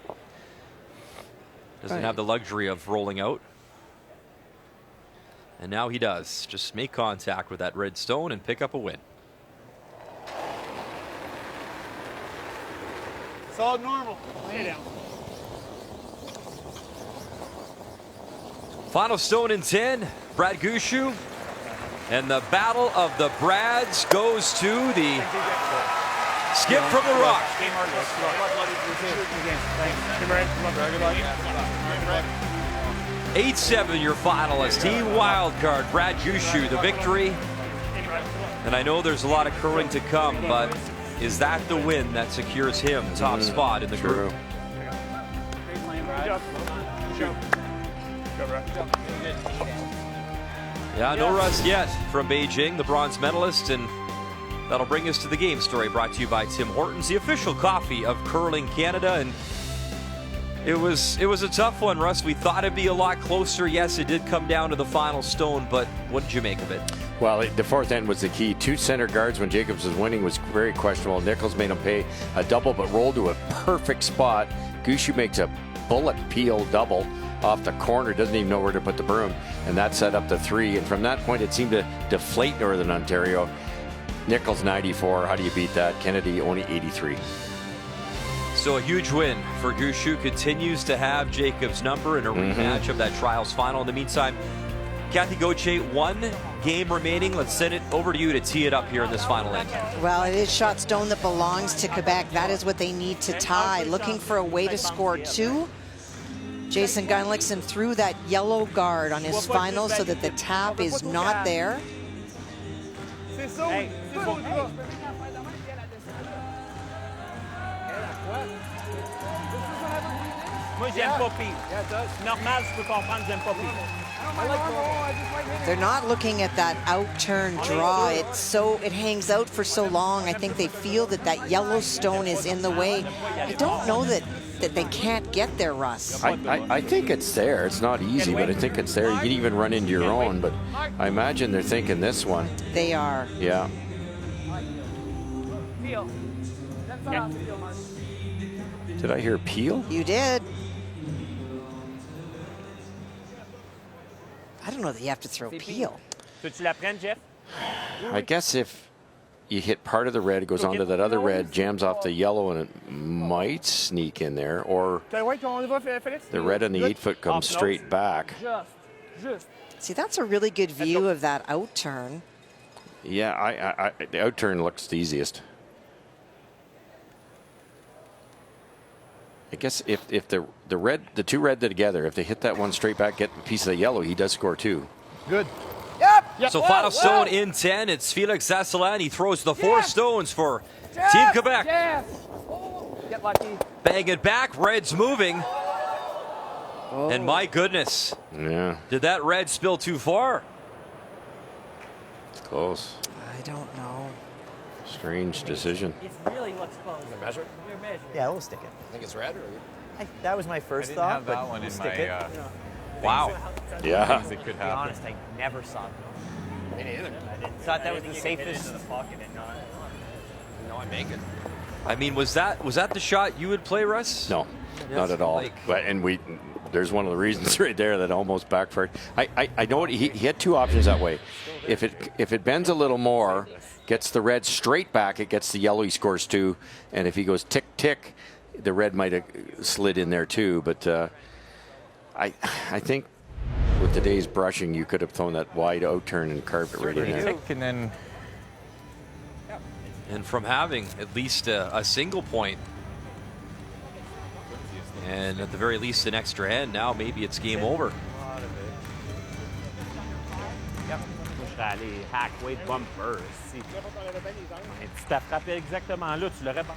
doesn't Right. have the luxury of rolling out. And now he does. Just make contact with that red stone and pick up a win. Solid normal. Lay down. Final stone in 10, Brad Gushue. And the battle of the Brads goes to the skip from the rock. 8-7 your final as team wildcard. Brad Gushue the victory. And I know there's a lot of curling to come, but is that the win that secures him top spot in the group? Yeah, no rust yet from Beijing, the bronze medalist, and that'll bring us to the game story brought to you by Tim Hortons, the official coffee of Curling Canada. And it was a tough one, Russ. We thought it'd be a lot closer. Yes, it did come down to the final stone, but what did you make of it? Well, the fourth end was the key. 2 center guards when Jacobs was winning was very questionable. Nichols made him pay a double, but rolled to a perfect spot. Gushue makes a bullet peel double off the corner, doesn't even know where to put the broom, and that set up the 3. And from that point, it seemed to deflate Northern Ontario. Nichols 94. How do you beat that? Kennedy only 83. So a huge win for Gushue. Continues to have Jacobs' number in a rematch of that trials final. In the meantime, Kathy Gauthier, 1 game remaining. Let's send it over to you to tee it up here in this final end. Well, it is shot stone that belongs to Quebec. That is what they need to tie. Looking for a way to score 2. Jason Gunlickson threw that yellow guard on his final so that the tap is not there. Moi, j'aime pas pire. Normal, je peux comprendre, j'aime pas pire. They're not looking at that out-turn draw. It hangs out for so long. I think they feel that that yellow stone is in the way. I don't know that that they can't get there, Russ. I think it's there. It's not easy, but I think it's there. You can even run into your own, but I imagine they're thinking this one. They are. Yeah. Did I hear Peel? You did. I don't know that you have to throw Peel. I guess if you hit part of the red, it goes onto that other red, jams off the yellow, and it might sneak in there, or the red on the 8-foot comes straight back. See, that's a really good view of that out turn. Yeah, the out turn looks the easiest. I guess if the two red together, if they hit that one straight back, get a piece of the yellow, he does score 2. Good. Yep. So final stone in 10. It's Felix Zasselin. He throws the 4 stones for Team Quebec. Get lucky. Bang it back. Red's moving. And my goodness. Yeah. Did that red spill too far? It's close. I don't know. Strange decision. It really looks close. Measure? Yeah, we'll stick it. I think it's red, or? That was my first thought, have that but one we'll in stick my, it. Wow. Yeah. Things that could To be happen. honest, I never saw it. Me neither. Thought that was the safest. No, I make it. I mean, was that the shot you would play, Russ? No, not at all. There's one of the reasons right there that almost backfired. I know he had 2 options that way. If it bends a little more, gets the red straight back, it gets the yellow, he scores 2. And if he goes tick tick, the red might have slid in there too. But I think with today's brushing, you could have thrown that wide out turn and carved it right in there. And then And from having at least a single point, and at the very least an extra end, now maybe it's game over. Aller halfway de bumper. Si tu t'as frappé exactement là, tu l'aurais pas.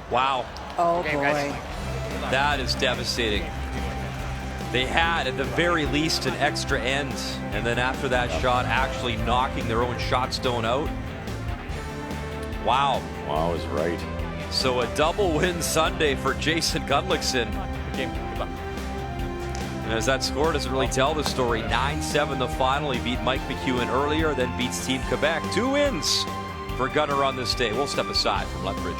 Wow. Oh, boy. That is devastating. They had, at the very least, an extra end, and then after that shot, actually knocking their own shot stone out. Wow. Wow is right. So a double win Sunday for Jason Gudlickson. And as that score doesn't really tell the story, 9-7 the final. He beat Mike McEwen earlier, then beats Team Quebec. 2 wins for Gunner on this day. We'll step aside from Lethbridge.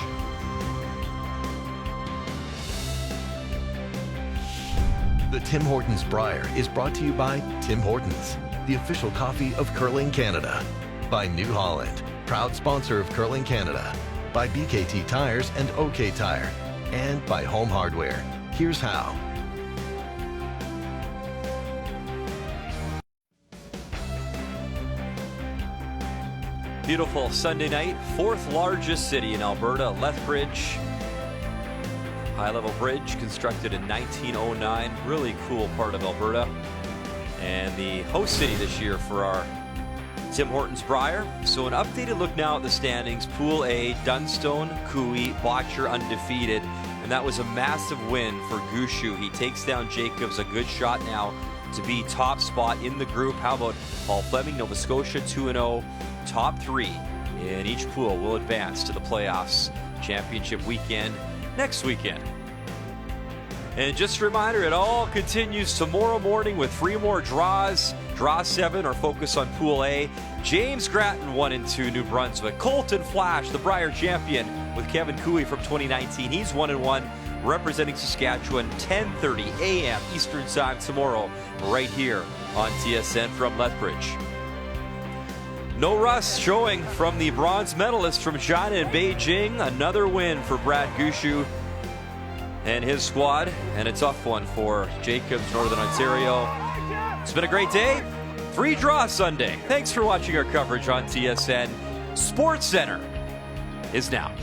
The Tim Hortons Brier is brought to you by Tim Hortons, the official coffee of Curling Canada. By New Holland, proud sponsor of Curling Canada. By BKT Tires and OK Tire. And by Home Hardware. Here's how. Beautiful Sunday night, 4th largest city in Alberta, Lethbridge. High-level bridge constructed in 1909. Really cool part of Alberta. And the host city this year for our Tim Hortons Brier. So an updated look now at the standings. Pool A, Dunstone, Cooey, Botcher undefeated. And that was a massive win for Gushue. He takes down Jacobs, a good shot now to be top spot in the group. How about Paul Fleming, Nova Scotia 2-0. Top 3 in each pool will advance to the playoffs. Championship weekend next weekend. And just a reminder, it all continues tomorrow morning with 3 more draws. Draw 7 or focus on Pool A. James Grattan 1-2 New Brunswick. Colton Flash, the Brier champion, with Kevin Cooey from 2019. He's 1-1, representing Saskatchewan. 10:30 a.m. Eastern Time tomorrow, right here on TSN from Lethbridge. No rust showing from the bronze medalist from China in Beijing. Another win for Brad Gushue and his squad, and a tough one for Jacobs, Northern Ontario. It's been a great day. 3 draws Sunday. Thanks for watching our coverage on TSN. Sports Center is now.